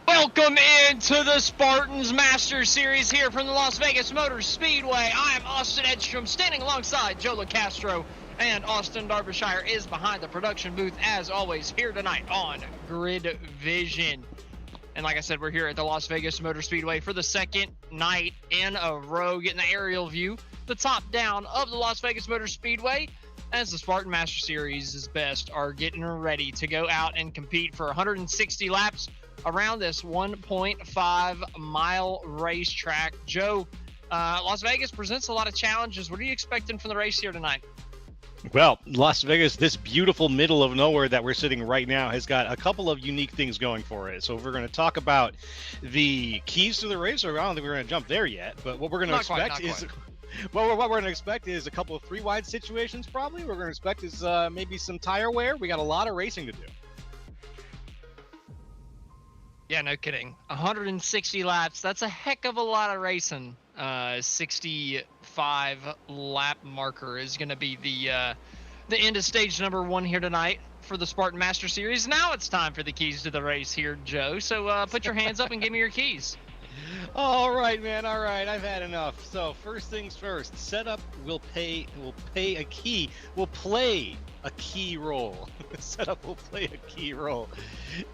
Welcome into the Spartans Masters Series here from the Las Vegas Motor Speedway. I am Austin Edstrom, standing alongside Joe LaCastro, and Austin Derbyshire is behind the production booth, as always, here tonight on Grid Vision. And like I said, we're here at the Las Vegas Motor Speedway for the second night in a row, getting the aerial view, the top down of the Las Vegas Motor Speedway, as the Spartan Master Series' best are getting ready to go out and compete for 160 laps around this 1.5 mile racetrack. Joe, Las Vegas presents a lot of challenges. What are you expecting from the race here tonight? Well, Las Vegas, this beautiful middle of nowhere that we're sitting right now, has got a couple of unique things going for it. So if we're going to talk about the keys to the race, or I don't think we're going to jump there yet, but what we're going to expect is... Well, what we're going to expect is a couple of three-wide situations, probably. What we're going to expect is maybe some tire wear. We got a lot of racing to do. Yeah, no kidding. 160 laps. That's a heck of a lot of racing. 65 lap marker is going to be the end of stage number 1 here tonight for the Spartan Master Series. Now it's time for the keys to the race here, Joe. So put your hands up and give me your keys. All right, man. All right, I've had enough. So first things first, setup will play a key role. Setup will play a key role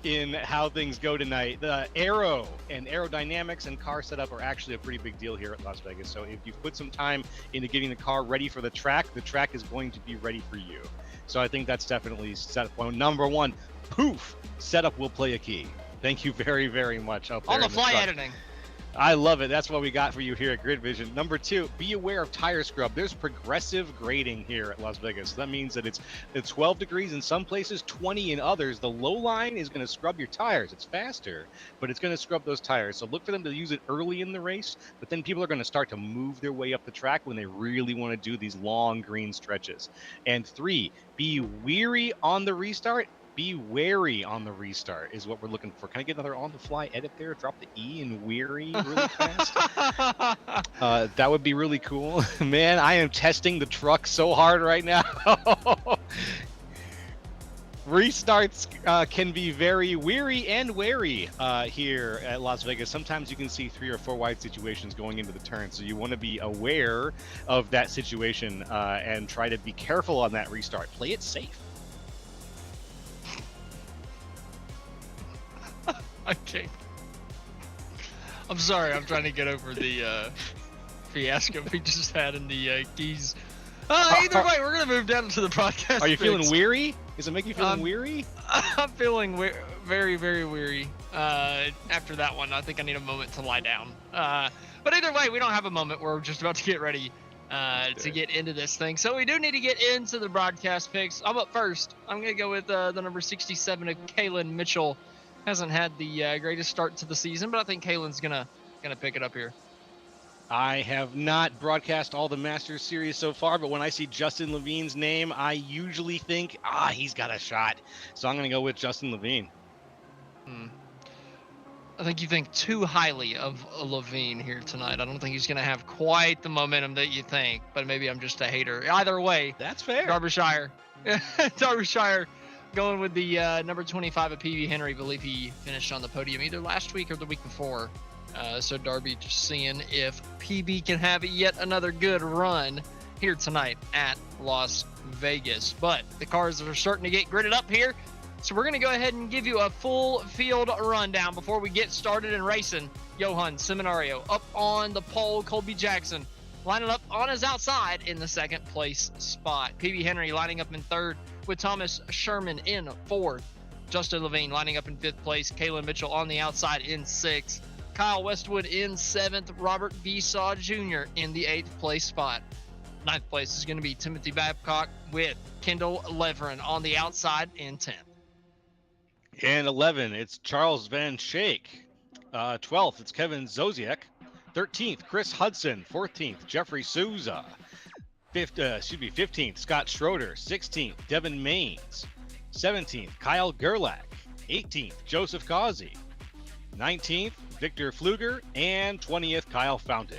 in how things go tonight. The aero and aerodynamics and car setup are actually a pretty big deal here at Las Vegas. So if you put some time into getting the car ready for the track is going to be ready for you. So I think that's definitely setup point number 1. Poof! Setup will play a key. Thank you very, very much. Up there on the fly editing. I love it. That's what we got for you here at Grid Vision. Number 2, be aware of tire scrub. There's progressive grading here at Las Vegas. So that means that it's 12 degrees in some places, 20 in others. The low line is going to scrub your tires. It's faster, but it's going to scrub those tires. So look for them to use it early in the race, but then people are going to start to move their way up the track when they really want to do these long green stretches. And 3, be weary on the restart. Be wary on the restart is what we're looking for. Can I get another on-the-fly edit there? Drop the E in weary really fast. That would be really cool. Man, I am testing the truck so hard right now. Restarts can be very weary and wary here at Las Vegas. Sometimes you can see 3 or 4 wide situations going into the turn, so you want to be aware of that situation and try to be careful on that restart. Play it safe. Okay. I'm sorry. I'm trying to get over the fiasco we just had in the keys. Either way, we're gonna move down to the broadcast. Are you feeling picks. weary? Does it make you feeling weary? I'm feeling very, very weary. After that one, I think I need a moment to lie down. But either way, we don't have a moment. We're just about to get ready to get into this thing. So we do need to get into the broadcast picks. I'm up first. I'm gonna go with the number 67 of Kalen Mitchell. Hasn't had the greatest start to the season, but I think Kalen's gonna pick it up here. I have not broadcast all the Masters series so far, but when I see Justin Levine's name, I usually think, he's got a shot. So I'm going to go with Justin Levine. I think you think too highly of Levine here tonight. I don't think he's going to have quite the momentum that you think, but maybe I'm just a hater. Either way, that's fair. Derbyshire. Derbyshire going with the number 25 of PB Henry. I believe he finished on the podium either last week or the week before. So Darby just seeing if PB can have yet another good run here tonight at Las Vegas. But the cars are starting to get gridded up here. So we're going to go ahead and give you a full field rundown before we get started in racing. Johan Seminario up on the pole. Colby Jackson lining up on his outside in the second place spot. PB Henry lining up in third with Thomas Sherman in fourth. Justin Levine lining up in fifth place. Kalen Mitchell on the outside in sixth. Kyle Westwood in seventh. Robert Besaw Jr. in the eighth place spot. Ninth place is going to be Timothy Babcock with Kendall Leverin on the outside in 10th. And 11, it's Charles Van Schaik. 12th, it's Kevin Zosiak. 13th, Chris Hudson. 14th, Jeffrey Souza. 15th, Scott Schroeder. 16th, Devin Maines. 17th, Kyle Gerlach. 18th, Joseph Causey. 19th, Victor Pfluger, and 20th, Kyle Fountain.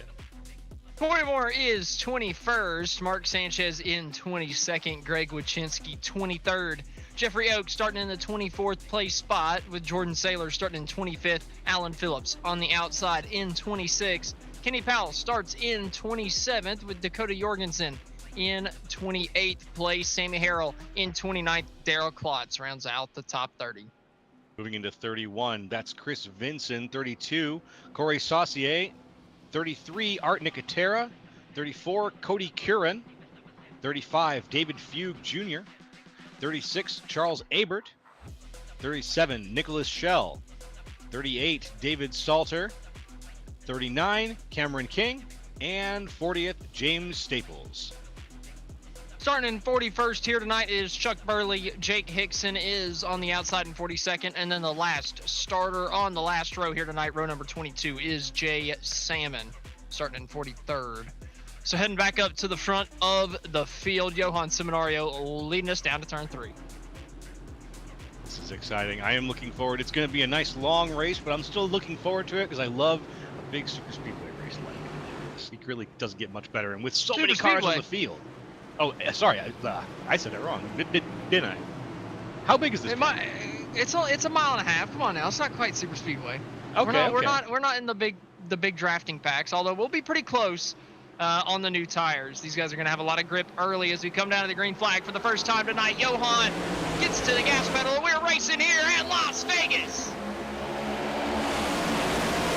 Mortimer is 21st. Mark Sanchez in 22nd. Greg Wachinski 23rd. Jeffrey Oaks starting in the 24th place spot with Jordan Saylor starting in 25th. Alan Phillips on the outside in 26th. Kenny Powell starts in 27th with Dakota Jorgensen in 28th place. Sammy Harrell in 29th. Daryl Klotz rounds out the top 30. Moving into 31, that's Chris Vinson. 32, Corey Saucier. 33, Art Nicotera. 34, Cody Curran. 35, David Fugue Jr. 36, Charles Abert. 37, Nicholas Schell. 38, David Salter. 39, Cameron King. And 40th, James Staples. Starting in 41st here tonight is Chuck Burley. Jake Hickson is on the outside in 42nd. And then the last starter on the last row here tonight, row number 22, is Jay Salmon, starting in 43rd. So heading back up to the front of the field, Johan Seminario leading us down to turn 3. This is exciting. I am looking forward. It's going to be a nice long race, but I'm still looking forward to it because I love a big super speedway race like this. It really doesn't get much better. And with so many cars on the field. Oh, sorry, I said it wrong. Didn't I? How big is this? It's a mile and a half. Come on now, it's not quite super speedway. Okay, we're not in the big drafting packs. Although we'll be pretty close on the new tires. These guys are going to have a lot of grip early as we come down to the green flag for the first time tonight. Johan gets to the gas pedal, and we're racing here at Las Vegas.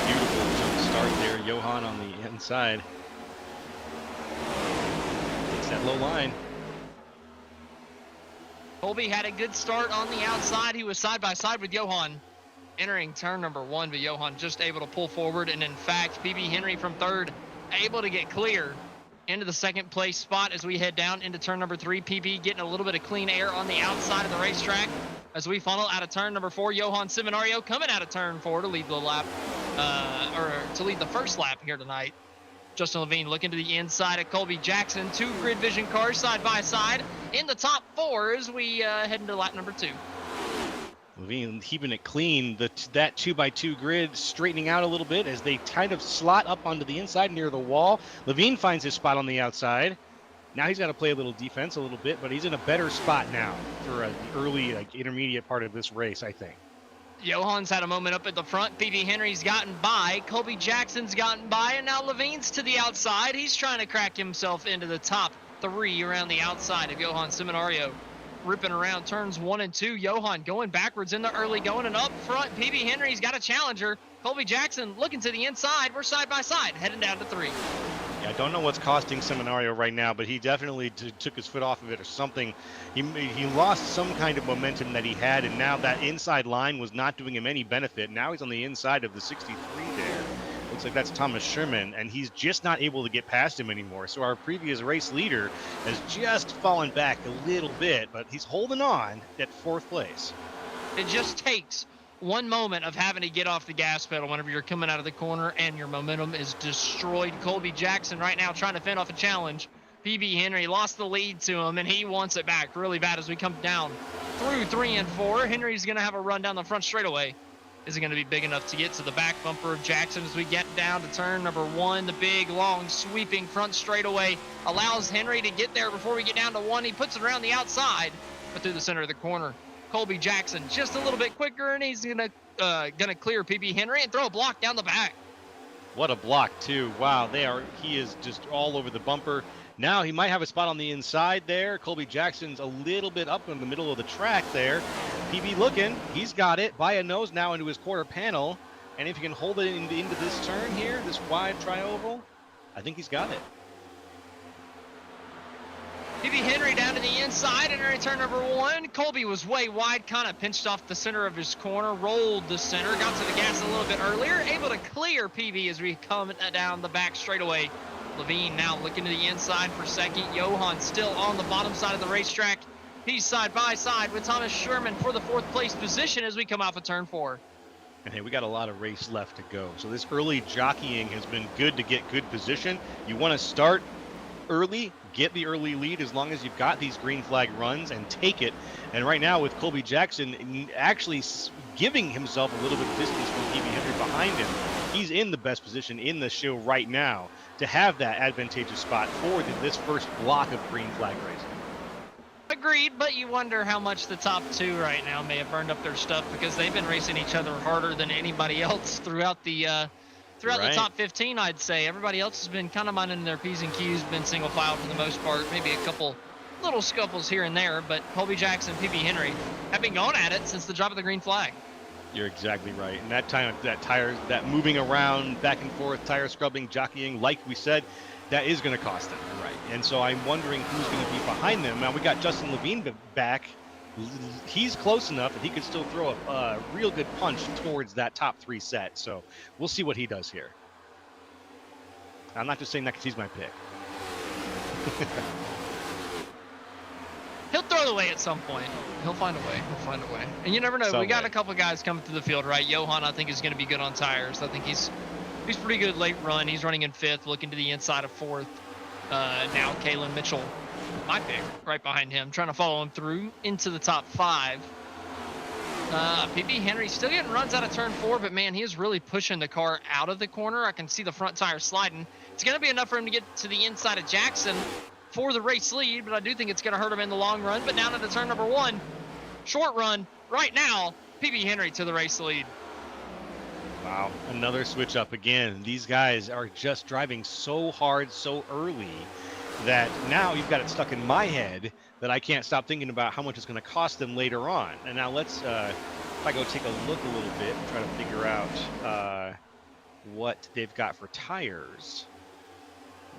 Beautiful jump start there, Johan on the inside. That low line. Colby had a good start on the outside. He was side by side with Johan entering turn number 1, but Johan just able to pull forward. And in fact, PB Henry from third able to get clear into the second place spot as we head down into turn number 3. PB getting a little bit of clean air on the outside of the racetrack as we funnel out of turn number 4. Johan Seminario coming out of turn 4 to lead the lap, or to lead the first lap here tonight. Justin Levine looking to the inside of Colby Jackson. 2 grid vision cars side by side in the top 4 as we head into lap number 2. Levine keeping it clean. That 2x2 grid straightening out a little bit as they kind of slot up onto the inside near the wall. Levine finds his spot on the outside. Now he's got to play a little defense a little bit, but he's in a better spot now for an early, intermediate part of this race, I think. Johan's had a moment up at the front. PB Henry's gotten by. Colby Jackson's gotten by. And now Levine's to the outside. He's trying to crack himself into the top 3 around the outside of Johan Seminario. Ripping around turns 1 and 2. Johan going backwards in the early going. And up front, PB Henry's got a challenger. Colby Jackson looking to the inside. We're side by side, heading down to 3. Yeah, I don't know what's costing Seminario right now, but he definitely took his foot off of it or something. He lost some kind of momentum that he had, and now that inside line was not doing him any benefit. Now he's on the inside of the 63 there. Looks like that's Thomas Sherman, and he's just not able to get past him anymore. So our previous race leader has just fallen back a little bit, but he's holding on at 4th place. It just takes one moment of having to get off the gas pedal whenever you're coming out of the corner and your momentum is destroyed. Colby Jackson right now trying to fend off a challenge. PB Henry lost the lead to him, and he wants it back really bad as we come down through 3 and 4. Henry's going to have a run down the front straightaway. Is it going to be big enough to get to the back bumper of Jackson as we get down to turn number 1? The big, long, sweeping front straightaway allows Henry to get there before we get down to 1. He puts it around the outside, but through the center of the corner. Colby Jackson just a little bit quicker, and he's gonna clear PB Henry and throw a block down the back. What a block too! Wow, he is just all over the bumper. Now he might have a spot on the inside there. Colby Jackson's a little bit up in the middle of the track there. PB looking, he's got it by a nose now into his quarter panel, and if he can hold it into this turn here, this wide tri-oval, I think he's got it. PB Henry down to the inside, entering turn number 1. Colby was way wide, kind of pinched off the center of his corner, rolled the center, got to the gas a little bit earlier, able to clear PB as we come down the back straightaway. Levine now looking to the inside for second. Johan still on the bottom side of the racetrack. He's side by side with Thomas Sherman for the 4th place position as we come off of turn 4. And hey, we got a lot of race left to go. So this early jockeying has been good to get good position. You want to start early, get the early lead as long as you've got these green flag runs and take it. And right now with Colby Jackson actually giving himself a little bit of distance from PB Henry behind him, he's in the best position in the show right now to have that advantageous spot for this first block of green flag racing. Agreed, but you wonder how much the top 2 right now may have burned up their stuff because they've been racing each other harder than anybody else throughout the the top 15, I'd say. Everybody else has been kind of minding their P's and Q's, been single file for the most part, maybe a couple little scuffles here and there, but Colby Jackson, PB Henry have been going at it since the drop of the green flag. You're exactly right. And that time, that moving around, back and forth, tire scrubbing, jockeying, like we said, that is going to cost them. Right. And so I'm wondering who's going to be behind them. Now we got Justin Levine back. He's close enough that he could still throw a real good punch towards that top 3 set. So we'll see what he does here. I'm not just saying that because he's my pick. He'll throw it away at some point. He'll find a way. And you never know. We got a couple guys coming through the field, right? Johan, I think, is going to be good on tires. I think he's pretty good late run. He's running in 5th, looking to the inside of 4th. Now Kalen Mitchell, my pick, right behind him, trying to follow him through into the top 5. PB Henry still getting runs out of turn 4, but man, he is really pushing the car out of the corner. I can see the front tire sliding. It's going to be enough for him to get to the inside of Jackson for the race lead, but I do think it's going to hurt him in the long run. But down into turn number 1, short run right now, PB Henry to the race lead. Wow, another switch up again. These guys are just driving so hard so early that now you've got it stuck in my head that I can't stop thinking about how much it's going to cost them later on. And now let's, if I go take a look a little bit and try to figure out what they've got for tires.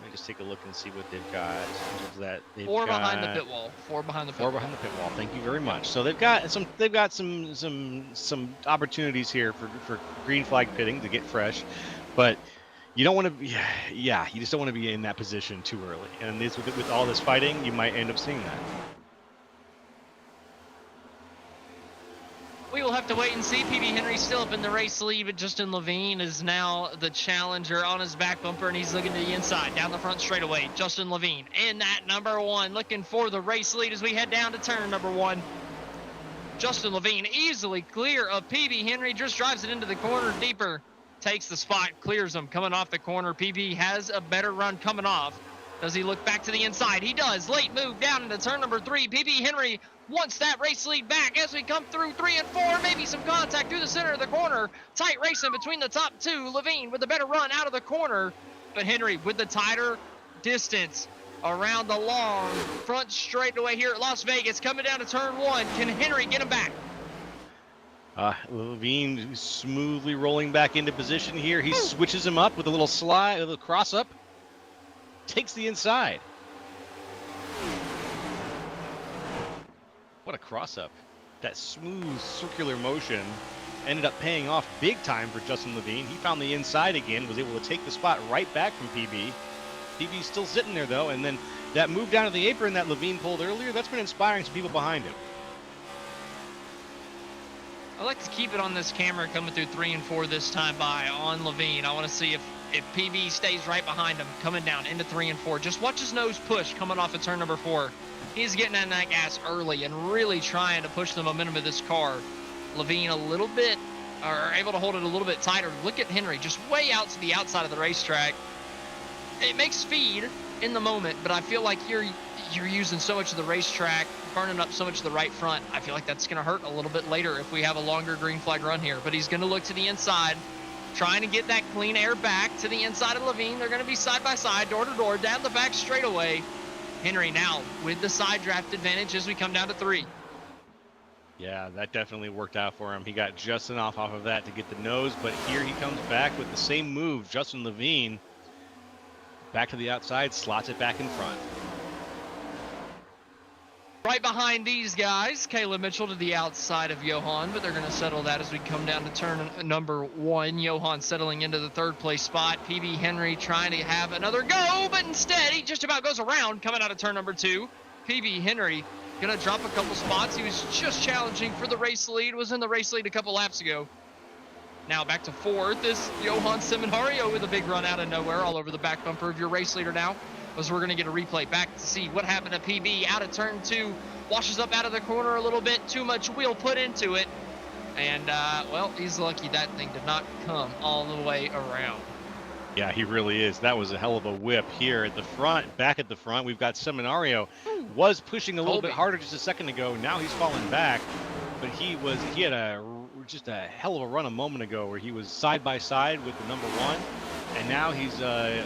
Let me just take a look and see what they've got. That they've 4 got, behind the pit wall. 4 behind the pit wall. 4 behind the pit wall. Thank you very much. So they've got some opportunities here for green flag pitting to get fresh, but you don't want to be, you just don't want to be in that position too early. And this, with all this fighting, you might end up seeing that. We will have to wait and see. PB Henry still up in the race lead, but Justin Levine is now the challenger on his back bumper, and he's looking to the inside, down the front straightaway. Justin Levine in that number 1, looking for the race lead as we head down to turn number 1. Justin Levine easily clear of PB Henry, just drives it into the corner deeper, takes the spot, clears him coming off the corner. PB has a better run coming off. Does he look back to the inside? He does. Late move down into turn number 3. PB Henry wants that race lead back as we come through 3 and 4. Maybe some contact through the center of the corner. Tight racing between the top 2. Levine with the better run out of the corner. But Henry with the tighter distance around the long front straightaway here at Las Vegas. Coming down to turn 1. Can Henry get him back? Levine smoothly rolling back into position here. He switches him up with a little slide, a little cross up. Takes the inside. What a cross up. That smooth circular motion ended up paying off big time for Justin Levine. He found the inside again, was able to take the spot right back from PB. PB's still sitting there though, and then that move down to the apron that Levine pulled earlier, that's been inspiring some people behind him. I like to keep it on this camera coming through 3 and 4 this time by on Levine. I want to see if PB stays right behind him coming down into 3 and 4. Just watch his nose push coming off of turn number 4. He's getting on that gas early and really trying to push the momentum of this car. Levine a little bit, or able to hold it a little bit tighter. Look at Henry just way out to the outside of the racetrack. It makes speed in the moment, but I feel like you're using so much of the racetrack, burning up so much of the right front. I feel like that's going to hurt a little bit later if we have a longer green flag run here. But he's going to look to the inside, trying to get that clean air back to the inside of Levine. They're going to be side by side, door to door, down the back straightaway. Henry now with the side draft advantage as we come down to 3. Yeah, that definitely worked out for him. He got just enough off of that to get the nose, but here he comes back with the same move. Justin Levine back to the outside, slots it back in front. Right behind these guys, Caleb Mitchell to the outside of Johan, but they're going to settle that as we come down to turn number 1. Johan settling into the 3rd place spot. PB Henry trying to have another go, but instead he just about goes around coming out of turn number 2. PB Henry going to drop a couple spots. He was just challenging for the race lead, was in the race lead a couple laps ago. Now back to 4th is Johan Seminario with a big run out of nowhere all over the back bumper of your race leader now. As we're going to get a replay back to see what happened to PB out of turn 2. Washes up out of the corner a little bit. Too much wheel put into it. And, well, he's lucky that thing did not come all the way around. Yeah, he really is. That was a hell of a whip here at the front. Back at the front, we've got Seminario. Was pushing a little bit harder just a second ago. Now he's falling back. But he had just a hell of a run a moment ago where he was side by side with the number 1. And now he's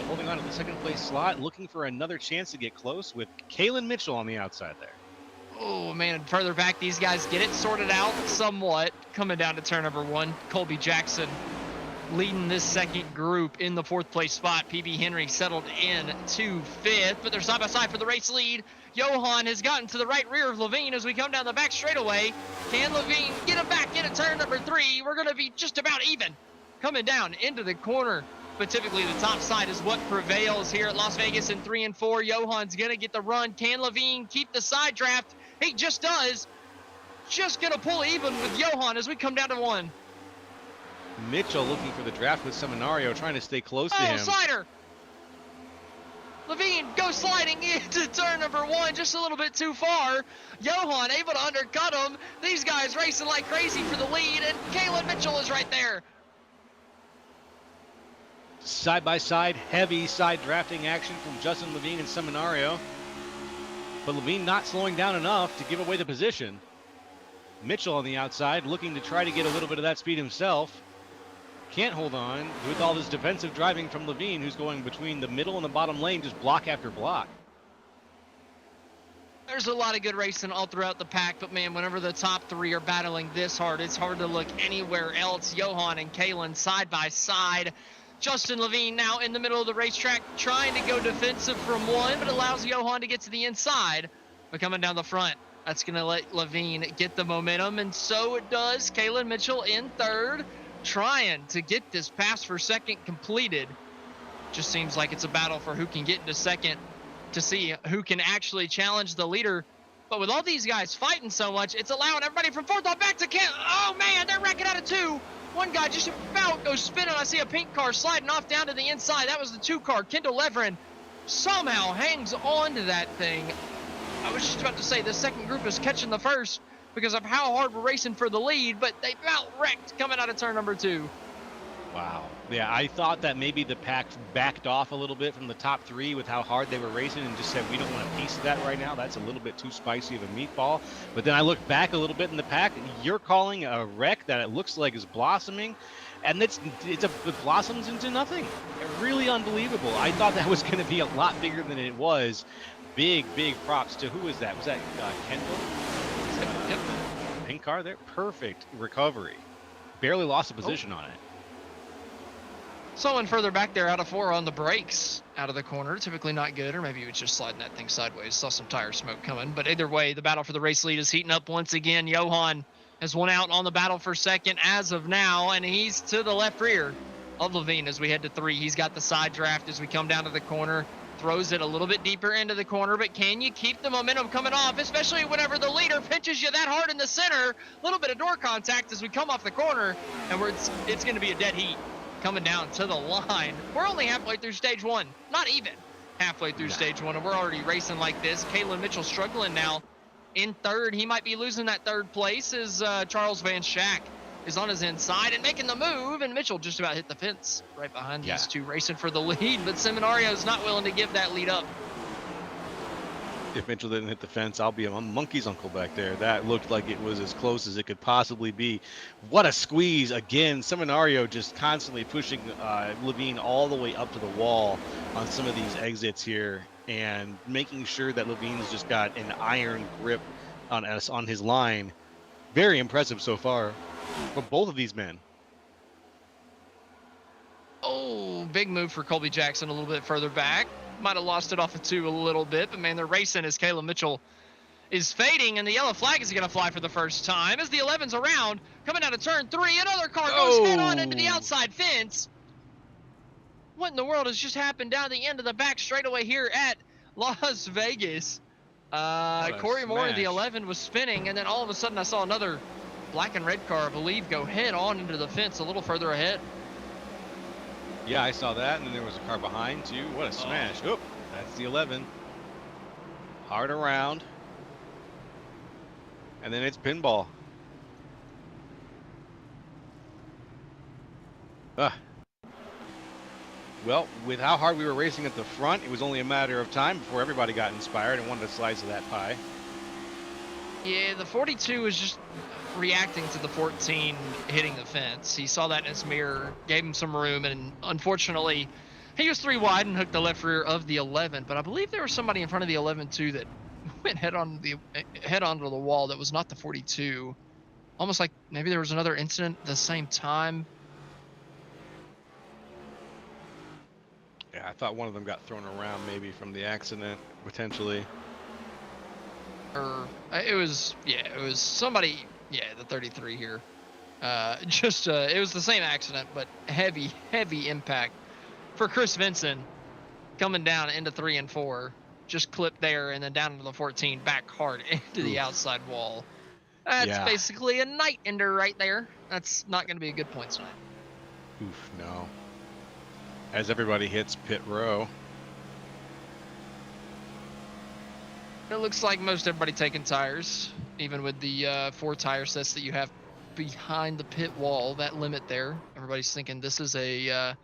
holding on to the 2nd place slot, looking for another chance to get close with Kalen Mitchell on the outside there. Oh, man, further back, these guys get it sorted out somewhat. Coming down to turn number 1, Colby Jackson leading this 2nd group in the 4th place spot. PB Henry settled in to 5th, but they're side by side for the race lead. Johan has gotten to the right rear of Levine as we come down the back straightaway. Can Levine get him back into turn number 3? We're going to be just about even coming down into the corner. But typically the top side is what prevails here at Las Vegas in 3 and 4. Johan's going to get the run. Can Levine keep the side draft? He just does. Just going to pull even with Johan as we come down to 1. Mitchell looking for the draft with Seminario, trying to stay close to him. Slider. Levine goes sliding into turn number 1 just a little bit too far. Johan able to undercut him. These guys racing like crazy for the lead, and Caleb Mitchell is right there. Side by side, heavy side drafting action from Justin Levine and Seminario. But Levine not slowing down enough to give away the position. Mitchell on the outside looking to try to get a little bit of that speed himself. Can't hold on with all this defensive driving from Levine, who's going between the middle and the bottom lane, just block after block. There's a lot of good racing all throughout the pack, but man, whenever the top 3 are battling this hard, it's hard to look anywhere else. Johan and Kalen side by side. Justin Levine now in the middle of the racetrack trying to go defensive from 1, but allows Johan to get to the inside. But coming down the front, that's going to let Levine get the momentum, and so it does. Kalen Mitchell in 3rd, trying to get this pass for 2nd completed. Just seems like it's a battle for who can get into 2nd to see who can actually challenge the leader. But with all these guys fighting so much, it's allowing everybody from 4th on back to oh man, they're wrecking out of 2. One guy just about goes spinning. I see a pink car sliding off down to the inside. That was the 2 car. Kendall Leverin somehow hangs on to that thing. I was just about to say the 2nd group is catching the 1st because of how hard we're racing for the lead, but they about wrecked coming out of turn number 2. Wow. Yeah, I thought that maybe the pack backed off a little bit from the top 3 with how hard they were racing and just said, we don't want a piece of that right now. That's a little bit too spicy of a meatball. But then I looked back a little bit in the pack. You're calling a wreck that it looks like is blossoming, and it blossoms into nothing. Really unbelievable. I thought that was going to be a lot bigger than it was. Big props to, who was that? Was that Kendall? Yep. Pink car there. Perfect recovery. Barely lost a position on it. Someone further back there out of 4 on the brakes out of the corner. Typically not good, or maybe he was just sliding that thing sideways. Saw some tire smoke coming. But either way, the battle for the race lead is heating up once again. Johan has won out on the battle for second as of now, and he's to the left rear of Levine as we head to 3. He's got the side draft as we come down to the corner. Throws it a little bit deeper into the corner, but can you keep the momentum coming off, especially whenever the leader pinches you that hard in the center? A little bit of door contact as we come off the corner, and it's going to be a dead heat coming down to the line. We're only halfway through stage 1, not even halfway through stage 1, and we're already racing like this. Kalen Mitchell struggling now in 3rd. He might be losing that 3rd place as Charles Van Schack is on his inside and making the move, and Mitchell just about hit the fence right behind these two racing for the lead, but Seminario's not willing to give that lead up. If Mitchell didn't hit the fence, I'll be a monkey's uncle back there. That looked like it was as close as it could possibly be. What a squeeze. Again, Seminario just constantly pushing Levine all the way up to the wall on some of these exits here and making sure that Levine's just got an iron grip on his line. Very impressive so far from both of these men. Oh, big move for Colby Jackson a little bit further back. Might have lost it off of 2 a little bit, but man, they're racing as Caleb Mitchell is fading, and the yellow flag is going to fly for the first time as the 11's around, coming out of turn 3. Another car goes head on into the outside fence. What in the world has just happened down the end of the back straightaway here at Las Vegas? Corey Moore, the 11, was spinning, and then all of a sudden I saw another black and red car, I believe, go head on into the fence a little further ahead. Yeah, I saw that, and then there was a car behind too. What a smash. Oh, that's the 11. Hard around. And then it's pinball. Well, with how hard we were racing at the front, it was only a matter of time before everybody got inspired and wanted a slice of that pie. Yeah, the 42 was just reacting to the 14 hitting the fence. He saw that in his mirror, gave him some room, and unfortunately, he was 3 wide and hooked the left rear of the 11. But I believe there was somebody in front of the 11 too that went head onto the wall that was not the 42. Almost like maybe there was another incident at the same time. Yeah, I thought one of them got thrown around maybe from the accident, potentially. Or it was somebody, the 33 here. It was the same accident, but heavy impact for Chris Vinson coming down into 3 and 4. Just clipped there and then down into the 14, back hard into the outside wall. That's basically a night ender right there. That's not going to be a good point tonight. Oof, no. As everybody hits pit row. It looks like most everybody taking tires, even with the 4 tire sets that you have behind the pit wall, that limit there. Everybody's thinking this is a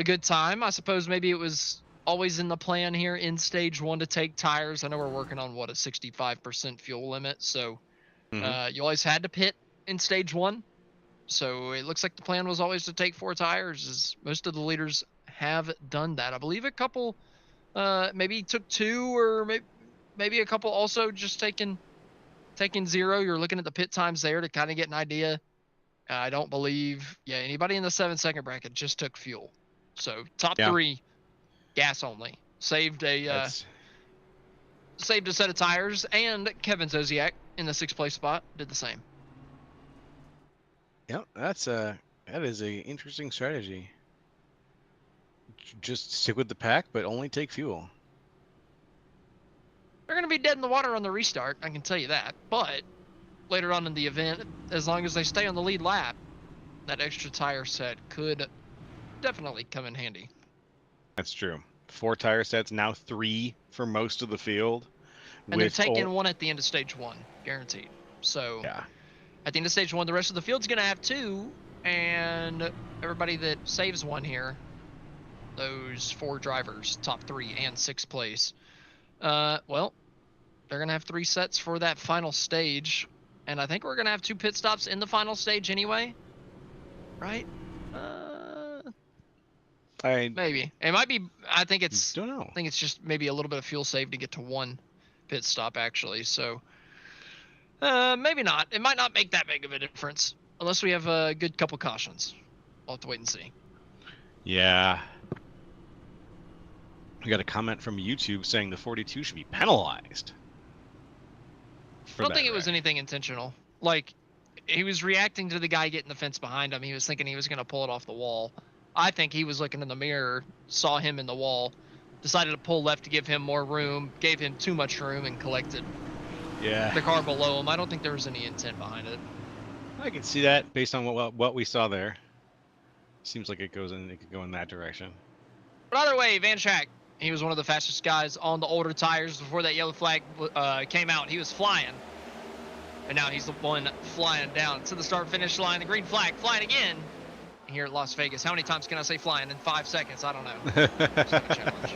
good time. I suppose maybe it was always in the plan here in stage 1 to take tires. I know we're working on a 65% fuel limit, so you always had to pit in stage 1. So it looks like the plan was always to take 4 tires, as most of the leaders have done that. I believe a couple maybe took 2, or maybe a couple also just taking 0. You're looking at the pit times there to kind of get an idea. I don't believe, anybody in the 7-second bracket just took fuel. So top 3, gas only. Saved a set of tires, and Kevin Zosiak in the 6th place spot did the same. Yep, that is a interesting strategy. Just stick with the pack, but only take fuel. They're going to be dead in the water on the restart, I can tell you that. But later on in the event, as long as they stay on the lead lap, that extra tire set could definitely come in handy. That's true. 4 tire sets, now 3 for most of the field. And they're taking 1 at the end of stage 1, guaranteed. So at the end of stage 1, the rest of the field's going to have 2, and everybody that saves 1 here, those 4 drivers, top 3 and 6th place, well, they're going to have 3 sets for that final stage. And I think we're going to have 2 pit stops in the final stage anyway. Right? Maybe. It might be, I think it's just maybe a little bit of fuel saved to get to 1 pit stop, actually. So Maybe not. It might not make that big of a difference unless we have a good couple cautions. We'll have to wait and see. Yeah. We got a comment from YouTube saying the 42 should be penalized. I don't think it was anything intentional. Like, he was reacting to the guy getting the fence behind him. He was thinking he was going to pull it off the wall. I think he was looking in the mirror, saw him in the wall, decided to pull left to give him more room, gave him too much room, and collected the car below him. I don't think there was any intent behind it. I can see that based on what we saw there. Seems like it could go in that direction. But either way, Van Schack, he was one of the fastest guys on the older tires before that yellow flag came out. He was flying. And now he's the one flying down to the start-finish line. The green flag flying again here at Las Vegas. How many times can I say flying in 5 seconds? I don't know. It's like a challenge.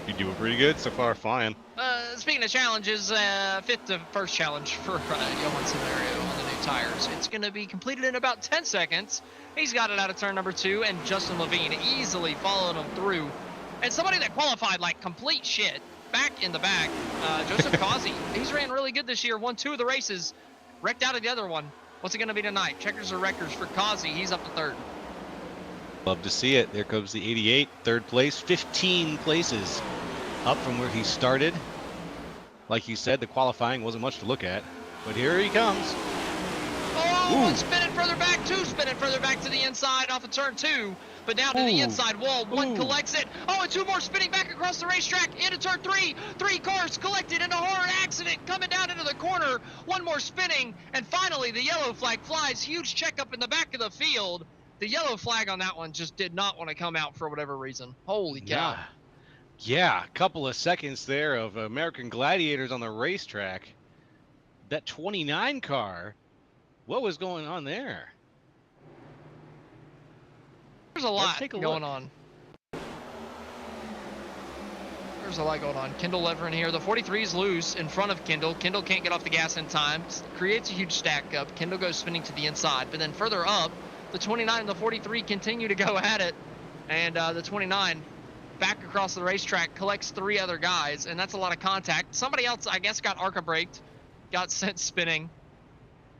You're doing pretty good so far, flying. Speaking of challenges, fifth to first challenge for Johan Scenario on the new tires. It's going to be completed in about 10 seconds. He's got it out of turn number 2, and Justin Levine easily followed him through. And somebody that qualified like complete shit, back in the back, Joseph Causey. He's ran really good this year, won 2 of the races, wrecked out of the other one. What's it going to be tonight? Checkers or wreckers for Causey. He's up to 3rd. Love to see it. There comes the 88, 3rd place, 15 places up from where he started. Like you said, the qualifying wasn't much to look at, but here he comes. Oh, one spinning further back, 2 spinning further back to the inside off of turn 2, but now to the inside wall. 1 collects it. Oh, and 2 more spinning back across the racetrack into turn 3. 3 cars collected in a hard accident coming down into the corner. 1 more spinning, and finally the yellow flag flies. Huge checkup in the back of the field. The yellow flag on that one just did not want to come out for whatever reason. Holy cow. Yeah, a couple of seconds there of American Gladiators on the racetrack. That 29 car, what was going on there? There's a lot going on. There's a lot going on. Kendall Leverin here. The 43 is loose in front of Kendall. Kendall can't get off the gas in time. Creates a huge stack up. Kendall goes spinning to the inside. But then further up, the 29 and the 43 continue to go at it. And the 29 back across the racetrack collects 3 other guys. And that's a lot of contact. Somebody else, I guess, got ARCA braked. Got sent spinning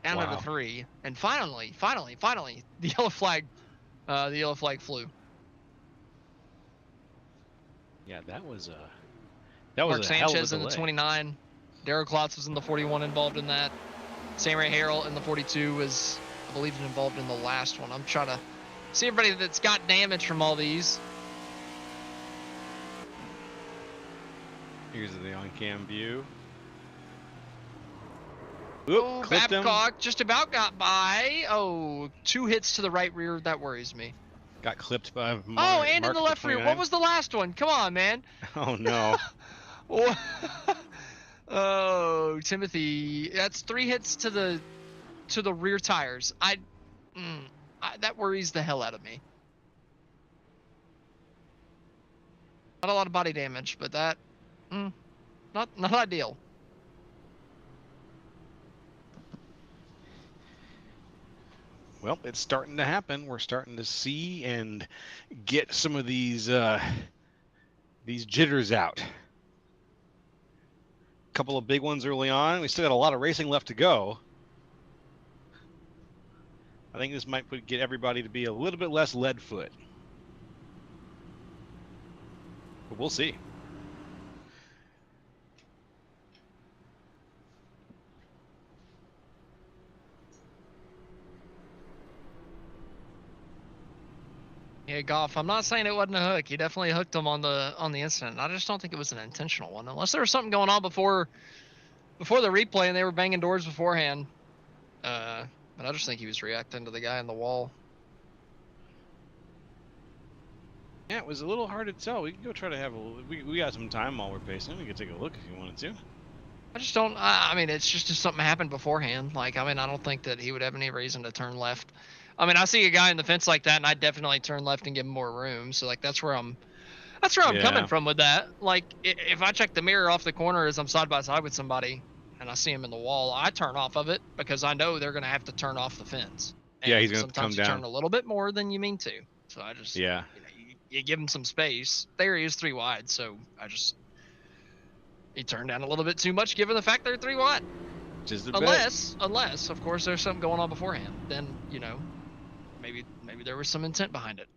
down to the 3. And finally, the yellow flag flew. Yeah, that was Mark a Sanchez hell of a in the 29. Darryl Klotz was in the 41 involved in that. Sam Ray Harrell in the 42 was, I believe, involved in the last one. I'm trying to see everybody that's got damage from all these. Here's the on-cam view. Oh, Babcock just about got by. Oh, 2 hits to the right rear. That worries me. Got clipped by Mark in the left rear. What was the last one? Come on, man. Oh, no. Oh, Timothy. That's 3 hits to the rear tires. That worries the hell out of me. Not a lot of body damage, but that, not ideal. Well, it's starting to happen. We're starting to see and get some of these jitters out. A couple of big ones early on. We still got a lot of racing left to go. I think this might get everybody to be a little bit less lead foot. But we'll see. Yeah, Goff, I'm not saying it wasn't a hook. He definitely hooked him on the incident. I just don't think it was an intentional one, unless there was something going on before the replay and they were banging doors beforehand. But I just think he was reacting to the guy on the wall. Yeah, it was a little hard to tell. We can go try to have we got some time while we're pacing. We could take a look if you wanted to. I just don't. I mean, it's just something happened beforehand. Like, I mean, I don't think that he would have any reason to turn left. I mean, I see a guy in the fence like that, and I'd definitely turn left and give him more room. So, like, that's where I'm coming from with that. Like, if I check the mirror off the corner as I'm side by side with somebody, and I see him in the wall, I turn off of it because I know they're gonna have to turn off the fence. And yeah, he's gonna sometimes come down. Turn a little bit more than you mean to. So I just you give him some space. There he is 3 wide, so he turned down a little bit too much given the fact they're 3 wide. Which is the bet. Unless, of course, there's something going on beforehand. Then, you know, maybe there was some intent behind it.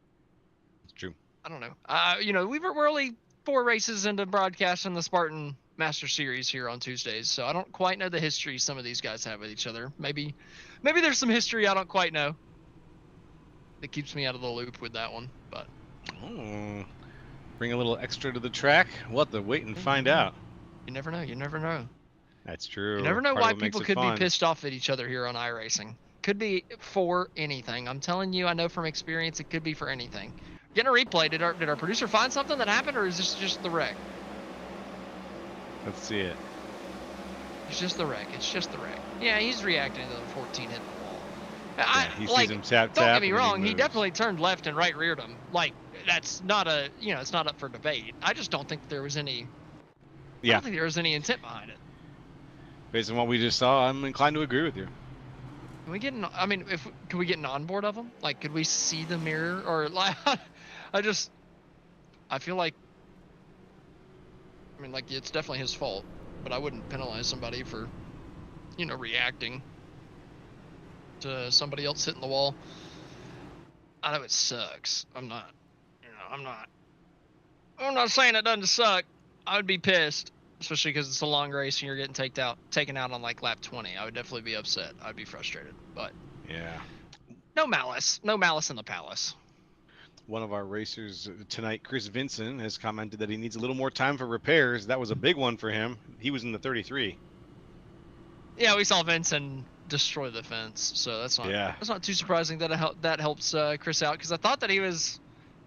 It's true. I don't know. You know, we're only 4 races into broadcasting the Spartan Master Series here on Tuesdays, so I don't quite know the history some of these guys have with each other. Maybe there's some history I don't quite know that keeps me out of the loop with that one. But bring a little extra to the track. We'll have to wait and find out. You never know. You never know. That's true. You never know Part why of what makes people it could fun. be pissed off at each other here on iRacing. Could be for anything. I'm telling you, I know from experience, it could be for anything. Getting a replay. Did our producer find something that happened, or is this just the wreck? Let's see it. It's just the wreck. It's just the wreck. Yeah, he's reacting to the 14 hitting the wall. Yeah, he sees him tap. Don't get me and wrong. he He definitely turned left and right reared him. Like, that's not a, you know, it's not up for debate. I just don't think there was any. Yeah. I don't think there was any intent behind it. Based on what we just saw, I'm inclined to agree with you. Can we get an, I mean, can we get an onboard of him? Like, could we see the mirror, or like, I feel like, I mean, like, it's definitely his fault, but I wouldn't penalize somebody for, you know, reacting to somebody else hitting the wall. I know it sucks. I'm not saying it doesn't suck. I would be pissed, especially because it's a long race and you're getting taken out on like lap 20. I would definitely be upset. I'd be frustrated, but yeah, no malice in the palace. One of our racers tonight, Chris Vincent, has commented that he needs a little more time for repairs. That was a big one for him. He was in the 33. Yeah, we saw Vincent destroy the fence, so that's not too surprising that helps Chris out, because I thought that he was,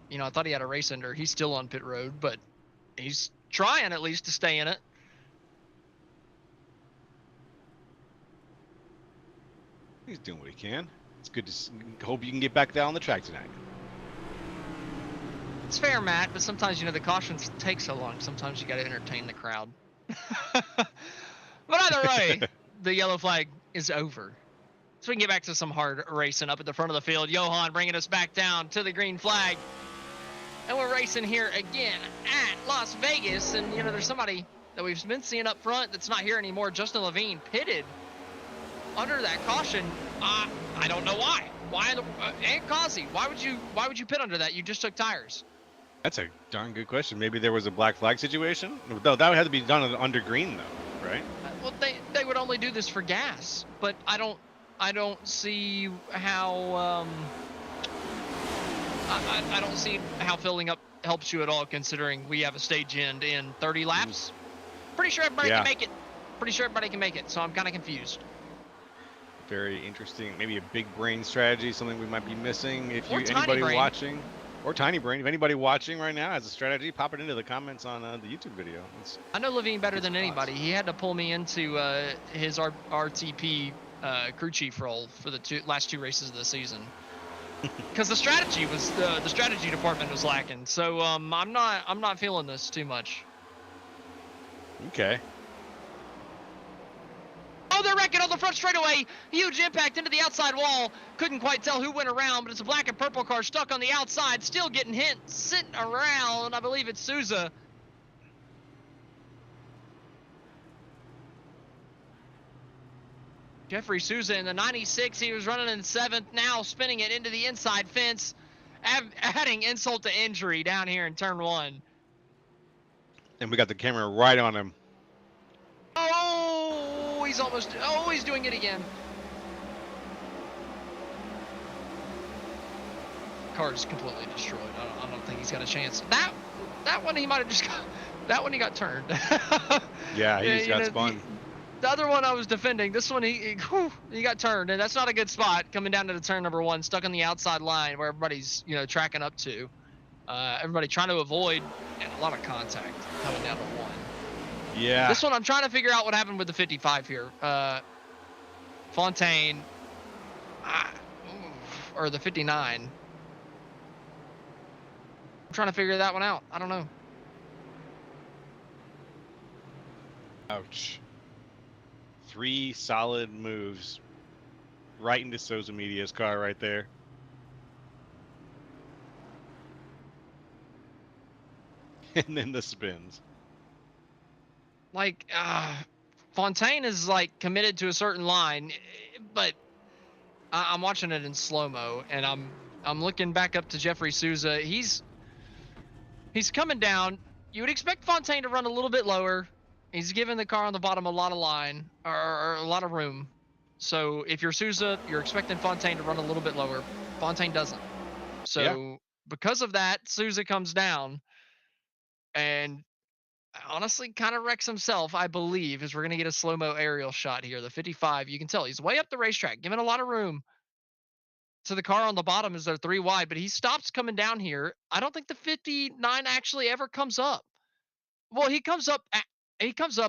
you know, I thought he had a race ender. He's still on pit road, but he's trying at least to stay in it. He's doing what he can. It's good to hope you can get back down on the track tonight. It's fair, Matt, but sometimes, you know, the cautions take so long. Sometimes you got to entertain the crowd. But either way, the yellow flag is over. So we can get back to some hard racing up at the front of the field. Johan bringing us back down to the green flag. And we're racing here again at Las Vegas. And, you know, there's somebody that we've been seeing up front that's not here anymore. Justin Levine pitted under that caution. I don't know why. And Kazi, why would you pit under that? You just took tires. That's a darn good question. Maybe there was a black flag situation? No, that would have to be done under green, though, right? Well, they would only do this for gas, but I don't see how I don't see how filling up helps you at all, considering we have a stage end in 30 laps. Pretty sure everybody can make it. So I'm kind of confused. Very interesting. Maybe a big brain strategy, something we might be missing. If Or anybody brain. watching, or tiny brain, if anybody watching right now has a strategy, pop it into the comments on the YouTube video. I know Levine better than anybody. He had to pull me into his RTP crew chief role for the last two races of the season, because the strategy department was lacking. So I'm not feeling this too much. Okay. Oh, they're wrecking on the front straightaway. Huge impact into the outside wall. Couldn't quite tell who went around, but it's a black and purple car stuck on the outside, still getting hit, sitting around. I believe it's Souza. Jeffrey Souza in the 96. He was running in 7th, now spinning it into the inside fence, adding insult to injury down here in turn 1. And we got the camera right on him. Oh, he's doing it again. Car's completely destroyed. I don't think he's got a chance. That one he might have just got. That one he got turned. Yeah, he got spun. The other one I was defending. This one he got turned, and that's not a good spot coming down to the turn number 1, stuck on the outside line where everybody's, you know, tracking up to. Everybody trying to avoid, and a lot of contact coming down to 1. Yeah. This one, I'm trying to figure out what happened with the 55 here. Fontaine, or the 59. I'm trying to figure that one out. I don't know. Ouch. 3 solid moves right into Souza Media's car right there. And then the spins. Like, Fontaine is like committed to a certain line, but I'm watching it in slow-mo, and I'm looking back up to Jeffrey Souza. He's coming down. You would expect Fontaine to run a little bit lower. He's giving the car on the bottom a lot of line or a lot of room. So if you're Souza, you're expecting Fontaine to run a little bit lower. Fontaine doesn't. So because of that, Souza comes down and honestly kind of wrecks himself, I believe, as we're going to get a slow-mo aerial shot here. The 55, you can tell he's way up the racetrack, giving a lot of room to the car on the bottom as they're 3 wide, but he stops coming down here. I don't think the 59 actually ever comes up. Well, he comes up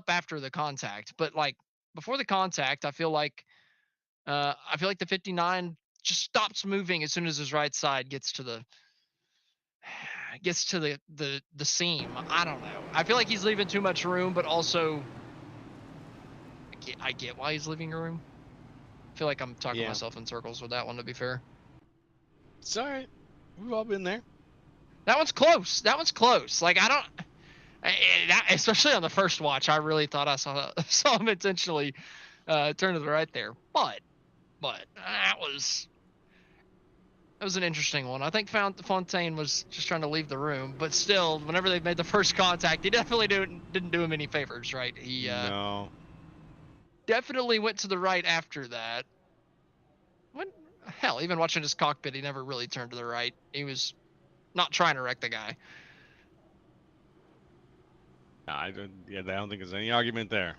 after the contact, but like before the contact, I feel like the 59 just stops moving as soon as his right side gets to the seam. I don't know. I feel like he's leaving too much room, but also I get why he's leaving room. I feel like I'm talking myself in circles with that one, to be fair. It's all right. We've all been there. That one's close. Like especially on the first watch, I really thought I saw him intentionally turn to the right there. But that was an interesting one. I think Fontaine was just trying to leave the room, but still, whenever they made the first contact, he definitely didn't do him any favors, right? He no. Definitely went to the right after that. Hell, even watching his cockpit, he never really turned to the right. He was not trying to wreck the guy. I don't think there's any argument there.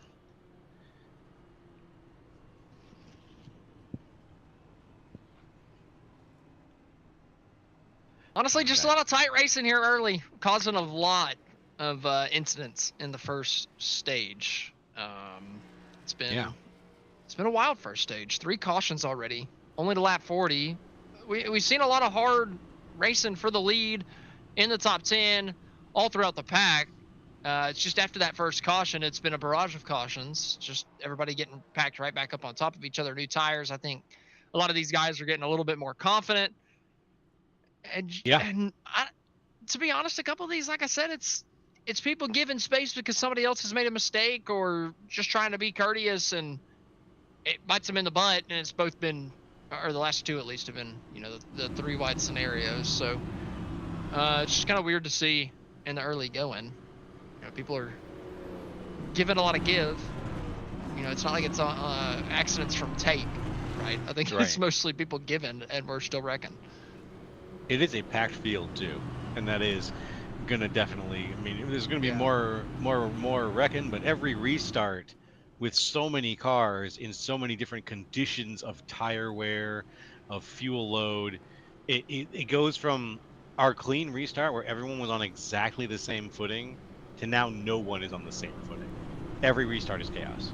Honestly, just a lot of tight racing here early, causing a lot of incidents in the first stage. It's been a wild first stage. 3 cautions already, only to lap 40. We've seen a lot of hard racing for the lead in the top 10 all throughout the pack. It's just after that first caution, it's been a barrage of cautions. Just everybody getting packed right back up on top of each other. New tires. I think a lot of these guys are getting a little bit more confident. And to be honest, a couple of these, like I said, it's people giving space because somebody else has made a mistake or just trying to be courteous, and it bites them in the butt. And it's both been, or the last 2 at least, have been, the 3 wide scenarios. So it's just kind of weird to see in the early going. People are giving a lot of give. It's not like it's accidents from tape, right? I think it's mostly people giving, and we're still wrecking. It is a packed field too, and that is gonna definitely. I mean, there's gonna be more wrecking, but every restart with so many cars in so many different conditions of tire wear, of fuel load, it goes from our clean restart where everyone was on exactly the same footing to now no one is on the same footing. Every restart is chaos.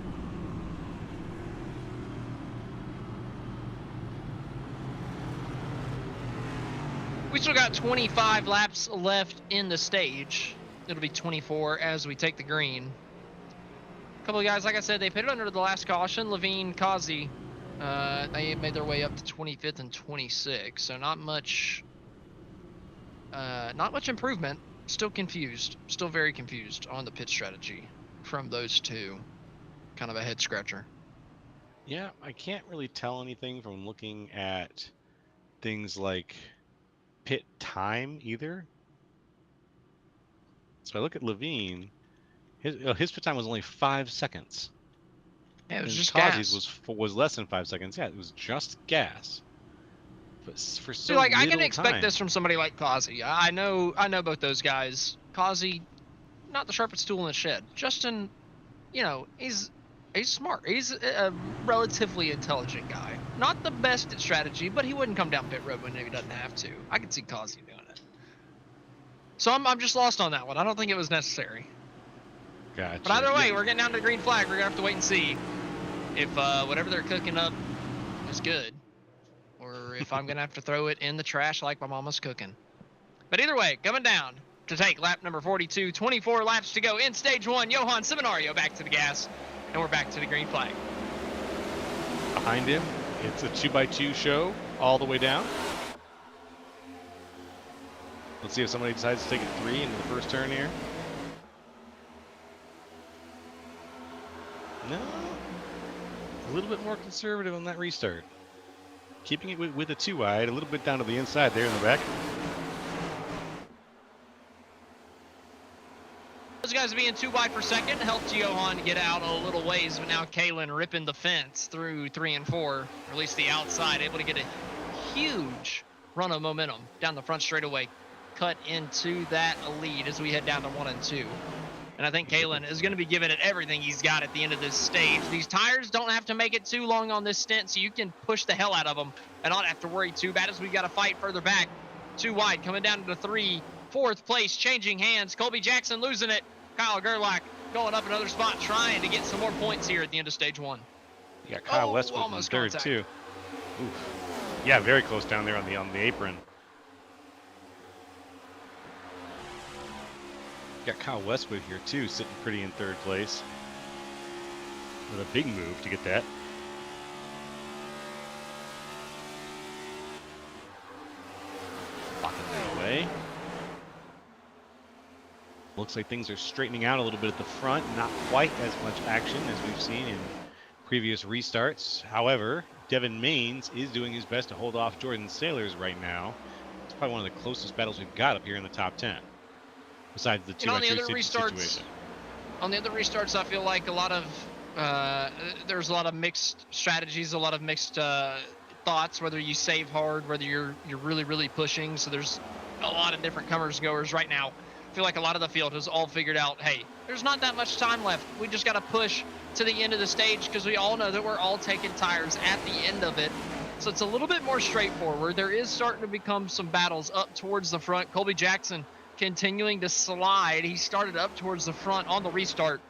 We still got 25 laps left in the stage. It'll be 24 as we take the green. A couple of guys, like I said, they pitted under the last caution. Levine, Kazi, they made their way up to 25th and 26th. So not much improvement. Still confused. Still very confused on the pit strategy from those two. Kind of a head scratcher. Yeah, I can't really tell anything from looking at things like pit time either. So I look at Levine. His pit time was only 5 seconds. Yeah, it was just Kazi's gas. was less than 5 seconds. Yeah, it was just gas. But for so like, I little can expect time. this from somebody like Kazi. I know both those guys. Kazi, not the sharpest tool in the shed. Justin, he's smart. He's a relatively intelligent guy. Not the best at strategy, but he wouldn't come down pit road when he doesn't have to. I could see Kazi doing it. So I'm just lost on that one. I don't think it was necessary. Gotcha. But either way, we're getting down to the green flag. We're gonna have to wait and see if whatever they're cooking up is good, or if I'm gonna have to throw it in the trash like my mama's cooking. But either way, coming down to take lap number 42, 24 laps to go in stage 1. Johan Seminario back to the gas, and we're back to the green flag. Behind him, it's a 2x2 show all the way down. Let's see if somebody decides to take a 3 into the first turn here. No, a little bit more conservative on that restart. Keeping it with a 2 wide, a little bit down to the inside there in the back. Those guys being 2 wide for second helped Johan get out a little ways, but now Kalen ripping the fence through 3 and 4, or at least the outside, able to get a huge run of momentum down the front straightaway, cut into that lead as we head down to 1 and 2. And I think Kalen is going to be giving it everything he's got at the end of this stage. These tires don't have to make it too long on this stint, so you can push the hell out of them and not have to worry too bad as we got to fight further back. 2 wide, coming down to 3, 4th place, changing hands. Colby Jackson losing it. Kyle Gerlach going up another spot, trying to get some more points here at the end of stage 1. Yeah, Kyle Westwood in third contact. too. Oof. Yeah, very close down there on the apron. Got Kyle Westwood here too, sitting pretty in third place. With a big move to get that. Locking that away. Looks like things are straightening out a little bit at the front. Not quite as much action as we've seen in previous restarts. However, Devin Maines is doing his best to hold off Jordan Sailors right now. It's probably one of the closest battles we've got up here in the top 10. Besides the 2 on the extra other situation. On the other restarts, I feel like a lot of there's a lot of mixed strategies, a lot of mixed thoughts. Whether you save hard, whether you're really pushing. So there's a lot of different comers goers right now. I feel like a lot of the field has all figured out, hey, there's not that much time left. We just got to push to the end of the stage because we all know that we're all taking tires at the end of it. So it's a little bit more straightforward. There is starting to become some battles up towards the front. Colby Jackson continuing to slide. He started up towards the front on the restart,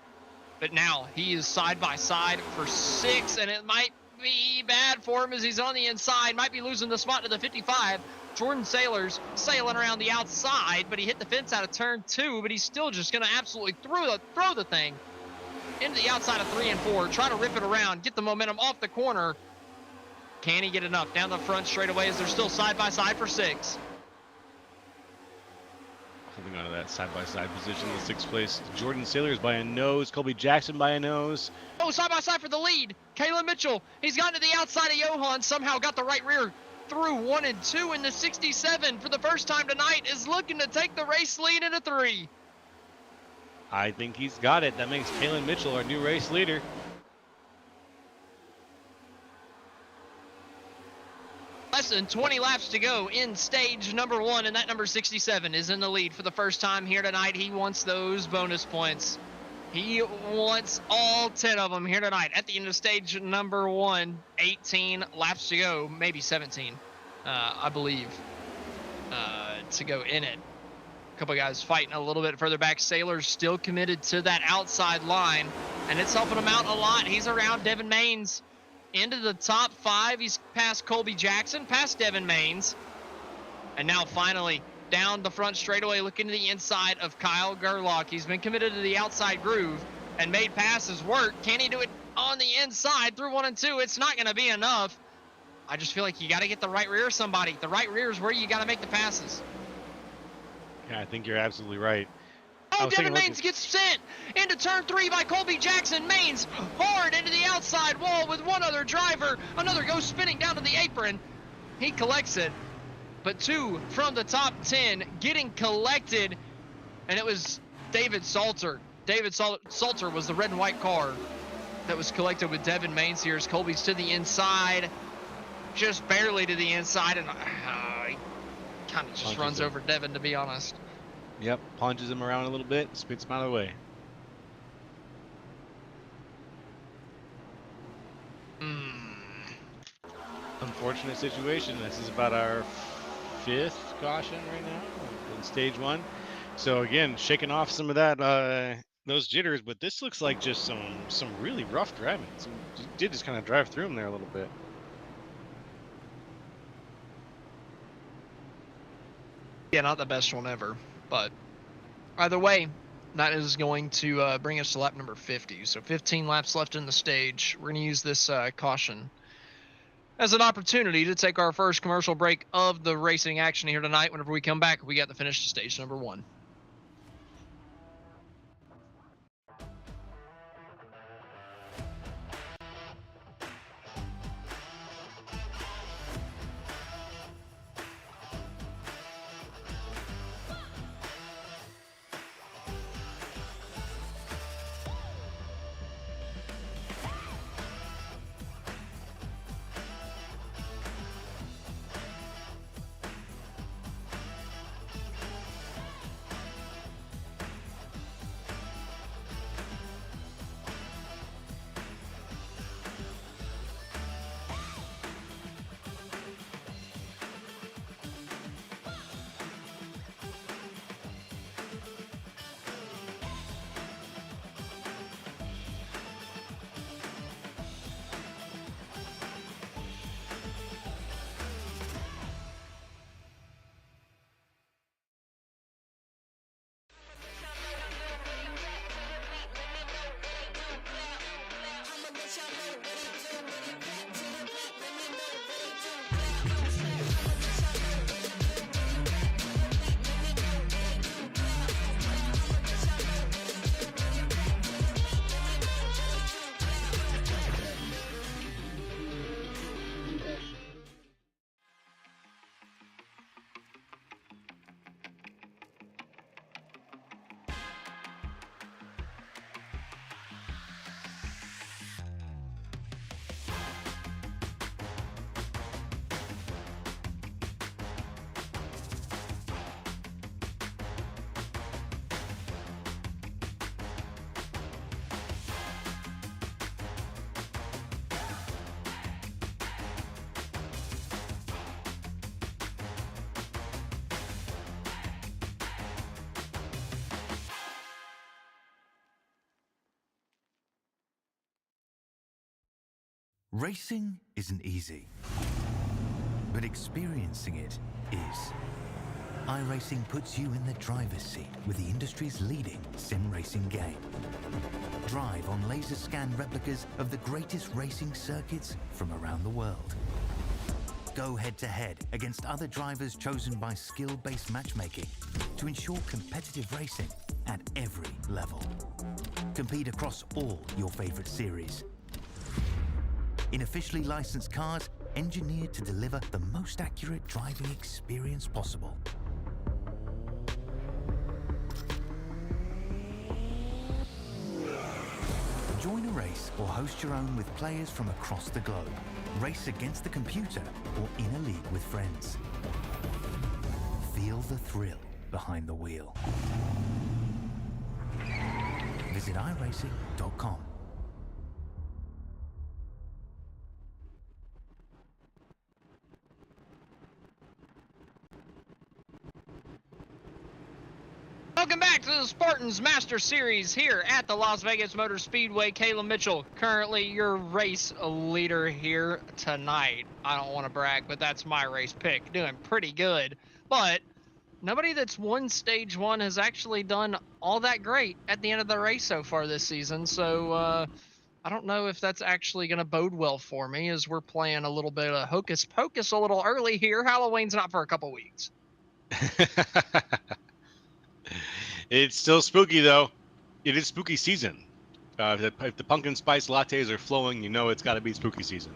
but now he is side by side for 6, and it might be bad for him as he's on the inside. Might be losing the spot to the 55. Jordan Sailors sailing around the outside, but he hit the fence out of turn 2, but he's still just going to absolutely throw the thing into the outside of 3 and 4, try to rip it around, get the momentum off the corner. Can he get enough down the front straightaway as they're still side by side for 6? Holding on to that side-by-side position in the 6th place. Jordan Sailors by a nose. Colby Jackson by a nose. Oh, side by side for the lead. Kalen Mitchell, he's gotten to the outside of Johan, somehow got the right rear through 1 and 2 in the 67 for the first time tonight, is looking to take the race lead into 3. I think he's got it. That makes Kalen Mitchell our new race leader. Less than 20 laps to go in stage number 1, and that number 67 is in the lead for the first time here tonight. He wants those bonus points. He wants all 10 of them here tonight at the end of stage number 1. 18 laps to go, maybe 17, I believe, to go in it. A couple guys fighting a little bit further back. Sailor's still committed to that outside line, and it's helping him out a lot. He's around Devin Maines. Into the top 5, he's past Colby Jackson, past Devin Maines, and now finally down the front straightaway, looking to the inside of Kyle Gerlach. He's been committed to the outside groove and made passes work. Can he do it on the inside through 1 and 2? It's not going to be enough. I just feel like you got to get the right rear of somebody. The right rear is where you got to make the passes. Yeah, I think you're absolutely right. Oh, Devin Maines gets sent into turn 3 by Colby Jackson. Maines hard into the outside wall with one other driver. Another goes spinning down to the apron. He collects it. But 2 from the top 10 getting collected. And it was David Salter. David Salter was the red and white car that was collected with Devin Maines here as Colby's to the inside. Just barely to the inside. And he kind of just runs over Devin, to be honest. Yep, punches him around a little bit, spits him out of the way. Unfortunate situation. This is about our 5th caution right now in stage 1. So again, shaking off some of that, those jitters, but this looks like just some really rough driving. So you did just kind of drive through him there a little bit. Yeah, not the best one ever, but either way, that is going to bring us to lap number 50. So 15 laps left in the stage. We're going to use this caution as an opportunity to take our first commercial break of the racing action here tonight. Whenever we come back, we got the finish to stage number 1. Racing isn't easy, but experiencing it is. iRacing puts you in the driver's seat with the industry's leading sim racing game. Drive on laser scan replicas of the greatest racing circuits from around the world. Go head-to-head against other drivers chosen by skill-based matchmaking to ensure competitive racing at every level. Compete across all your favorite series. In officially licensed cars, engineered to deliver the most accurate driving experience possible. Join a race or host your own with players from across the globe. Race against the computer or in a league with friends. Feel the thrill behind the wheel. Visit iRacing.com. Welcome back to the Spartans Master Series here at the Las Vegas Motor Speedway. Caleb Mitchell, currently your race leader here tonight. I don't want to brag, but that's my race pick. Doing pretty good. But nobody that's won Stage 1 has actually done all that great at the end of the race so far this season. So I don't know if that's actually going to bode well for me, as we're playing a little bit of hocus pocus a little early here. Halloween's not for a couple weeks. It's still spooky, though. It is spooky season. If the pumpkin spice lattes are flowing, you know it's got to be spooky season.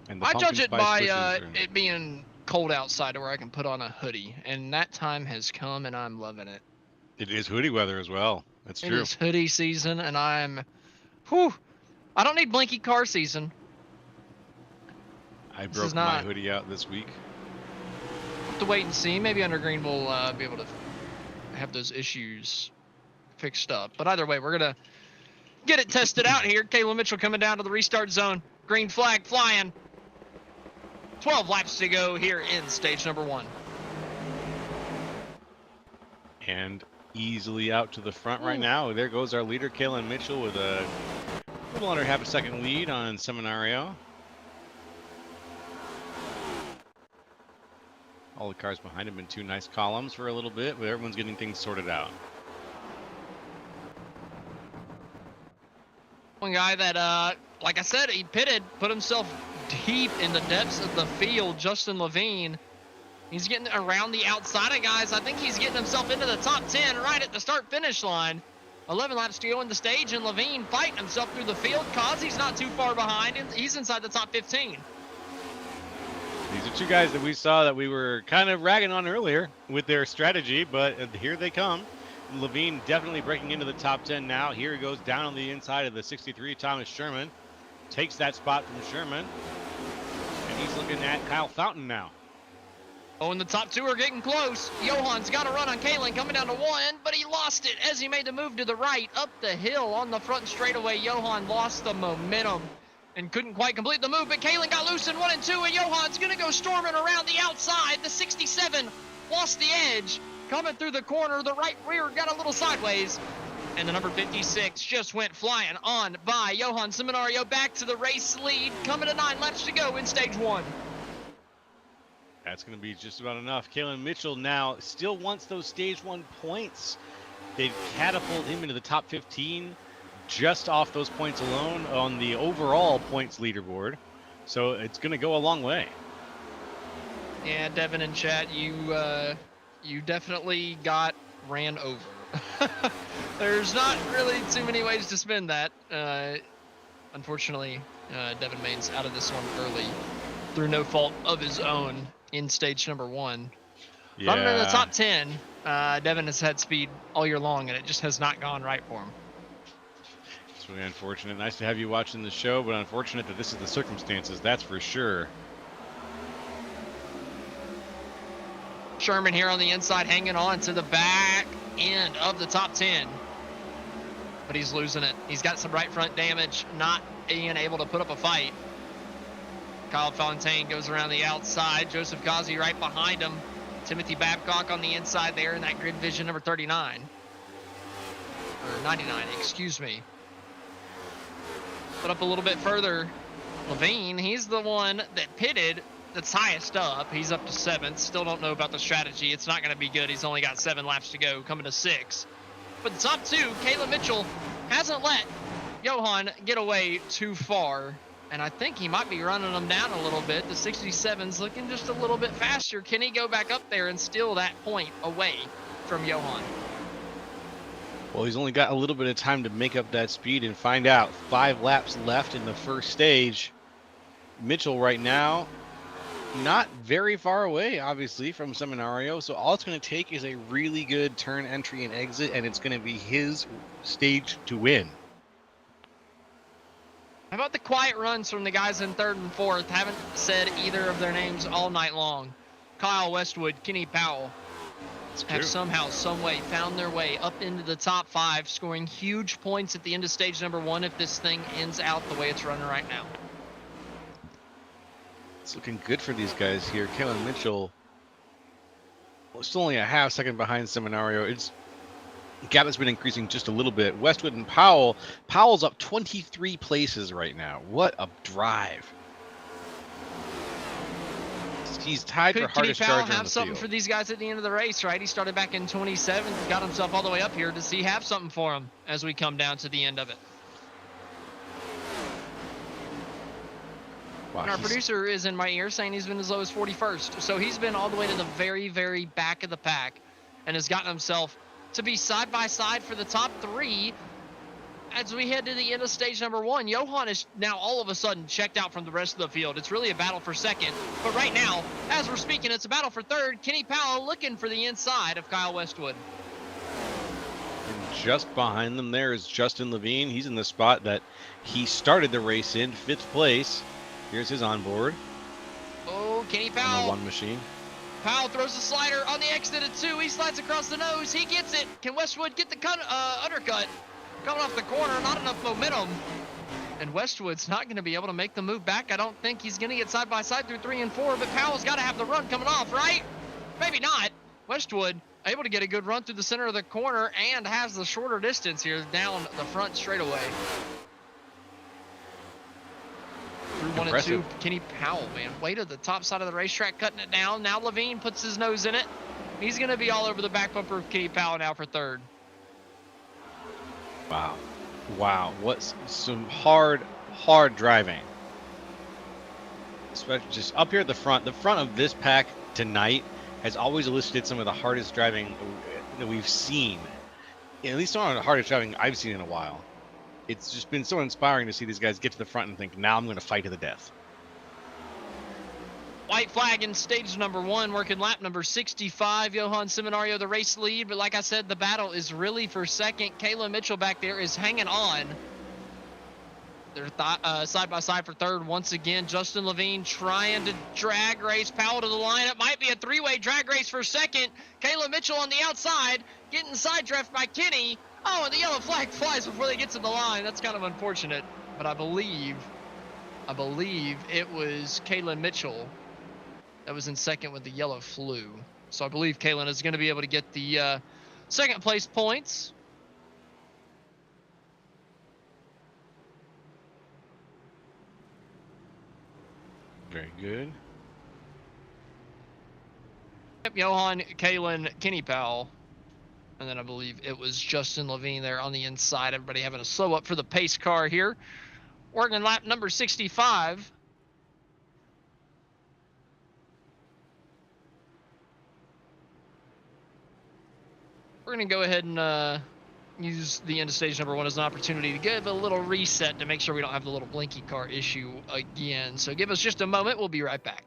And I judge it by it being cold outside to where I can put on a hoodie, and that time has come, and I'm loving it. It is hoodie weather as well. That's true. It is hoodie season, and I don't need blinky car season. I broke my hoodie out this week. To wait and see. Maybe Undergreen will be able to have those issues fixed up. But either way, we're going to get it tested out here. Caleb Mitchell coming down to the restart zone. Green flag flying. 12 laps to go here in stage number 1. And easily out to the front right now. There goes our leader, Caleb Mitchell, with a little under half a second lead on Seminario. All the cars behind him in 2 nice columns for a little bit, but everyone's getting things sorted out. One guy that, like I said, he pitted, put himself deep in the depths of the field, Justin Levine. He's getting around the outside of guys. I think he's getting himself into the top 10 right at the start-finish line. 11 laps to go in the stage, and Levine fighting himself through the field. Kazi's not too far behind, and he's inside the top 15. These are 2 guys that we saw that we were kind of ragging on earlier with their strategy, but here they come. Levine definitely breaking into the top 10 now. Here he goes down on the inside of the 63, Thomas Sherman. Takes that spot from Sherman. And he's looking at Kyle Fountain now. Oh, and the top 2 are getting close. Johan's got a run on Kalen coming down to 1, but he lost it as he made the move to the right up the hill on the front straightaway. Johan lost the momentum and couldn't quite complete the move, but Kalen got loose in 1 and 2, and Johan's going to go storming around the outside. The 67 lost the edge. Coming through the corner, the right rear got a little sideways. And the number 56 just went flying on by Johan Seminario back to the race lead. Coming to 9 laps to go in stage 1. That's going to be just about enough. Caleb Mitchell now still wants those stage 1 points. They've catapulted him into the top 15 just off those points alone on the overall points leaderboard. So it's going to go a long way. Yeah, Devin in chat, you definitely got ran over. There's not really too many ways to spin that. Unfortunately, Devin Main's out of this one early through no fault of his own in stage number 1. Yeah. Running in the top 10, Devin has had speed all year long, and it just has not gone right for him. It's really unfortunate. Nice to have you watching the show, but unfortunate that this is the circumstances, that's for sure. Sherman here on the inside hanging on to the back end of the top 10. But he's losing it. He's got some right front damage, not being able to put up a fight. Kyle Fontaine goes around the outside. Joseph Kazi right behind him. Timothy Babcock on the inside there in that grid vision number 39. Or 99, excuse me. But up a little bit further, Levine, he's the one that pitted that's highest up. He's up to 7th. Still don't know about the strategy. It's not going to be good. He's only got 7 laps to go, coming to 6. But the top 2, Caleb Mitchell, hasn't let Johan get away too far. And I think he might be running them down a little bit. The 67's looking just a little bit faster. Can he go back up there and steal that point away from Johan? Well, he's only got a little bit of time to make up that speed and find out. 5 laps left in the first stage. Mitchell right now, not very far away, obviously, from Seminario. So all it's going to take is a really good turn, entry, and exit, and it's going to be his stage to win. How about the quiet runs from the guys in 3rd and 4th? Haven't said either of their names all night long. Kyle Westwood, Kenny Powell have somehow, some way found their way up into the top 5, scoring huge points at the end of stage number 1 if this thing ends out the way it's running right now. It's looking good for these guys here. Kalen Mitchell, well, still only a half second behind Seminario. The gap has been increasing just a little bit. Westwood and Powell's up 23 places right now. What a drive. He's tied for hardest charger on the field. Could Kenny Powell have something for these guys at the end of the race, right? He started back in 27th, got himself all the way up here. Does he have something for him as we come down to the end of it? Wow, and our producer is in my ear saying he's been as low as 41st. So he's been all the way to the very, very back of the pack and has gotten himself to be side by side for the top 3 as we head to the end of stage number 1. Johan is now all of a sudden checked out from the rest of the field. It's really a battle for 2nd. But right now, as we're speaking, it's a battle for 3rd. Kenny Powell looking for the inside of Kyle Westwood. And just behind them there is Justin Levine. He's in the spot that he started the race in, 5th place. Here's his onboard. Oh, Kenny Powell. On the 1 machine. Powell throws the slider on the exit at 2. He slides across the nose. He gets it. Can Westwood get the undercut? Coming off the corner, not enough momentum. And Westwood's not going to be able to make the move back. I don't think he's going to get side by side through 3 and 4, but Powell's got to have the run coming off, right? Maybe not. Westwood able to get a good run through the center of the corner and has the shorter distance here down the front straightaway. Through 1 and 2, Kenny Powell, man, way to the top side of the racetrack, cutting it down. Now Levine puts his nose in it. He's going to be all over the back bumper of Kenny Powell now for 3rd. Wow. What's some hard driving. Especially just up here at the front. The front of this pack tonight has always elicited some of the hardest driving that we've seen. At least some of the hardest driving I've seen in a while. It's just been so inspiring to see these guys get to the front and think, now I'm going to fight to the death. White flag in stage number 1, working lap number 65. Johan Seminario, the race lead. But like I said, the battle is really for 2nd. Kayla Mitchell back there is hanging on. They're side by side for 3rd once again. Justin Levine trying to drag race Powell to the line. It might be a 3-way drag race for 2nd. Kayla Mitchell on the outside, getting side draft by Kenny. Oh, and the yellow flag flies before they get to the line. That's kind of unfortunate. But I believe it was Kaylin Mitchell that was in 2nd with the yellow flu. So I believe Kaylin is going to be able to get the 2nd place points. Very good. Yep, Johan, Kaylin, Kenny Powell. And then I believe it was Justin Levine there on the inside. Everybody having a slow up for the pace car here. Working lap number 65. We're going to go ahead and use the end of stage number 1 as an opportunity to give a little reset to make sure we don't have the little blinky car issue again. So give us just a moment. We'll be right back.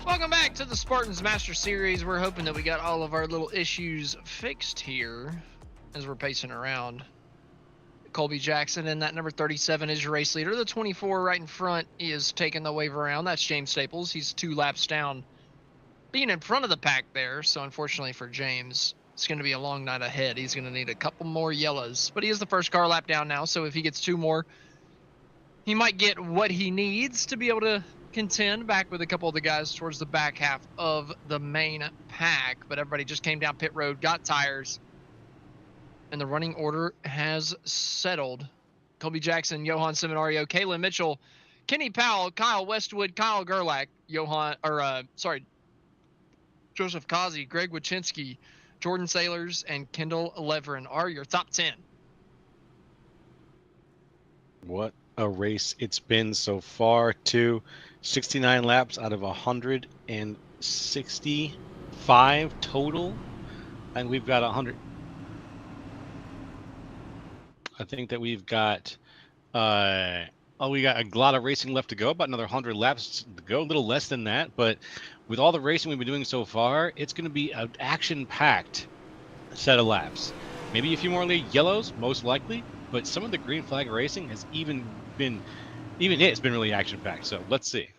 Welcome back to the Spartans Master Series. We're hoping that we got all of our little issues fixed here as we're pacing around. Colby Jackson in that number 37 is your race leader. The 24 right in front is taking the wave around. That's James Staples. He's 2 laps down, being in front of the pack there. So unfortunately for James, it's going to be a long night ahead. He's going to need a couple more yellows, but he is the first car lap down now. So if he gets 2 more, he might get what he needs to be able to contend back with a couple of the guys towards the back half of the main pack. But everybody just came down pit road, got tires, and the running order has settled. Colby Jackson, Johan Seminario, Kalen Mitchell, Kenny Powell, Kyle Westwood, Kyle Gerlach, Joseph Kazi, Greg Wachinski, Jordan Sailors, and Kendall Leveren are your top 10. What a race it's been so far, too. 69 laps out of 165 total, and we've got 100. I think that we've got we got a lot of racing left to go, about another 100 laps to go, a little less than that. But with all the racing we've been doing so far, it's going to be an action-packed set of laps. Maybe a few more yellows, most likely, but some of the green flag racing has it's been really action-packed. So let's see.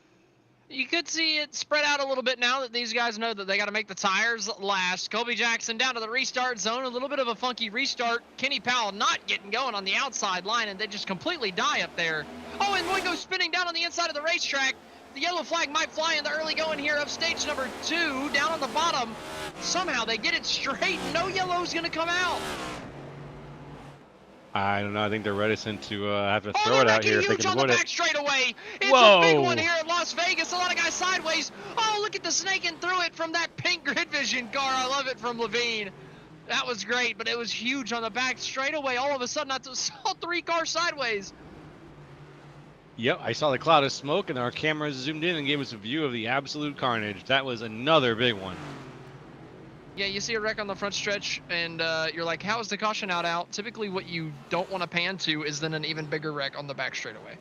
You could see it spread out a little bit now that these guys know that they got to make the tires last. Colby Jackson down to the restart zone. A little bit of a funky restart. Kenny Powell not getting going on the outside line, and they just completely die up there. Oh, and one goes spinning down on the inside of the racetrack. The yellow flag might fly in the early going here of stage number 2. Down on the bottom. Somehow they get it straight. No yellow's going to come out. I don't know. I think they're reticent to have to throw it out here if they can avoid it. Back straightaway. It's Whoa. a big one here at Las Vegas. A lot of guys sideways. Oh, look at the snaking through it from that pink Grid Vision car. I love it from Levine. That was great, but it was huge on the back straightaway. All of a sudden, I saw 3 cars sideways. Yep, I saw the cloud of smoke, and our cameras zoomed in and gave us a view of the absolute carnage. That was another big one. Yeah, you see a wreck on the front stretch, and you're like, how is the caution out? Typically, what you don't want to pan to is then an even bigger wreck on the back straightaway.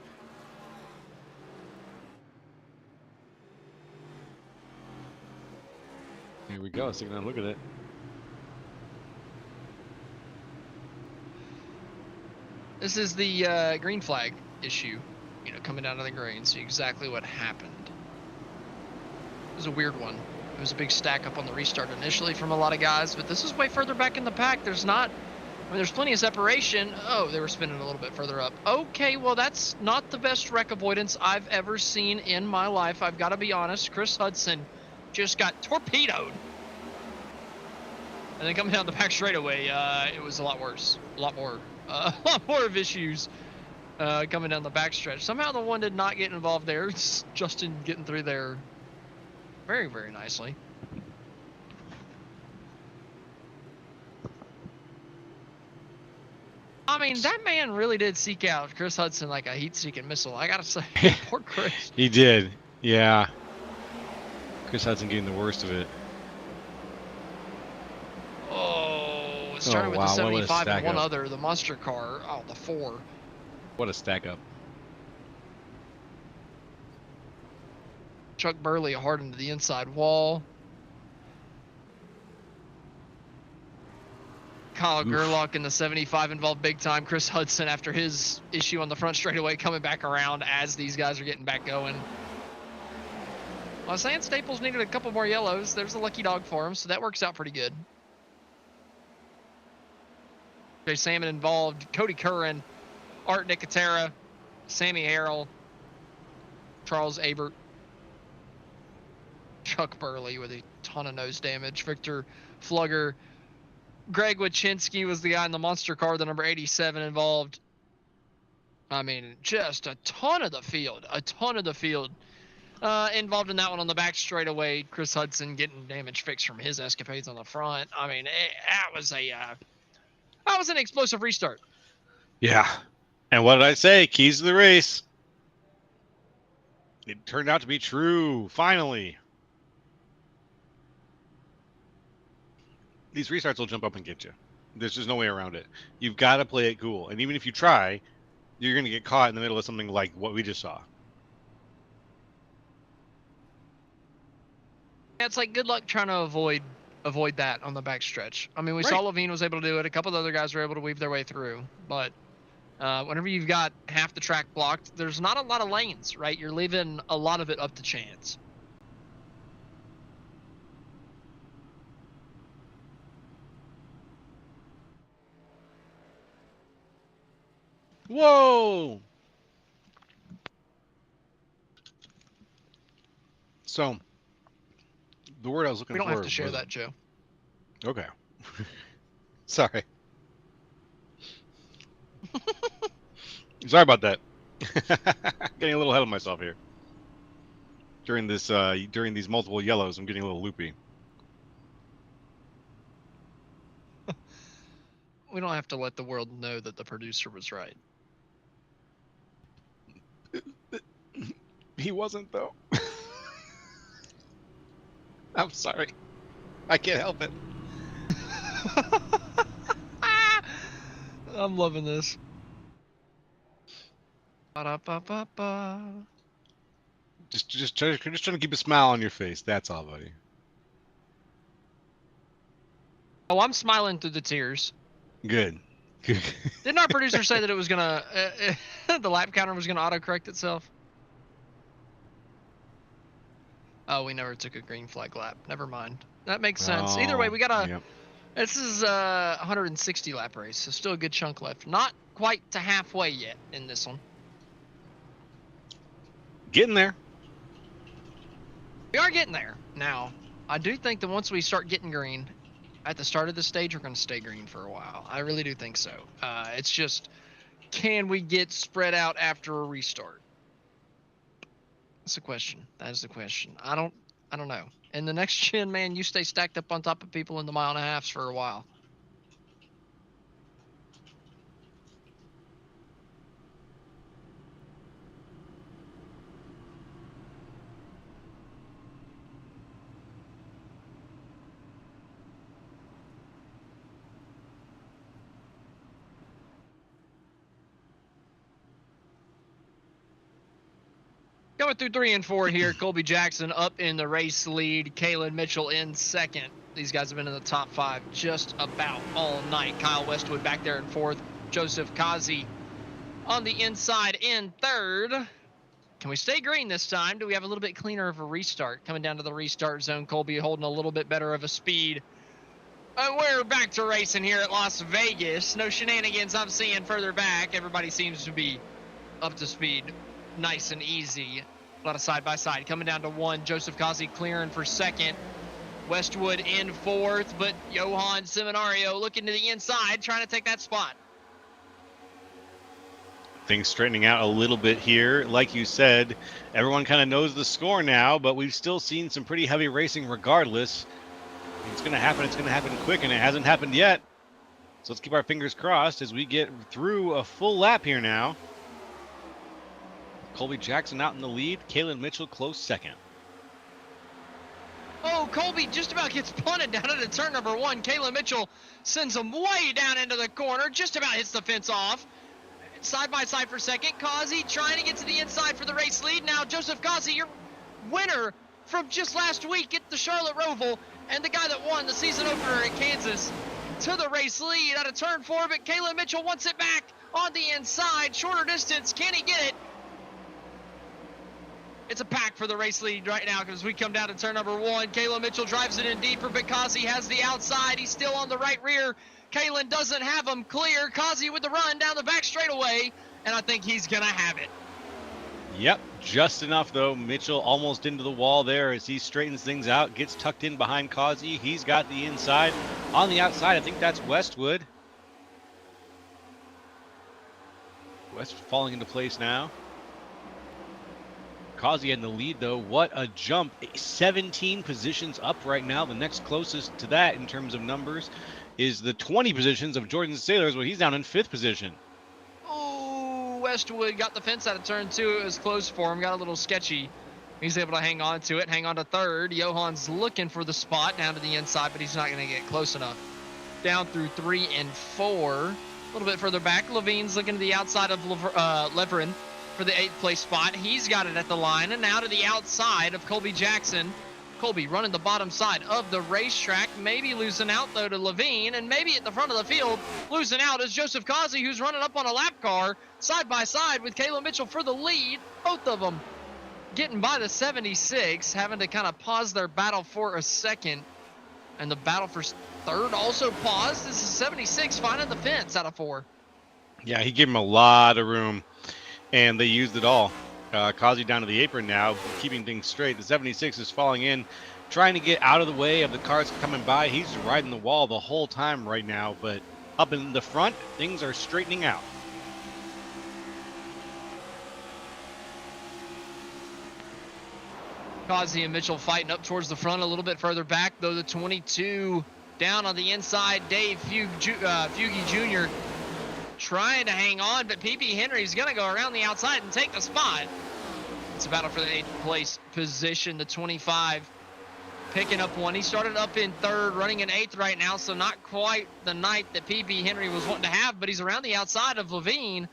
Here we go. Let's take a look at it. This is the green flag issue, coming down to the green. See exactly what happened. It was a weird one. It was a big stack up on the restart initially from a lot of guys, but this is way further back in the pack. There's plenty of separation. Oh, they were spinning a little bit further up. Okay, well, that's not the best wreck avoidance I've ever seen in my life. I've got to be honest. Chris Hudson just got torpedoed. And then coming down the back straightaway, it was a lot worse. A lot more of issues coming down the backstretch. Somehow the one did not get involved there. It's Justin getting through there very, very nicely. I mean, that man really did seek out Chris Hudson like a heat-seeking missile. I gotta say, poor Chris. He did, yeah. Chris Hudson getting the worst of it. Oh, it started with the 75 and one other, the monster car. Oh, the 4. What a stack up. Chuck Burley hard into the inside wall. Kyle Gerlach in the 75 involved big time. Chris Hudson after his issue on the front straightaway coming back around as these guys are getting back going. Well, I was saying Staples needed a couple more yellows. There's a lucky dog for him, so that works out pretty good. Jay Salmon involved. Cody Curran, Art Nicotera, Sammy Harrell, Charles Abert, Chuck Burley with a ton of nose damage. Victor Flugger. Greg Wachinski was the guy in the monster car, the number 87 involved. I mean, just a ton of the field. Involved in that one on the back straightaway. Chris Hudson getting damage fixed from his escapades on the front. I mean, that was an explosive restart. Yeah. And what did I say? Keys to the race. It turned out to be true. Finally. These restarts will jump up and get you. There's just no way around it. You've got to play it cool. And even if you try, you're going to get caught in the middle of something like what we just saw. It's like good luck trying to avoid that on the backstretch. I mean, we Right. saw Levine was able to do it. A couple of other guys were able to weave their way through, but whenever you've got half the track blocked, there's not a lot of lanes, right? You're leaving a lot of it up to chance. Whoa! So, the word I was looking We for don't have to share was... that, Joe. Okay. Sorry. Sorry about that. Getting a little ahead of myself here. During these multiple yellows, I'm getting a little loopy. We don't have to let the world know that the producer was right. He wasn't, though. I'm sorry. I can't help it. I'm loving this. Ba-da-ba-ba-ba. Just trying to keep a smile on your face. That's all, buddy. Oh, I'm smiling through the tears. Good. Good. Didn't our producer say that it was gonna the lap counter was gonna autocorrect itself? Oh, we never took a green flag lap. Never mind. That makes sense. Either way, we got a. Yep. This is a 160 lap race, so still a good chunk left. Not quite to halfway yet in this one. Getting there. We are getting there. Now, I do think that once we start getting green, at the start of the stage, we're going to stay green for a while. I really do think so. It's just, can we get spread out after a restart? That's the question. That is the question. I don't know. In the next gen, man, you stay stacked up on top of people in the 1.5 miles for a while. Going through 3 and 4 here, Colby Jackson up in the race lead, Kalen Mitchell in second. These guys have been in the top 5 just about all night. Kyle Westwood back there in 4th. Joseph Kazi on the inside in 3rd. Can we stay green this time? Do we have a little bit cleaner of a restart? Coming down to the restart zone, Colby holding a little bit better of a speed. And we're back to racing here at Las Vegas. No shenanigans I'm seeing further back. Everybody seems to be up to speed. Nice and easy. A lot of side-by-side. Coming down to 1. Joseph Kazi clearing for 2nd. Westwood in 4th, but Johan Seminario looking to the inside, trying to take that spot. Things straightening out a little bit here. Like you said, everyone kind of knows the score now, but we've still seen some pretty heavy racing regardless. It's going to happen. It's going to happen quick, and it hasn't happened yet. So let's keep our fingers crossed as we get through a full lap here now. Colby Jackson out in the lead. Kalen Mitchell close 2nd. Oh, Colby just about gets punted down into turn number 1. Kalen Mitchell sends him way down into the corner. Just about hits the fence off. Side by side for 2nd. Kazi trying to get to the inside for the race lead. Now Joseph Kazi, your winner from just last week at the Charlotte Roval, and the guy that won the season opener at Kansas, to the race lead out of turn 4. But Kalen Mitchell wants it back on the inside. Shorter distance. Can he get it? It's a pack for the race lead right now because we come down to turn number 1. Kalen Mitchell drives it in deeper, but Kazi has the outside. He's still on the right rear. Kalen doesn't have him clear. Kazi with the run down the back straightaway, and I think he's going to have it. Yep, just enough, though. Mitchell almost into the wall there as he straightens things out, gets tucked in behind Kazi. He's got the inside. On the outside, I think that's Westwood. Westwood falling into place now. Kazi in the lead, though. What a jump. 17 positions up right now. The next closest to that in terms of numbers is the 20 positions of Jordan Sailors, where he's down in 5th position. Oh, Westwood got the fence out of turn 2. It was close for him. Got a little sketchy. He's able to hang on to it, hang on to 3rd. Johan's looking for the spot down to the inside, but he's not going to get close enough. Down through 3 and 4. A little bit further back, Levine's looking to the outside of Leverin for the 8th place spot. He's got it at the line, and now to the outside of Colby Jackson. Colby running the bottom side of the racetrack, maybe losing out though to Levine, and maybe at the front of the field losing out is Joseph Causey, who's running up on a lap car side by side with Caleb Mitchell for the lead. Both of them getting by the 76, having to kind of pause their battle for a second, and the battle for third also paused. This is 76 finding the fence out of 4. Yeah, he gave him a lot of room, and they used it all. Causey down to the apron now, keeping things straight. The 76 is falling in, trying to get out of the way of the cars coming by. He's riding the wall the whole time right now, but up in the front, things are straightening out. Causey and Mitchell fighting up towards the front a little bit further back, though the 22 down on the inside. Dave Fugie Jr. trying to hang on, but PB Henry's going to go around the outside and take the spot. It's a battle for the 8th place position. The 25 picking up one. He started up in 3rd, running in 8th right now, so not quite the night that PB Henry was wanting to have, but he's around the outside of Levine,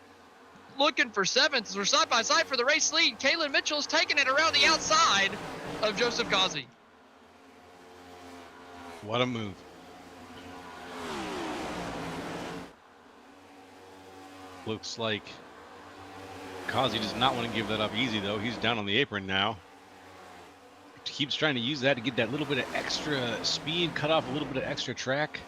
looking for 7th. We're side by side for the race lead. Kalen Mitchell's taking it around the outside of Joseph Causey. What a move. Looks like Causey does not want to give that up easy, though. He's down on the apron now. Keeps trying to use that to get that little bit of extra speed, cut off a little bit of extra track.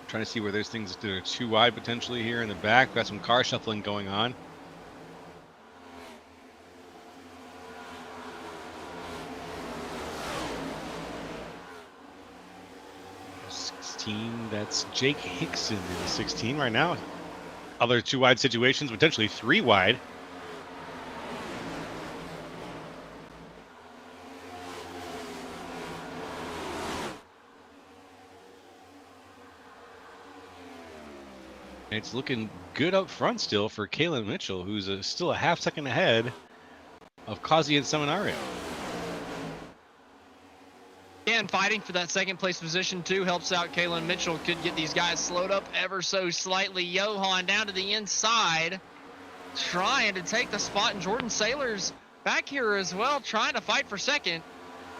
Trying to see where there's things that are too wide potentially here in the back. Got some car shuffling going on. That's Jake Hickson in the 16 right now. Other 2 wide situations, potentially 3 wide. And it's looking good up front still for Kalen Mitchell, who's still a half second ahead of Causey and Seminario. And fighting for that 2nd place position too helps out. Kalen Mitchell could get these guys slowed up ever so slightly. Johan down to the inside, trying to take the spot, and Jordan Saylor's back here as well, trying to fight for 2nd.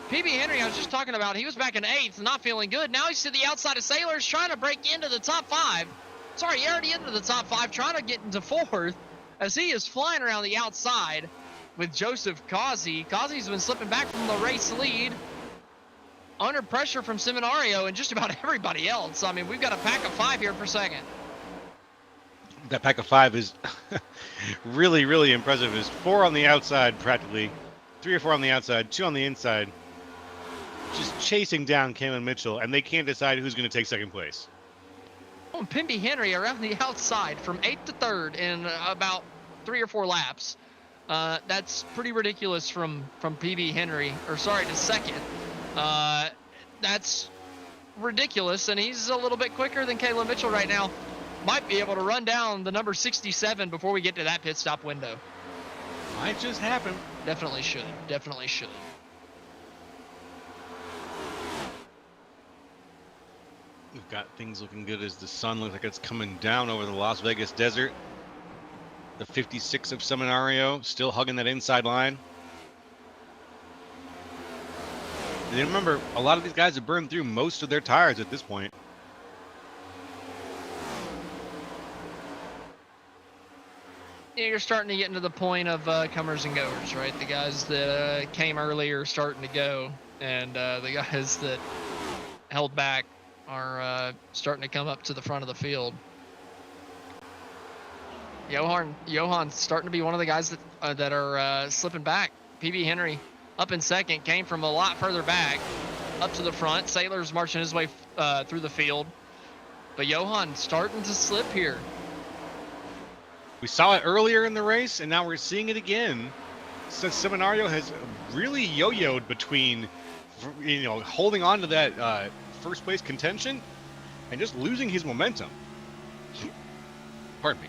PB Henry, I was just talking about, he was back in 8th, not feeling good. Now he's to the outside of Saylor's, trying to break into the top 5. Sorry, already into the top 5, trying to get into 4th as he is flying around the outside with Joseph Causey. Causey's been slipping back from the race lead, under pressure from Seminario and just about everybody else. I mean, we've got a pack of 5 here for 2nd. That pack of 5 is really, really impressive. There's 4 on the outside practically, 3 or 4 on the outside, 2 on the inside, just chasing down Kalen Mitchell, and they can't decide who's going to take 2nd place. Oh, and PB Henry around the outside from 8th to 3rd in about 3 or 4 laps. That's pretty ridiculous from PB Henry, or sorry, to 2nd. That's ridiculous, and he's a little bit quicker than Caleb Mitchell right now. Might be able to run down the number 67 before we get to that pit stop window. Might just happen. Definitely should. Definitely should. We've got things looking good as the sun looks like it's coming down over the Las Vegas desert. The 56 of Seminario still hugging that inside line. And remember, a lot of these guys have burned through most of their tires at this point. Yeah, you're starting to get into the point of comers and goers, right? The guys that came early are starting to go, and the guys that held back are starting to come up to the front of the field. Johan's starting to be one of the guys that are slipping back. PB Henry up in 2nd, came from a lot further back, up to the front. Saylor's marching his way through the field. But Johan starting to slip here. We saw it earlier in the race, and now we're seeing it again. Since Seminario has really yo-yoed between, holding on to that 1st place contention and just losing his momentum. Pardon me.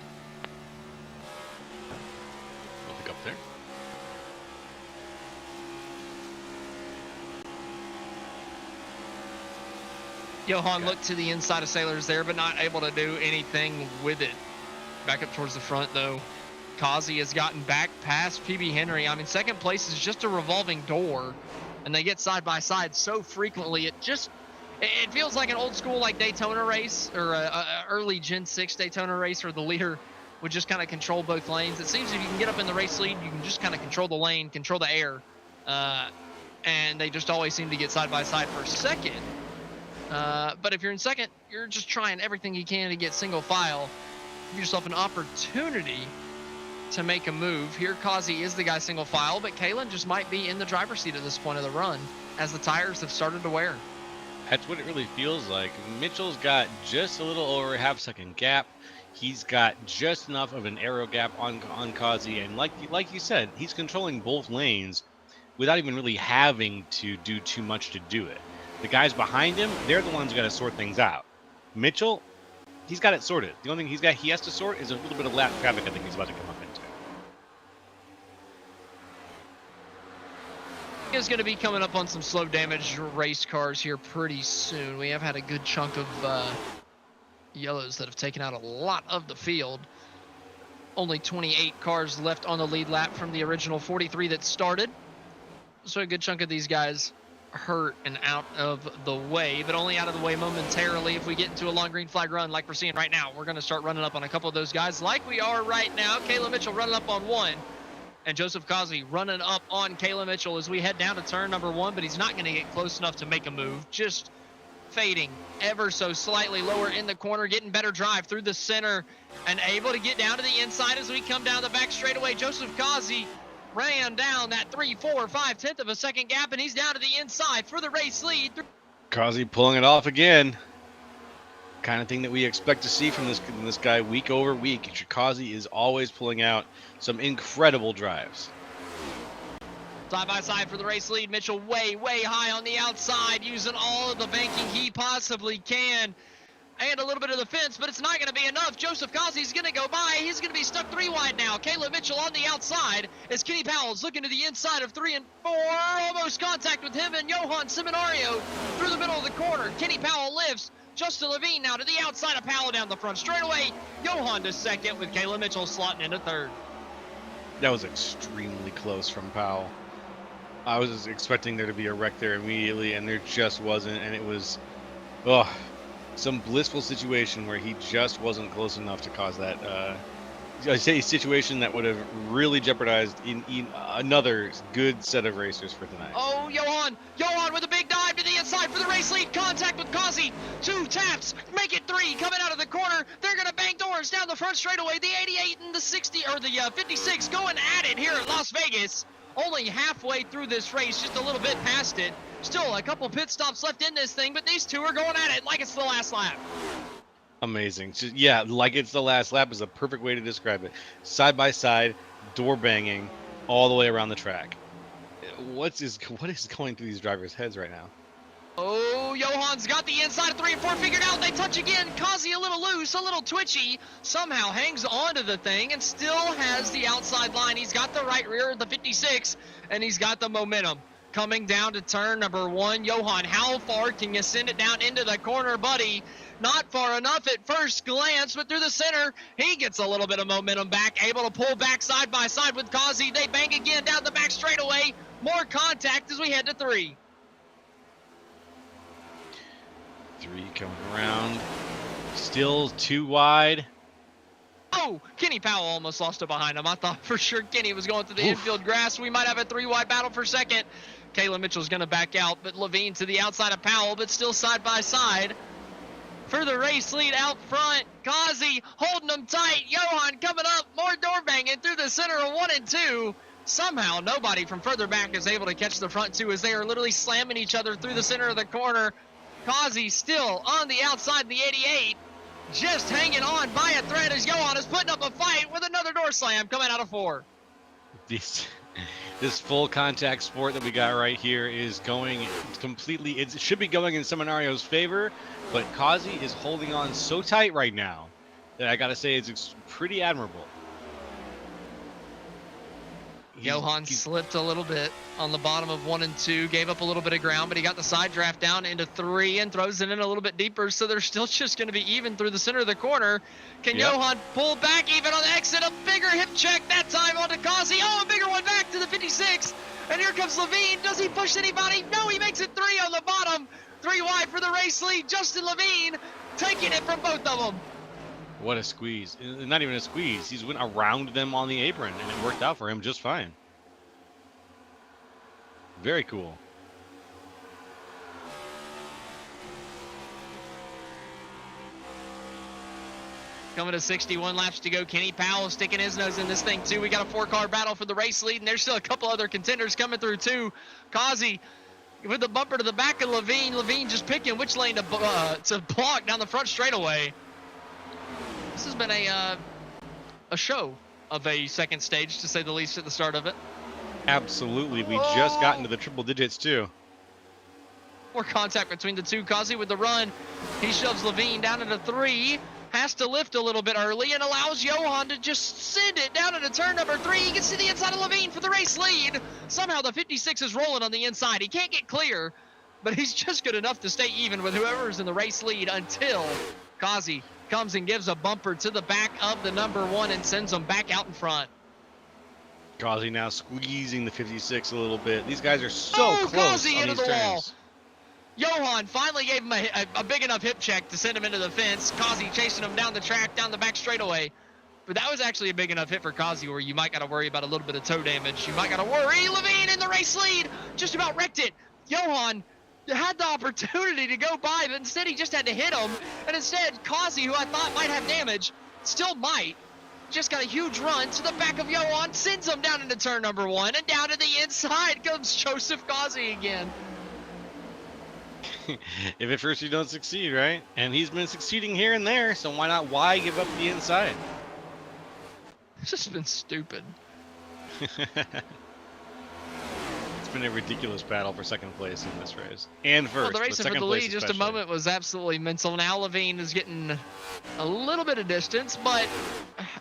We'll pick up there. Johan looked to the inside of Sailors there, but not able to do anything with it. Back up towards the front, though. Kazi has gotten back past PB Henry. I mean, second place is just a revolving door, and they get side by side so frequently. It feels like an old school like Daytona race or a early Gen 6 Daytona race where the leader would just kind of control both lanes. It seems if you can get up in the race lead, you can just kind of control the lane, control the air, and they just always seem to get side by side for second. But if you're in second, you're just trying everything you can to get single file. Give yourself an opportunity to make a move. Here, Kazi is the guy single file, but Kalen just might be in the driver's seat at this point of the run as the tires have started to wear. That's what it really feels like. Mitchell's got just a little over a half-second gap. He's got just enough of an aero gap on Kazi, and like you said, he's controlling both lanes without even really having to do too much to do it. The guys behind him, they're the ones who got to sort things out. Mitchell, he's got it sorted. The only thing he has to sort is a little bit of lap traffic I think he's about to come up into. Is going to be coming up on some slow damage race cars here pretty soon. We have had a good chunk of yellows that have taken out a lot of the field. Only 28 cars left on the lead lap from the original 43 that started. So a good chunk of these guys hurt and out of the way, but only out of the way momentarily. If we get into a long green flag run like we're seeing right now, we're going to start running up on a couple of those guys like we are right now. Kayla Mitchell running up on one, and Joseph Kazi running up on Kayla Mitchell as we head down to turn number one, but he's not going to get close enough to make a move. Just fading ever so slightly lower in the corner, getting better drive through the center and able to get down to the inside as we come down the back straightaway. Joseph Kazi ran down that 3, 4, 5/10 of a second gap, and he's down to the inside for the race lead. Kazi pulling it off again. Kind of thing that we expect to see from this guy week over week. Kazi is always pulling out some incredible drives. Side by side for the race lead. Mitchell way high on the outside, using all of the banking he possibly can. And a little bit of the fence, but it's not going to be enough. Joseph Kazi's going to go by. He's going to be stuck 3 wide now. Caleb Mitchell on the outside as Kenny Powell's looking to the inside of 3 and 4. Almost contact with him and Johan Seminario through the middle of the corner. Kenny Powell lifts. Justin Levine now to the outside of Powell down the front straightaway. Johan to second with Caleb Mitchell slotting into third. That was extremely close from Powell. I was expecting there to be a wreck there immediately, and there just wasn't, and it was, some blissful situation where he just wasn't close enough to cause that a situation that would have really jeopardized in another good set of racers for tonight. Oh, Johan with a big dive to the inside for the race lead. Contact with Kazi. 2 taps, make it 3. Coming out of the corner, they're gonna bang doors down the front straightaway. The 88 and the 60 or the 56 going at it here at Las Vegas. Only halfway through this race, just a little bit past it. Still a couple pit stops left in this thing, but these two are going at it like it's the last lap. Amazing. Just, yeah, like it's the last lap is a perfect way to describe it. Side by side, door banging, all the way around the track. What is going through these drivers' heads right now? Oh, Johan's got the inside of 3 and 4 figured out. They touch again. Kazi a little loose, a little twitchy. Somehow hangs onto the thing and still has the outside line. He's got the right rear of the 56, and he's got the momentum. Coming down to turn number 1, Johan, how far can you send it down into the corner, buddy? Not far enough at first glance, but through the center, he gets a little bit of momentum back, able to pull back side by side with Kazi. They bang again down the back straightaway. More contact as we head to 3. 3 coming around. Still 2 wide. Oh, Kenny Powell almost lost it behind him. I thought for sure Kenny was going through the infield grass. We might have a 3-wide battle for second. Kayla Mitchell's going to back out, but Levine to the outside of Powell, but still side by side. For the race lead out front, Kazi holding them tight. Johan coming up, more door banging through the center of 1 and 2. Somehow nobody from further back is able to catch the front 2 as they are literally slamming each other through the center of the corner. Kazi still on the outside in the 88. Just hanging on by a thread as Johan is putting up a fight with another door slam coming out of 4. This full contact sport that we got right here is going completely, it should be going in Seminario's favor, but Kazi is holding on so tight right now that I gotta say it's pretty admirable. Johan slipped a little bit on the bottom of 1 and 2, gave up a little bit of ground, but he got the side draft down into 3 and throws it in a little bit deeper, so they're still just going to be even through the center of the corner. Can Johan pull back even on the exit? A bigger hip check that time onto Kazi. Oh, a bigger one back to the 56. And here comes Levine. Does he push anybody? No, he makes it 3 on the bottom. 3 wide for the race lead. Justin Levine taking it from both of them. What a squeeze. Not even a squeeze. He's went around them on the apron, and it worked out for him just fine. Very cool. Coming to 61 laps to go. Kenny Powell sticking his nose in this thing, too. We got a 4-car battle for the race lead, and there's still a couple other contenders coming through, too. Kazi with the bumper to the back of Levine. Levine just picking which lane to block down the front straightaway. This has been a show of a second stage, to say the least, at the start of it. Absolutely. We just got into the triple digits, too. More contact between the two. Kazi with the run. He shoves Levine down into 3. Has to lift a little bit early and allows Johan to just send it down into turn number 3. He gets to the inside of Levine for the race lead. Somehow the 56 is rolling on the inside. He can't get clear, but he's just good enough to stay even with whoever's in the race lead until Kazi comes and gives a bumper to the back of the number 1 and sends him back out in front. Kazi now squeezing the 56 a little bit. These guys are so close Kazi on into these the wall. turns. Johan finally gave him a big enough hip check to send him into the fence. Kazi chasing him down the track, down the back straightaway. But that was actually a big enough hit for Kazi where you might got to worry about a little bit of toe damage. You might got to worry. Levine in the race lead. Just about wrecked it. Johan had the opportunity to go by, but instead he just had to hit him. And instead, Kazi, who I thought might have damage, still might. Just got a huge run to the back of Johan, sends him down into turn number 1, and down to the inside comes Joseph Kazi again. If at first you don't succeed, right? And he's been succeeding here and there, so why give up the inside? It's just been stupid. It's been a ridiculous battle for second place in this race. And first, well, the race for the lead just especially. a moment was absolutely mental. Now Levine is getting a little bit of distance, but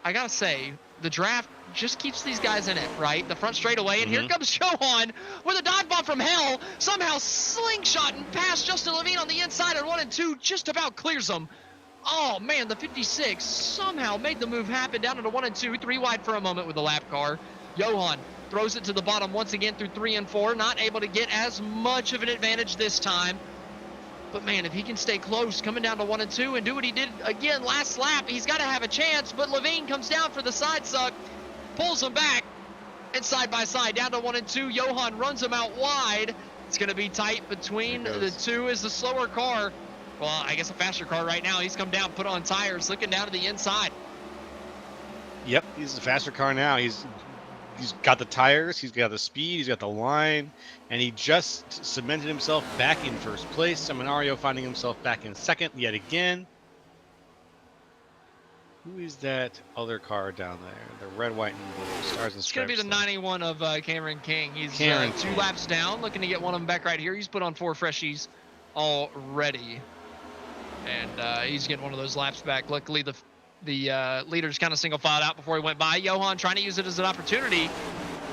I gotta say, the draft just keeps these guys in it, right? The front straightaway, and here comes Johan with a dive bomb from hell, somehow slingshotting past Justin Levine on the inside on 1 and 2, just about clears them. Oh man, the 56 somehow made the move happen down into 1 and 2, 3 wide for a moment with the lap car. Johan throws it to the bottom once again through 3 and 4, not able to get as much of an advantage this time. But man, if he can stay close, coming down to 1 and 2 and do what he did again last lap, he's got to have a chance. But Levine comes down for the side suck, pulls him back, and side by side down to 1 and 2. Johan runs him out wide. It's going to be tight between the two as the slower car. Well, I guess a faster car right now. He's come down, put on tires, looking down to the inside. Yep, he's the faster car now. He's got the tires, he's got the speed, he's got the line, and he just cemented himself back in first place. Seminario finding himself back in second yet again. Who is that other car down there? The red, white, and blue. Stars and stripes. It's going to be the 91 of Cameron King. He's 2 laps down, looking to get one of them back right here. He's put on 4 freshies already. And he's getting one of those laps back. Luckily, the leaders kind of single filed out before he went by. Johan trying to use it as an opportunity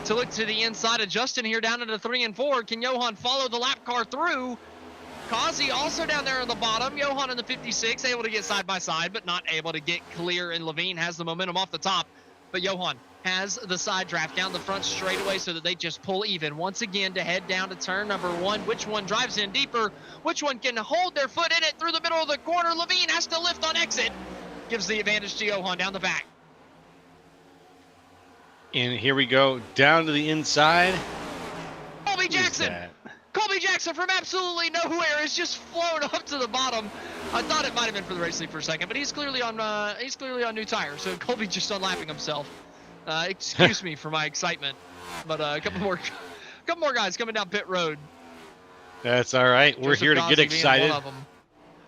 to look to the inside of Justin here down into 3 and 4. Can Johan follow the lap car through? Kazi also down there on the bottom. Johan in the 56 able to get side by side, but not able to get clear. And Levine has the momentum off the top. But Johan has the side draft down the front straightaway so that they just pull even once again to head down to turn number 1. Which one drives in deeper? Which one can hold their foot in it through the middle of the corner? Levine has to lift on exit. Gives the advantage to Johan down the back. And here we go down to the inside. Colby Jackson. Colby Jackson from absolutely nowhere is just flown up to the bottom. I thought it might have been for the race lead for a second, but he's clearly on new tires. So Colby just unlapping himself. Excuse me for my excitement, but a couple more guys coming down pit road. That's all right. We're here to get excited. I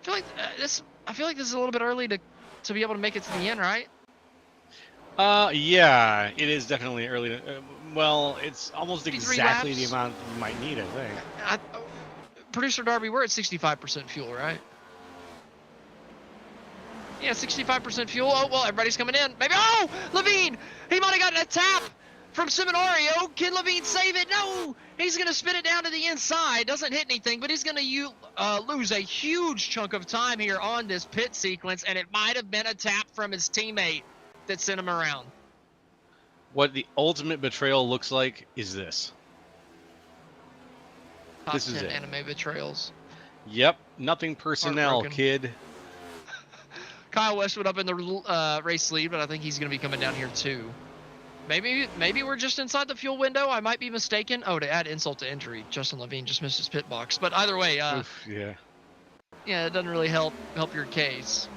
feel like this is a little bit early to be able to make it to the end, right? Yeah, it is definitely early. Well, it's almost exactly the amount you might need, I think. Producer Darby, we're at 65% fuel, right? Yeah, 65% fuel. Oh, well, everybody's coming in. Maybe. Oh, Levine! He might have gotten a tap from Seminario. Can Levine save it? No! He's going to spin it down to the inside. Doesn't hit anything, but he's going to lose a huge chunk of time here on this pit sequence, and it might have been a tap from his teammate that sent him around. What the ultimate betrayal looks like is this. Top This is 10 it. anime betrayals. Yep, nothing personnel, Heartbroken. kid. Kyle Westwood up in the race lead, but I think he's going to be coming down here too. Maybe we're just inside the fuel window. I might be mistaken. Oh, to add insult to injury, Justin Levine just missed his pit box. But either way, Oof, yeah. yeah, it doesn't really help your case.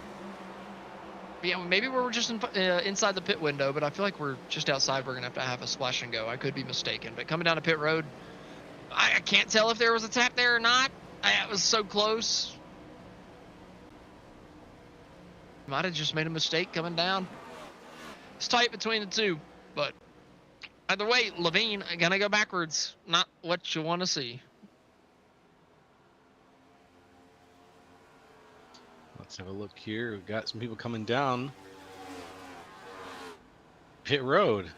But yeah, maybe we're just inside the pit window, but I feel like we're just outside. We're going to have a splash and go. I could be mistaken. But coming down to pit road, I can't tell if there was a tap there or not. It was so close. Might have just made a mistake coming down. It's tight between the two, but either way, Levine gonna go backwards. Not what you want to see. Let's have a look here. We've got some people coming down pit road.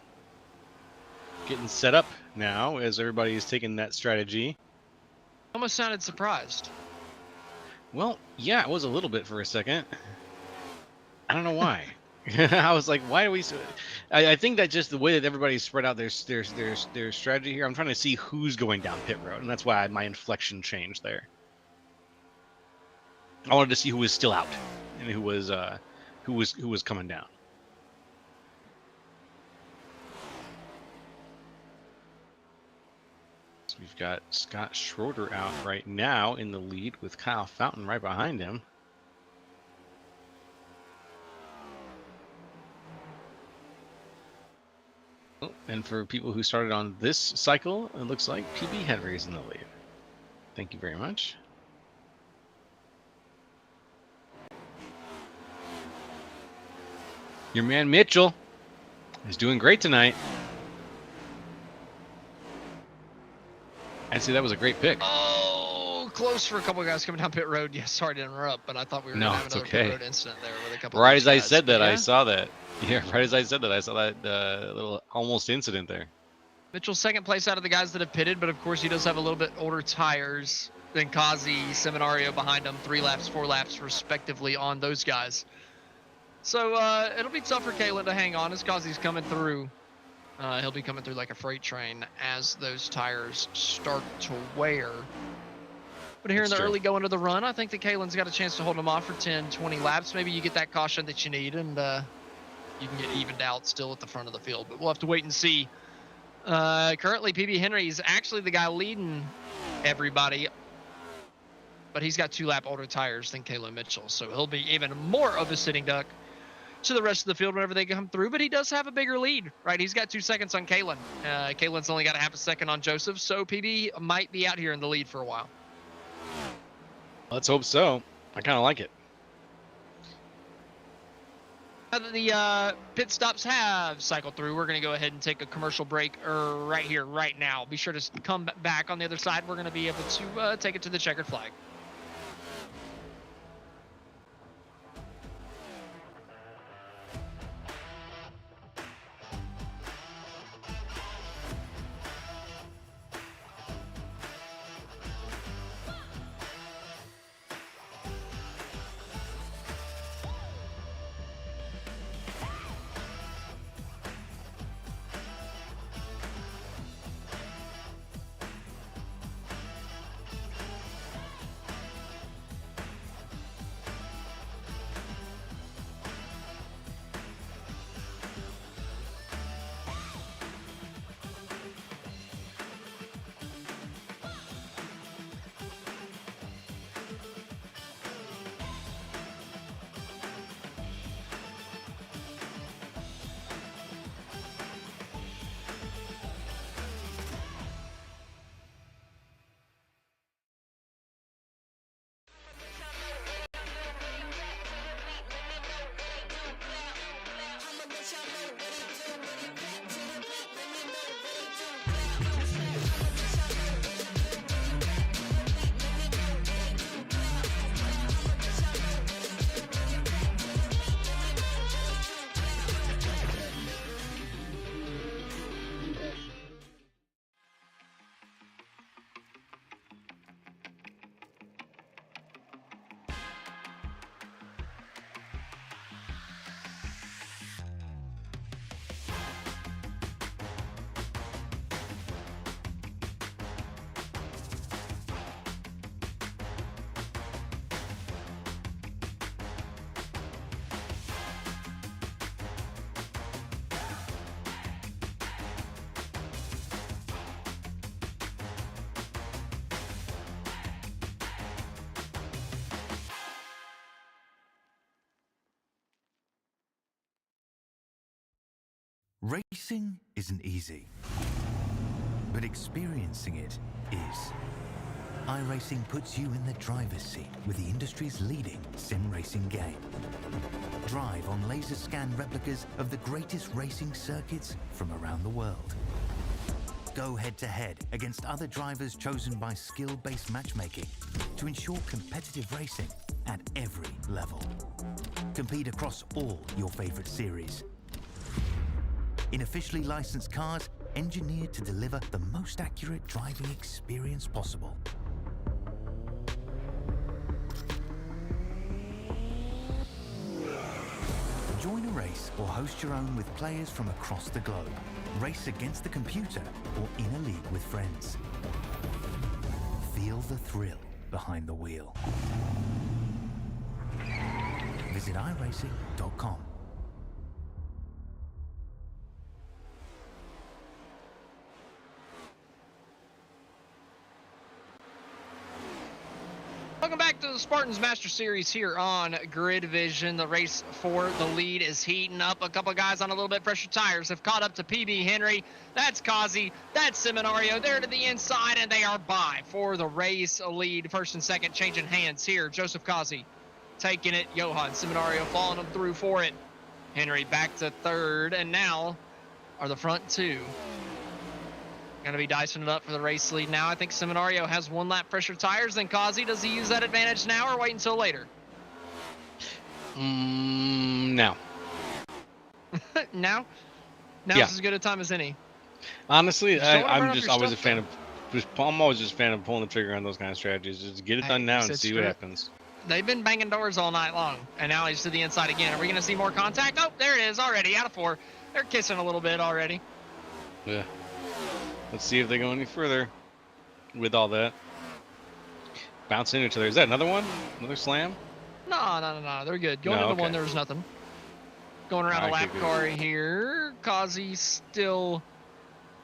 Getting set up now as everybody's taking that strategy. Almost sounded surprised. Well, yeah, it was a little bit for a second. I don't know why. I was like, why are we so... I think that just the way that everybody's spread out their strategy here, I'm trying to see who's going down pit road, and that's why my inflection changed there. I wanted to see who was still out and who was coming down. So we've got Scott Schroeder out right now in the lead with Kyle Fountain right behind him. And for people who started on this cycle, it looks like PB Henry's in the lead. Thank you very much. Your man Mitchell is doing great tonight. I'd say that was a great pick. Oh, close for a couple of guys coming down pit road. Yeah, sorry to interrupt, but I thought we were No, going to have it's another okay. pit road incident there with a couple Right of as I guys. said that, Yeah. I saw that. Yeah, right as I said that, I saw that little almost incident there. Mitchell's second place out of the guys that have pitted, but of course he does have a little bit older tires than Kazi, Seminario behind him, 3 laps, 4 laps respectively on those guys. So it'll be tough for Kalen to hang on as Kazi's coming through. He'll be coming through like a freight train as those tires start to wear. But here in the early going of the run, I think that Kalen's got a chance to hold him off for 10, 20 laps. Maybe you get that caution that you need, and you can get evened out still at the front of the field. But we'll have to wait and see. Currently, PB Henry is actually the guy leading everybody, but he's got 2 lap older tires than Kalen Mitchell, so he'll be even more of a sitting duck to the rest of the field whenever they come through. But he does have a bigger lead, right? He's got 2 seconds on Kalen. Kalen's only got a half a second on Joseph, so PB might be out here in the lead for a while. Let's hope so. I kind of like it. Now that the pit stops have cycled through, we're going to go ahead and take a commercial break right here, right now. Be sure to come back on the other side. We're going to be able to take it to the checkered flag. Racing isn't easy, but experiencing it is. iRacing puts you in the driver's seat with the industry's leading sim racing game. Drive on laser scan replicas of the greatest racing circuits from around the world. Go head-to-head against other drivers chosen by skill-based matchmaking to ensure competitive racing at every level. Compete across all your favorite series. In officially licensed cars, engineered to deliver the most accurate driving experience possible. Join a race or host your own with players from across the globe. Race against the computer or in a league with friends. Feel the thrill behind the wheel. Visit iRacing.com. Welcome back to the Spartans Master Series here on Grid Vision. The race for the lead is heating up. A couple of guys on a little bit fresher tires have caught up to PB Henry. That's Kazi. That's Seminario. They're to the inside, and they are by for the race lead. First and second changing hands here. Joseph Kazi taking it. Johan Seminario following him through for it. Henry back to third, and now are the front two. Going to be dicing it up for the race lead now. I think Seminario has one lap fresher tires than Kazi. Does he use that advantage now or wait until later? Now. Now? Now's Yeah. as good a time as any. Honestly, Just don't wanna burn I'm up just your always a stuff, fan of. I'm always just a fan of pulling the trigger on those kind of strategies. Just get it done now and Said see what straight. happens. They've been banging doors all night long, and now he's to the inside again. Are we going to see more contact? Oh, there it is already, out of four. They're kissing a little bit already. Yeah. Let's see if they go any further with all that. Bouncing into each other. Is that another one? Another slam? No. They're good. Going No, into one, okay. there was nothing. Going around a Okay, lap good. car here. Kazi's still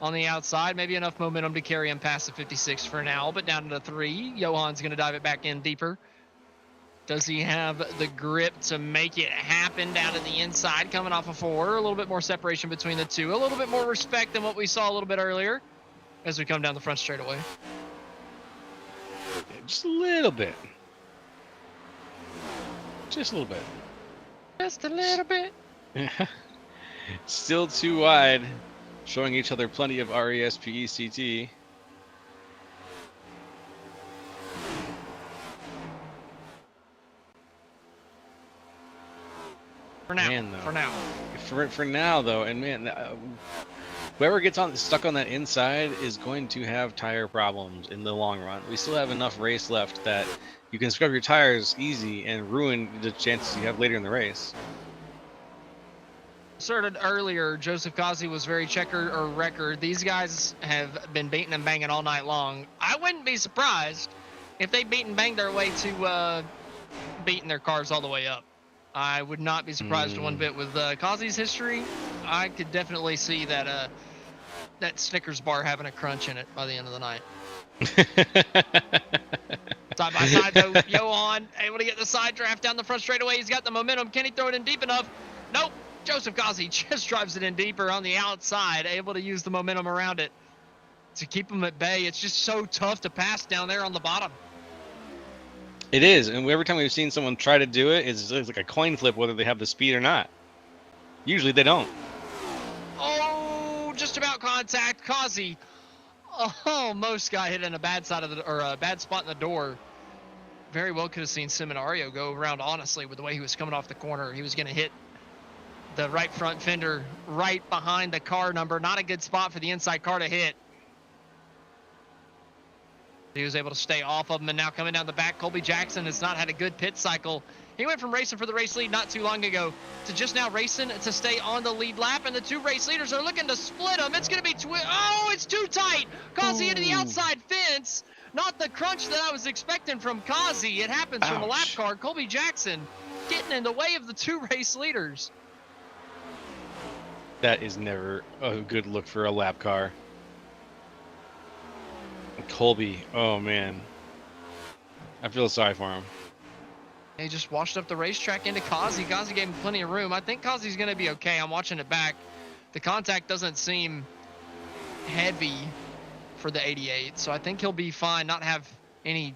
on the outside. Maybe enough momentum to carry him past the 56 for now, but down to the 3. Johan's going to dive it back in deeper. Does he have the grip to make it happen down to the inside, coming off of 4? A little bit more separation between the two. A little bit more respect than what we saw a little bit earlier as we come down the front straightaway. Just a little bit. Just a little bit. Just a little bit. Still too wide. Showing each other plenty of RESPECT. For now. Man, though. For now. For now, though, and man, whoever gets stuck on that inside is going to have tire problems in the long run. We still have enough race left that you can scrub your tires easy and ruin the chances you have later in the race. Asserted earlier, Joseph Kazi was very checker or record. These guys have been beating and banging all night long. I wouldn't be surprised if they beat and banged their way to beating their cars all the way up. I would not be surprised one bit with Kazi's history. I could definitely see that that Snickers bar having a crunch in it by the end of the night. Side by side though, Johan able to get the side draft down the front straightaway. He's got the momentum. Can he throw it in deep enough? Nope. Joseph Kazi just drives it in deeper on the outside, able to use the momentum around it to keep him at bay. It's just so tough to pass down there on the bottom. It is, and every time we've seen someone try to do it, it's like a coin flip whether they have the speed or not. Usually they don't. Oh, just about contact. Kazi almost got hit in a bad side of a bad spot in the door. Very well could have seen Seminario go around, honestly, with the way he was coming off the corner. He was going to hit the right front fender right behind the car number. Not a good spot for the inside car to hit. He was able to stay off of him, and now coming down the back, Colby Jackson has not had a good pit cycle. He went from racing for the race lead not too long ago to just now racing to stay on the lead lap, and the two race leaders are looking to split him. It's going to be it's too tight. Kazi into the outside fence. Not the crunch that I was expecting from Kazi. It happens from a lap car. Colby Jackson getting in the way of the two race leaders. That is never a good look for a lap car. Colby, oh man. I feel sorry for him. He just washed up the racetrack into Kazi. Kazi gave him plenty of room. I think Kazi's going to be okay. I'm watching it back. The contact doesn't seem heavy for the 88, so I think he'll be fine, not have any,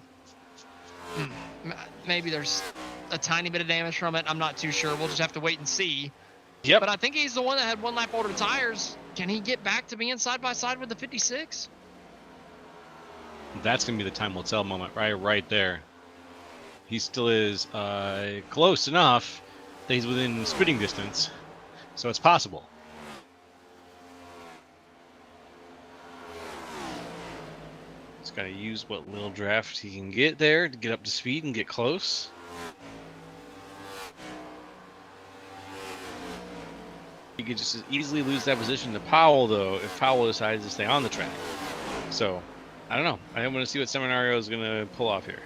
maybe there's a tiny bit of damage from it. I'm not too sure. We'll just have to wait and see. Yep. But I think he's the one that had 1 lap older tires. Can he get back to being side by side with the 56? That's going to be the time will tell moment right there. He still is close enough that he's within spitting distance, so it's possible. He's got to use what little draft he can get there to get up to speed and get close. He could just as easily lose that position to Powell, though, if Powell decides to stay on the track. So, I don't know. I want to see what Seminario is going to pull off here.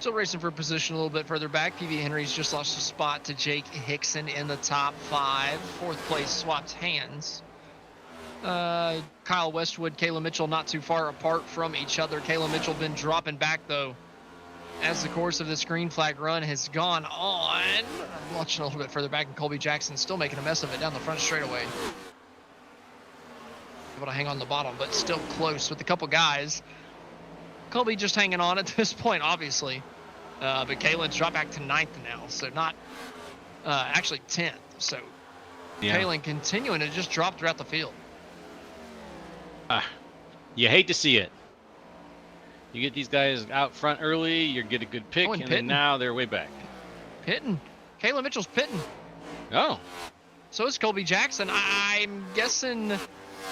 Still racing for position a little bit further back. PB Henry's just lost a spot to Jake Hickson in the top 5. 4th place swapped hands. Kyle Westwood, Caleb Mitchell not too far apart from each other. Caleb Mitchell been dropping back, though, as the course of this green flag run has gone on. I'm watching a little bit further back, and Colby Jackson still making a mess of it down the front straightaway. Able to hang on the bottom, but still close with a couple guys. Colby just hanging on at this point, obviously. But Kalen's dropped back to 9th now, so not actually 10th. So yeah. Kalen continuing to just drop throughout the field. You hate to see it. You get these guys out front early, you get a good pick, and then now they're way back. Pitting. Caleb Mitchell's pitting. Oh. So is Colby Jackson. I'm guessing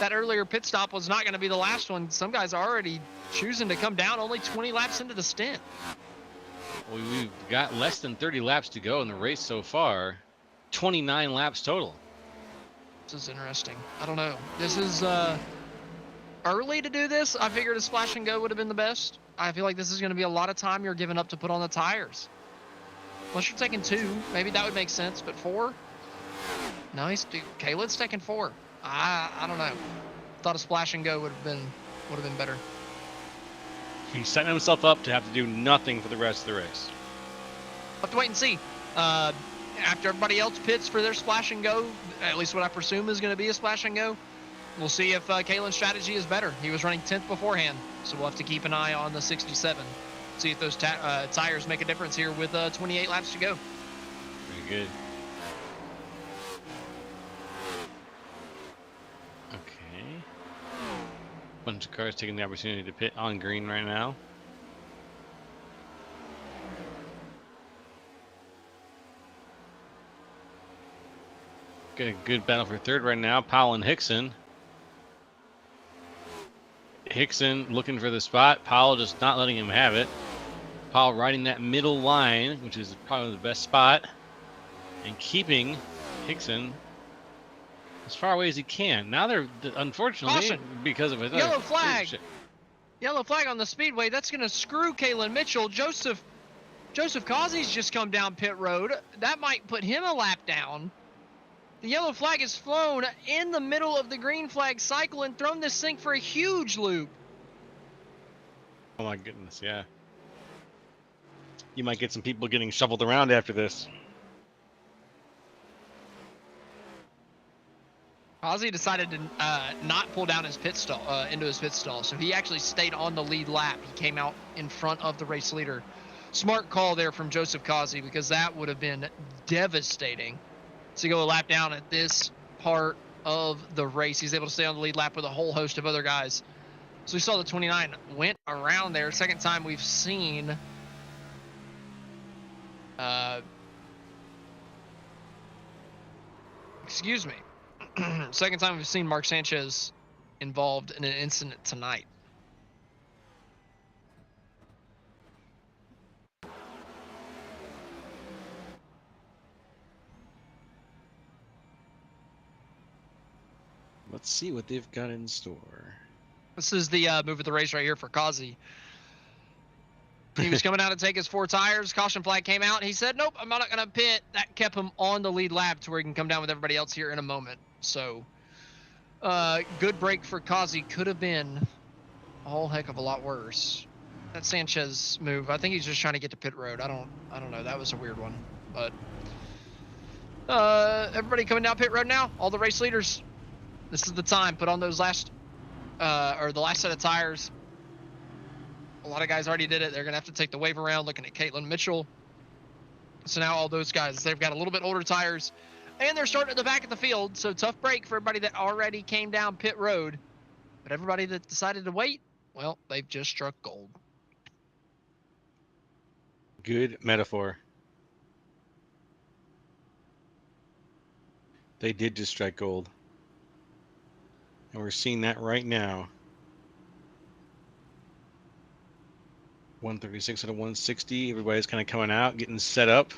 that earlier pit stop was not going to be the last one. Some guys are already choosing to come down only 20 laps into the stint. Well, we've got less than 30 laps to go in the race so far. 29 laps total. This is interesting. I don't know. This is early to do this. I figured a splash and go would have been the best. I feel like this is going to be a lot of time you're giving up to put on the tires. Unless you're taking 2, maybe that would make sense, but 4? No, Kalen's taking 4. I don't know. Thought a splash and go would have been better. He's setting himself up to have to do nothing for the rest of the race. We'll have to wait and see. After everybody else pits for their splash and go, at least what I presume is going to be a splash and go, we'll see if Kalen's strategy is better. He was running 10th beforehand, so we'll have to keep an eye on the 67. See if those tires make a difference here with 28 laps to go. Pretty good. Okay. Bunch of cars taking the opportunity to pit on green right now. Got a good battle for 3rd right now. Powell and Hickson. Hickson looking for the spot. Powell just not letting him have it. Powell riding that middle line, which is probably the best spot, and keeping Hickson as far away as he can. Now they're, unfortunately, Caution. because of a yellow flag. Yellow flag on the speedway. That's going to screw Kalen Mitchell. Joseph Causey's just come down pit road. That might put him a lap down. The yellow flag is flown in the middle of the green flag cycle and thrown this thing for a huge loop. Oh my goodness, yeah. You might get some people getting shoveled around after this. Ozzy decided to not pull down his pit stall into his pit stall, so he actually stayed on the lead lap. He came out in front of the race leader. Smart call there from Joseph Causey, because that would have been devastating to go a lap down at this part of the race. He's able to stay on the lead lap with a whole host of other guys. So we saw the 29 went around there. Second time we've seen excuse me. Second time we've seen Mark Sanchez involved in an incident tonight. Let's see what they've got in store. This is the move of the race right here for Causey. He was coming out to take his 4 tires. Caution flag came out. He said, nope, I'm not going to pit. That kept him on the lead lap to where he can come down with everybody else here in a moment. So, good break for Causey. Could have been a whole heck of a lot worse. that Sanchez move. I think he's just trying to get to pit road. I don't know. That was a weird one. But everybody coming down pit road now. All the race leaders. This is the time. Put on those last or the last set of tires. A lot of guys already did it. They're gonna have to take the wave around, looking at Caitlin Mitchell. So now all those guys, they've got a little bit older tires, and they're starting at the back of the field. So tough break for everybody that already came down pit road. But everybody that decided to wait, well, they've just struck gold. Good metaphor. They did just strike gold. And we're seeing that right now. 136 out of 160. Everybody's kind of coming out, getting set up.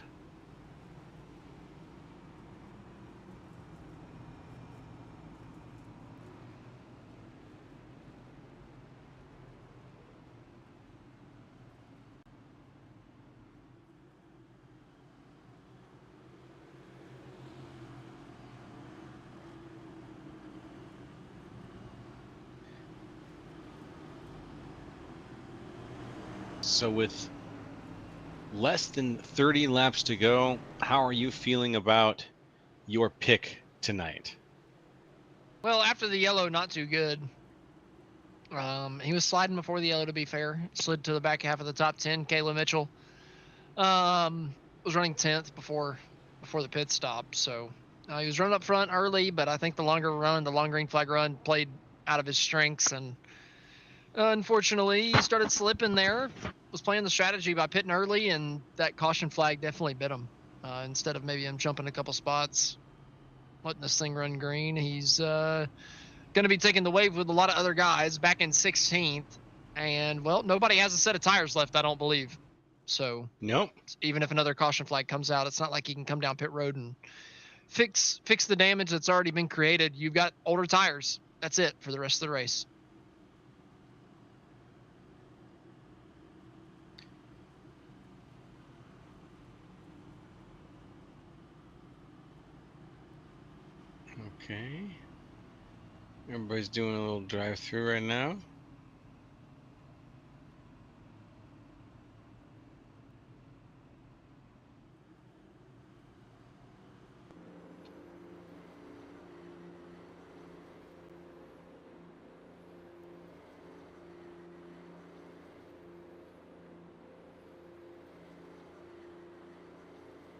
So with less than 30 laps to go, how are you feeling about your pick tonight? Well, after the yellow, not too good. He was sliding before the yellow, to be fair. Slid to the back half of the top 10. Kayla Mitchell was running 10th before the pit stop. So he was running up front early, but I think the longer run, the long green flag run, played out of his strengths. And unfortunately, he started slipping there. Was playing the strategy by pitting early, and that caution flag definitely bit him. Instead of maybe him jumping a couple spots, letting this thing run green, he's going to be taking the wave with a lot of other guys back in 16th. And, well, nobody has a set of tires left, I don't believe. So nope. Even if another caution flag comes out, it's not like he can come down pit road and fix the damage that's already been created. You've got older tires. That's it for the rest of the race. Okay. Everybody's doing a little drive-through right now.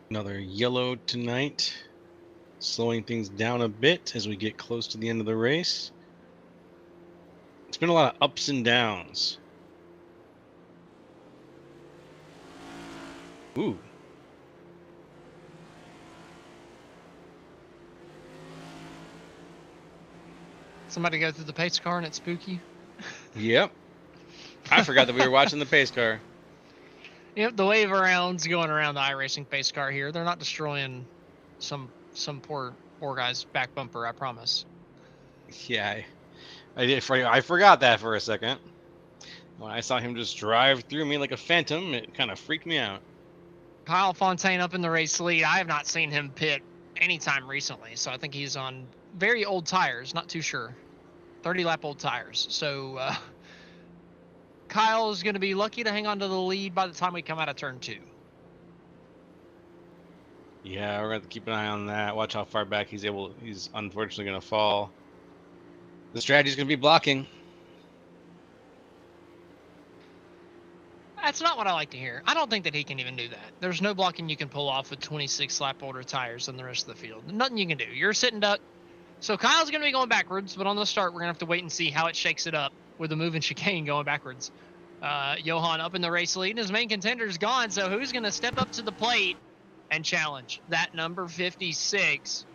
Another yellow tonight. Slowing things down a bit as we get close to the end of the race. It's been a lot of ups and downs. Ooh. Somebody go through the pace car and it's spooky. Yep. I forgot that we were watching the pace car. Yep, the wave around's going around the iRacing pace car here. They're not destroying some poor guy's back bumper, I promise. Yeah, I forgot that for a second. When I saw him just drive through me like a phantom, it kind of freaked me out. Kyle Fontaine up in the race lead. I have not seen him pit anytime recently, so I think he's on very old tires, not too sure. 30-lap old tires. So Kyle is going to be lucky to hang on to the lead by the time we come out of turn 2. Yeah, we're going to have to keep an eye on that. Watch how far back he's unfortunately going to fall. The strategy's going to be blocking. That's not what I like to hear. I don't think that he can even do that. There's no blocking you can pull off with 26-lap older tires than the rest of the field. Nothing you can do. You're a sitting duck. So Kyle's going to be going backwards, but on the start, we're going to have to wait and see how it shakes it up with the move and chicane going backwards. Johan up in the race lead, and his main contender's gone, so who's going to step up to the plate and challenge? That number 56.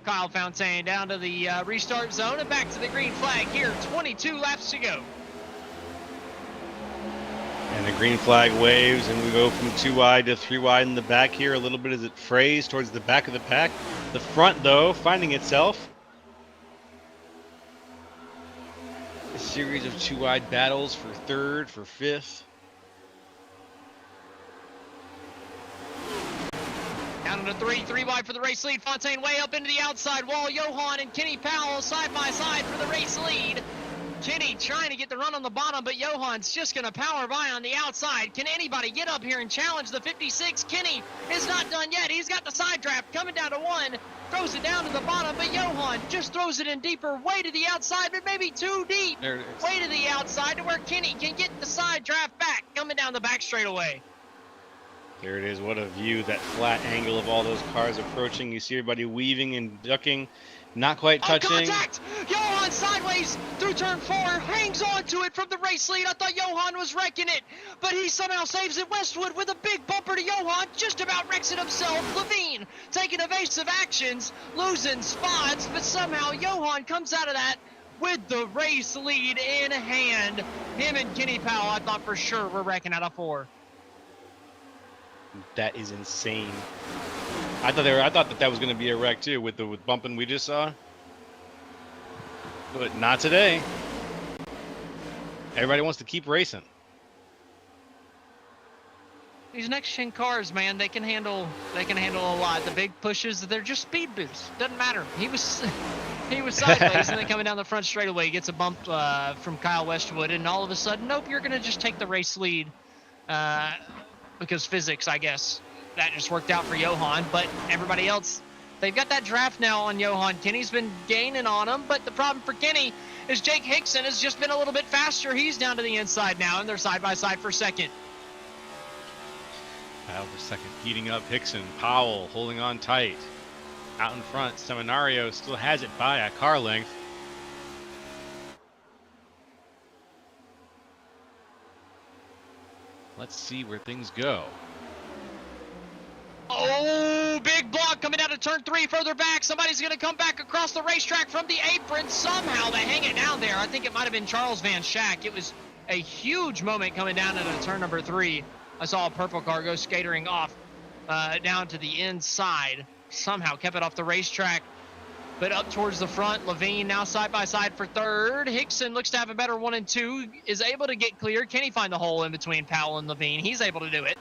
Kyle Fontaine down to the restart zone and back to the green flag here. 22 laps to go. And the green flag waves, and we go from 2 wide to 3 wide in the back here a little bit as it frays towards the back of the pack. The front, though, finding itself. A series of 2 wide battles for 3rd, for 5th. Down into 3 wide for the race lead. Fontaine way up into the outside wall. Johan and Kenny Powell side by side for the race lead. Kenny trying to get the run on the bottom, but Johan's just going to power by on the outside. Can anybody get up here and challenge the 56? Kenny is not done yet. He's got the side draft coming down to 1. Throws it down to the bottom, but Johan just throws it in deeper, way to the outside, but maybe too deep. There it is. Way to the outside to where Kenny can get the side draft back, coming down the back straightaway. There it is. What a view. That flat angle of all those cars approaching. You see everybody weaving and ducking. Not quite touching. Contact! Johan sideways through turn 4, hangs on to it from the race lead. I thought Johan was wrecking it, but he somehow saves it. Westwood with a big bumper to Johan, just about wrecks it himself. Levine taking evasive actions, losing spots, but somehow Johan comes out of that with the race lead in hand. Him and Kenny Powell, I thought for sure were wrecking out of 4. That is insane. I thought that was going to be a wreck too with the bumping we just saw, but not today. Everybody wants to keep racing. These next gen cars, man, they can handle a lot. The big pushes, they're just speed boosts. Doesn't matter. He was sideways and then coming down the front straightaway, gets a bump from Kyle Westwood, and all of a sudden, nope, you're gonna just take the race lead because physics, I guess. That just worked out for Johan, but everybody else, they've got that draft now on Johan. Kenny's been gaining on him, but the problem for Kenny is Jake Hickson has just been a little bit faster. He's down to the inside now, and they're side by side for second. Powell for second, heating up. Hickson, Powell holding on tight. Out in front, Seminario still has it by a car length. Let's see where things go. Oh, big block coming out of turn 3 further back. Somebody's going to come back across the racetrack from the apron. Somehow they hang it down there. I think it might have been Charles Van Schack. It was a huge moment coming down into turn number 3. I saw a purple car go skatering off down to the inside. Somehow kept it off the racetrack. But up towards the front, Levine now side by side for third. Hickson looks to have a better 1 and 2. Is able to get clear. Can he find the hole in between Powell and Levine? He's able to do it.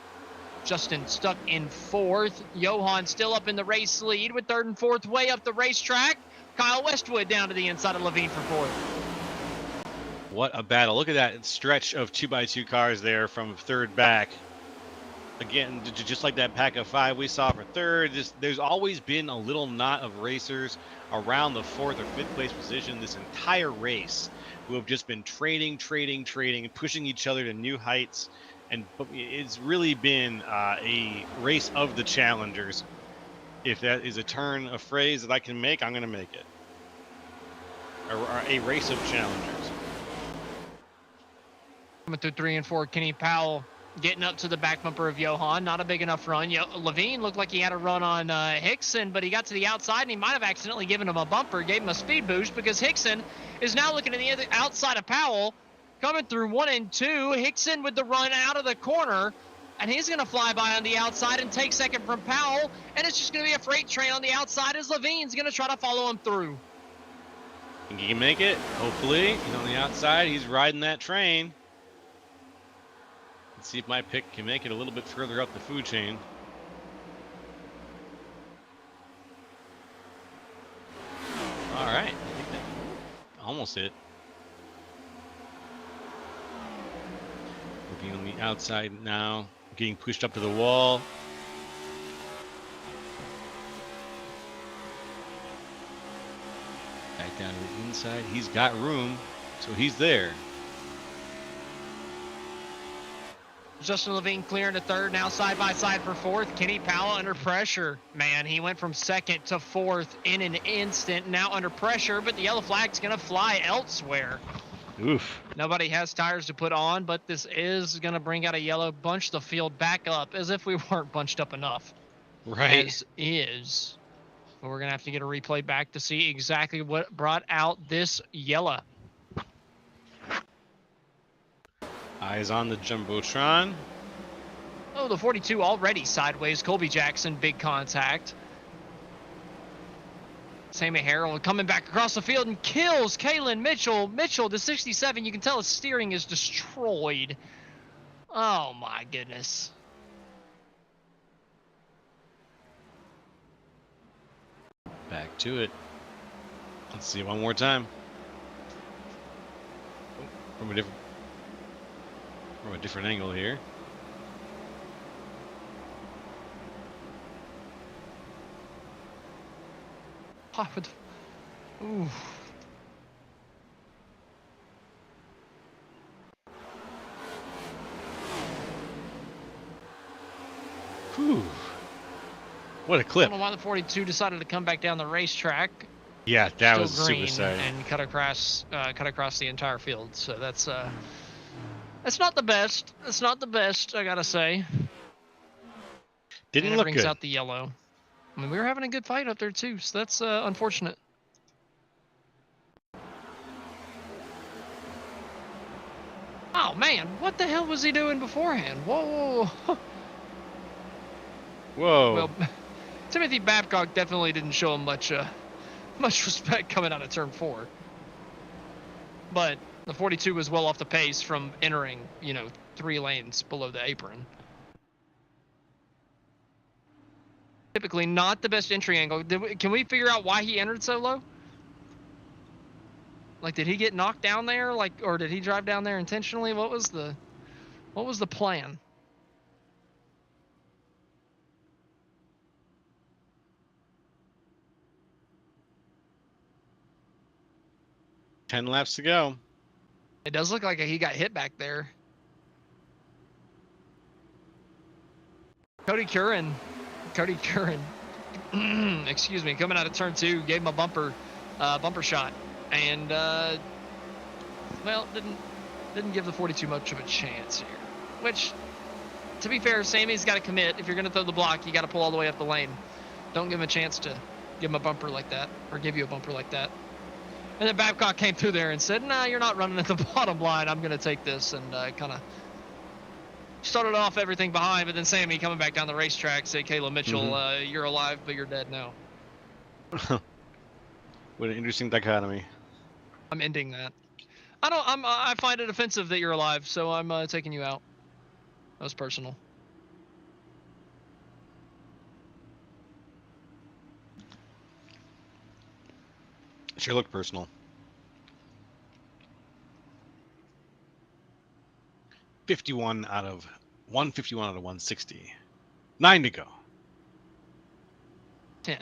Justin stuck in 4th. Johan still up in the race lead with 3rd and 4th way up the racetrack. Kyle Westwood down to the inside of Levine for 4th. What a battle. Look at that stretch of 2x2 cars there from 3rd back. Again, just like that pack of 5 we saw for 3rd, there's always been a little knot of racers around the 4th or 5th place position this entire race who have just been trading, pushing each other to new heights. And it's really been a race of the challengers. If that is a phrase that I can make, I'm going to make it. Or a race of challengers. Coming through 3 and 4, Kenny Powell getting up to the back bumper of Johan. Not a big enough run. Levine looked like he had a run on Hickson, but he got to the outside and he might have accidentally given him a bumper, gave him a speed boost because Hickson is now looking to the other outside of Powell. Coming through 1 and 2, Hickson with the run out of the corner, and he's going to fly by on the outside and take second from Powell, and it's just going to be a freight train on the outside as Levine's going to try to follow him through. Think he can make it? Hopefully. He's on the outside. He's riding that train. Let's see if my pick can make it a little bit further up the food chain. All right. I think that almost hit. Looking on the outside now, getting pushed up to the wall. Back down to the inside. He's got room, so he's there. Justin Levine clearing to 3rd, now side by side for 4th. Kenny Powell under pressure. Man, he went from 2nd to 4th in an instant, now under pressure, but the yellow flag's going to fly elsewhere. Oof. Nobody has tires to put on, but this is going to bring out a yellow, bunch the field back up as if we weren't bunched up enough. Right. As is. But we're going to have to get a replay back to see exactly what brought out this yellow. Eyes on the Jumbotron. Oh, the 42 already sideways. Colby Jackson, big contact. Sammy Harrell coming back across the field and kills Kalen Mitchell. Mitchell, the 67, you can tell his steering is destroyed. Oh, my goodness. Back to it. Let's see one more time. from a different angle here. Why would... Ooh. Whew. What a I clip. don't know why the 42 decided to come back down the racetrack. Yeah, that Still was super green exciting. and cut across the entire field. So that's not the best. It's not the best, I gotta say. Didn't and it look brings good. out the yellow. I mean, we were having a good fight up there too, so that's unfortunate. Oh man, what the hell was he doing beforehand? Whoa. Whoa. Well, Timothy Babcock definitely didn't show him much respect coming out of turn 4. But the 42 was well off the pace from entering, 3 lanes below the apron. Typically not the best entry angle. Can we figure out why he entered so low? Like, did he get knocked down there? Or did he drive down there intentionally? What was the plan? Ten laps to go. It does look like he got hit back there. Cody Curran, excuse me, coming out of turn 2, gave him a bumper shot, and well, didn't give the 42 much of a chance here. Which, to be fair, Sammy's got to commit. If you're going to throw the block, you got to pull all the way up the lane. Don't give him a chance to give him a bumper like that, or give you a bumper like that. And then Babcock came through there and said, "Nah, you're not running at the bottom line. I'm going to take this," and kind of started off everything behind. But then Sammy coming back down the racetrack said, "Caleb Mitchell, you're alive, but you're dead now." What an interesting dichotomy. I'm ending that. I find it offensive that you're alive, so I'm taking you out. That was personal. Sure looked personal. 151 out of 160. 9 to go. 10.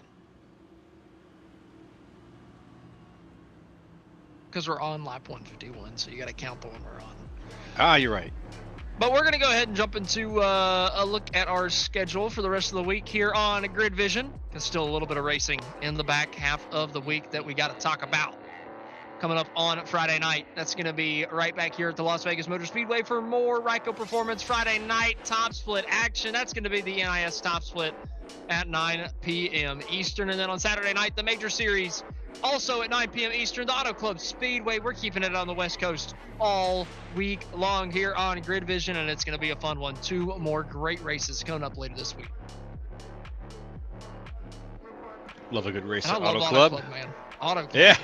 Because we're on lap 151, so you got to count the one we're on. Ah, you're right. But we're going to go ahead and jump into a look at our schedule for the rest of the week here on Grid Vision. There's still a little bit of racing in the back half of the week that we got to talk about. Coming up on Friday night, that's going to be right back here at the Las Vegas Motor Speedway for more Ryco Performance Friday night top split action. That's going to be the NIS top split at 9 p.m. Eastern. And then on Saturday night, the Major Series, also at 9 p.m. Eastern, the Auto Club Speedway. We're keeping it on the West Coast all week long here on Grid Vision, and it's going to be a fun one. 2 more great races coming up later this week. Love a good race And at I love Auto Auto Club. Club, man. Auto Club. Yeah.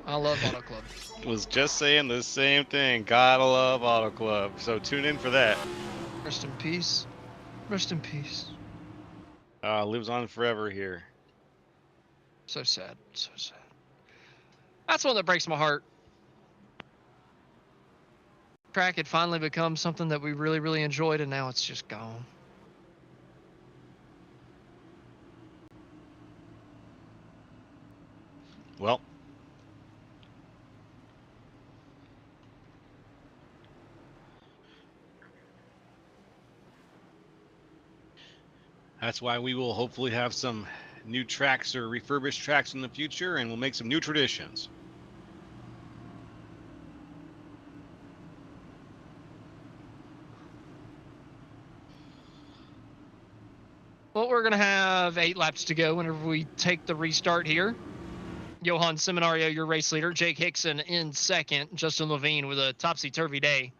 I love Auto Club. Was just saying the same thing. Gotta love Auto Club. So tune in for that. Rest in peace. Rest in peace. Lives on forever here. So sad. So sad. That's one that breaks my heart. Track had finally become something that we really, really enjoyed, and now it's just gone. Well, that's why we will hopefully have some new tracks or refurbished tracks in the future, and we'll make some new traditions. Well, we're going to have 8 laps to go whenever we take the restart here. Johan Seminario, your race leader. Jake Hickson in second. Justin Levine with a topsy-turvy day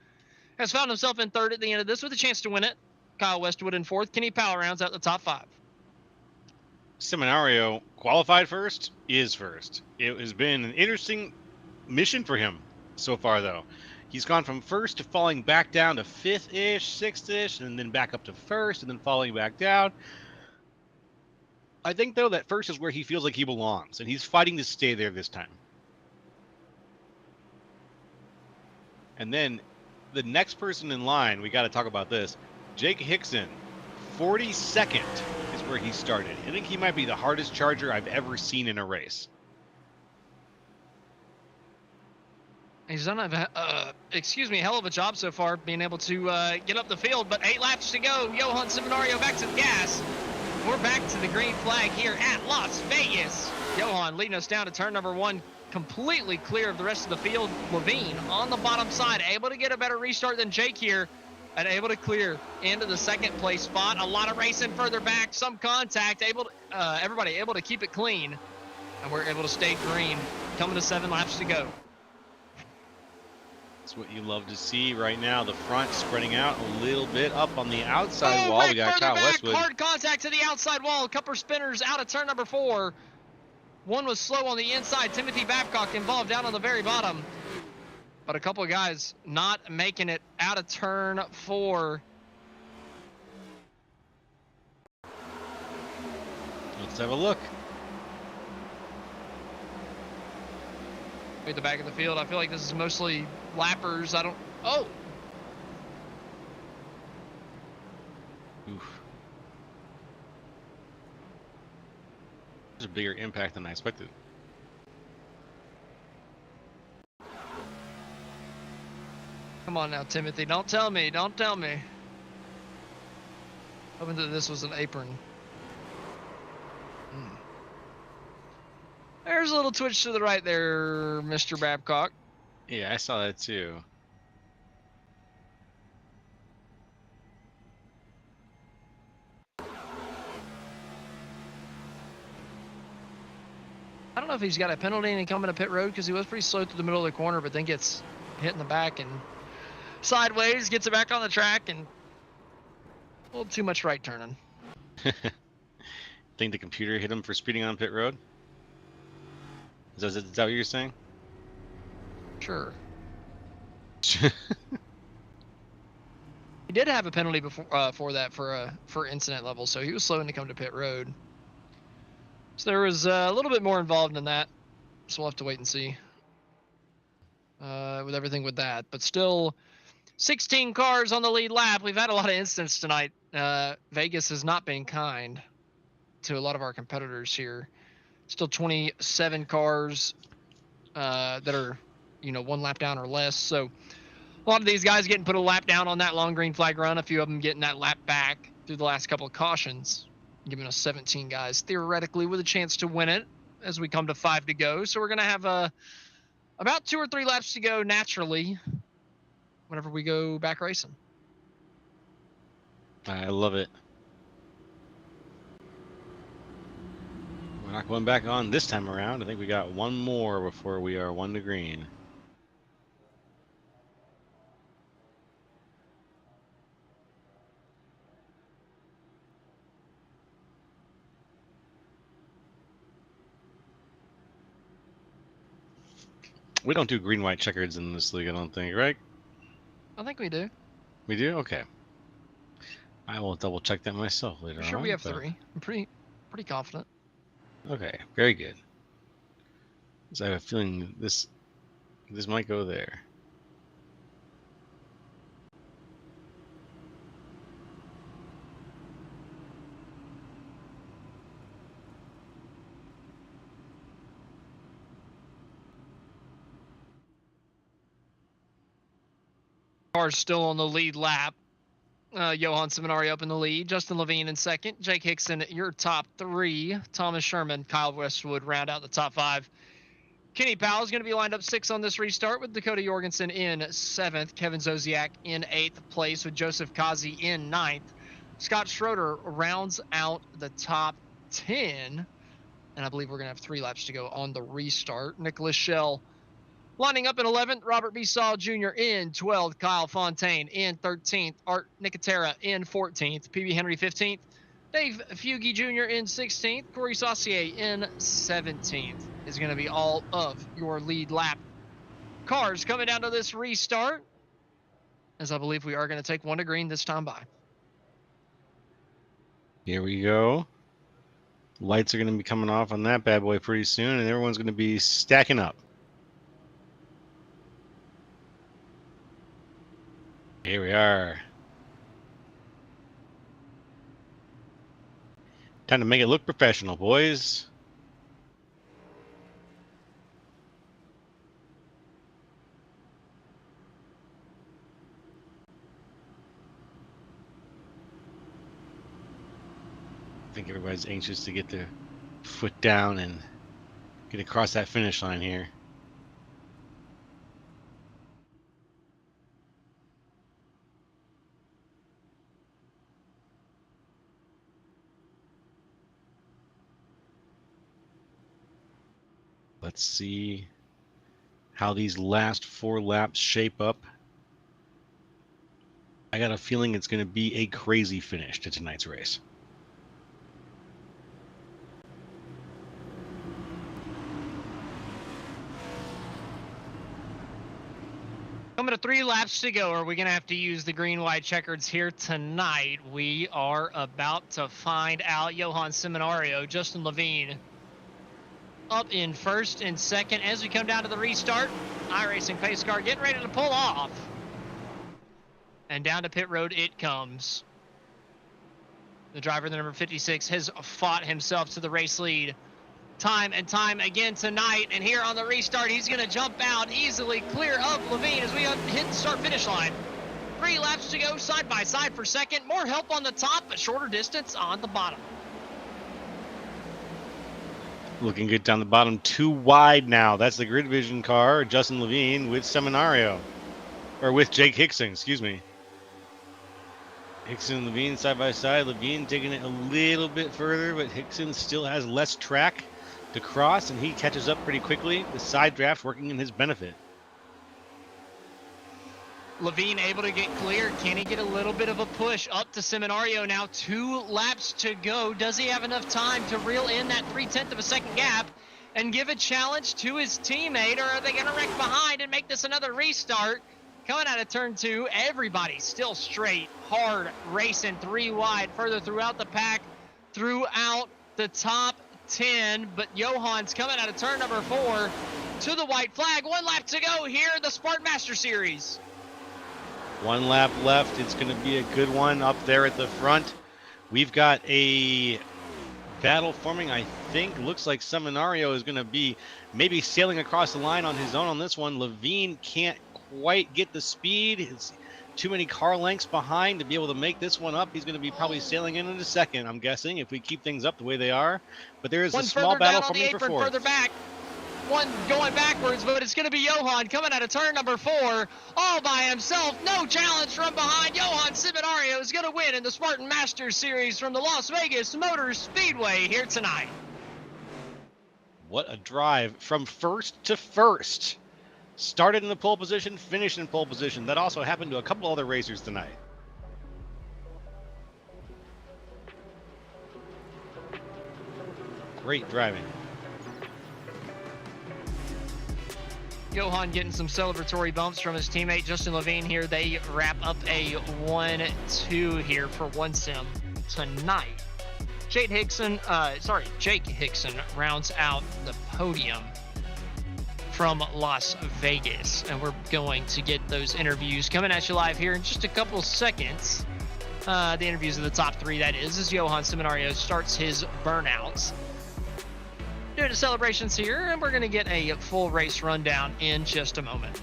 has found himself in third at the end of this with a chance to win it. Kyle Westwood in fourth. Kenny Powell rounds out the top 5. Seminario qualified first, is first. It has been an interesting mission for him so far, though. He's gone from first to falling back down to 5th-ish, 6th-ish, and then back up to first, and then falling back down. I think, though, that first is where he feels like he belongs, and he's fighting to stay there this time. And then the next person in line, we got to talk about this. Jake Hickson, 42nd is where he started. I think he might be the hardest charger I've ever seen in a race. He's done a hell of a job so far, being able to get up the field. But 8 laps to go. Johan Seminario back to the gas. We're back to the green flag here at Las Vegas. Johan leading us down to turn number 1, completely clear of the rest of the field. Levine on the bottom side, able to get a better restart than Jake here, and able to clear into the second place spot. A lot of racing further back, some contact, everybody able to keep it clean, and we're able to stay green. Coming to 7 laps to go. That's what you love to see right now. The front spreading out a little bit up on the outside wall. We got Kyle Westwood. Hard contact to the outside wall. Couple spinners out of turn number 4. One was slow on the inside. Timothy Babcock involved down on the very bottom. But a couple of guys not making it out of turn 4. Let's have a look. At the back of the field, I feel like this is mostly lappers. Oh! Oof. There's a bigger impact than I expected. Come on now, Timothy. Don't tell me. Don't tell me. Hoping that this was an apron. There's a little twitch to the right there, Mr. Babcock. Yeah, I saw that too. I don't know if he's got a penalty and coming to pit road because he was pretty slow through the middle of the corner, but then gets hit in the back and sideways, gets it back on the track, and a little too much right turning. Think the computer hit him for speeding on pit road? Is that what you're saying? Sure. He did have a penalty before for that for incident level, so he was slow to come to pit road. So there was a little bit more involved in that. So we'll have to wait and see with everything with that. But still, 16 cars on the lead lap. We've had a lot of incidents tonight. Vegas has not been kind to a lot of our competitors here. Still 27 cars that are, 1 lap down or less. So a lot of these guys getting put a lap down on that long green flag run. A few of them getting that lap back through the last couple of cautions, giving us 17 guys theoretically with a chance to win it as we come to 5 to go. So we're going to have about 2 or 3 laps to go naturally whenever we go back racing. I love it. We're not going back on this time around. I think we got one more before we are 1 to green. We don't do green-white checkers in this league, I don't think, right? I think we do. We do? Okay. I will double-check that myself later on. Sure, we have 3. I'm pretty confident. Okay, very good. So I have a feeling this might go there. Cars still on the lead lap. Johan Seminari up in the lead. Justin Levine in second. Jake Hickson, your top 3. Thomas Sherman, Kyle Westwood round out the top 5. Kenny Powell is going to be lined up 6 on this restart with Dakota Jorgensen in 7th. Kevin Zosiak in 8th place with Joseph Kazi in 9th. Scott Schroeder rounds out the top 10. And I believe we're going to have 3 laps to go on the restart. Nicholas Schell lining up in 11th, Robert B. Saul Jr. in 12th, Kyle Fontaine in 13th, Art Nicotera in 14th, PB Henry 15th, Dave Fugie Jr. in 16th, Corey Saucier in 17th is going to be all of your lead lap. Cars coming down to this restart, as I believe we are going to take 1 to green this time by. Here we go. Lights are going to be coming off on that bad boy pretty soon, and everyone's going to be stacking up. Here we are. Time to make it look professional, boys. I think everybody's anxious to get their foot down and get across that finish line here. Let's see how these last 4 laps shape up. I got a feeling it's going to be a crazy finish to tonight's race. Coming to 3 laps to go. Are we going to have to use the green-white checkers here tonight? We are about to find out. Johan Seminario, Justin Levine up in first and second as we come down to the restart. iRacing pace car getting ready to pull off. And down to pit road it comes. The driver, the number 56, has fought himself to the race lead time and time again tonight, and here on the restart he's going to jump out easily clear of Levine as we hit the start finish line. 3 laps to go, side by side for second. More help on the top, but shorter distance on the bottom. Looking good down the bottom, 2 wide now. That's the grid vision car, Justin Levine with Seminario, or with Jake Hickson, excuse me. Hickson and Levine side by side. Levine taking it a little bit further, but Hickson still has less track to cross, and he catches up pretty quickly. The side draft working in his benefit. Levine able to get clear. Can he get a little bit of a push up to Seminario now? 2 laps to go. Does he have enough time to reel in that 0.3 of a second gap and give a challenge to his teammate, or are they going to wreck behind and make this another restart? Coming out of turn 2, everybody still straight, hard, racing 3 wide, further throughout the pack, throughout the top 10, but Johan's coming out of turn number 4 to the white flag. 1 lap to go here in the Spartan Master Series. 1 lap left. It's going to be a good one up there at the front. We've got a battle forming, I think. Looks like Seminario is going to be maybe sailing across the line on his own on this one. Levine can't quite get the speed. It's too many car lengths behind to be able to make this one up. He's going to be probably sailing in a second, I'm guessing, if we keep things up the way they are. But there is a small battle forming for fourth. Further back. 1 going backwards, but it's going to be Johan coming out of turn number 4 all by himself. No challenge from behind. Johan Seminario is going to win in the Spartan Masters Series from the Las Vegas Motor Speedway here tonight. What a drive from first to first. Started in the pole position, finished in pole position. That also happened to a couple other racers tonight. Great driving. Johan getting some celebratory bumps from his teammate Justin Levine here. They wrap up a 1-2 here for 1 sim tonight. Jake Hickson rounds out the podium from Las Vegas, and we're going to get those interviews coming at you live here in just a couple seconds. The interviews of the top 3, that is, as Johan Seminario starts his burnouts. Doing the celebrations here, and we're going to get a full race rundown in just a moment.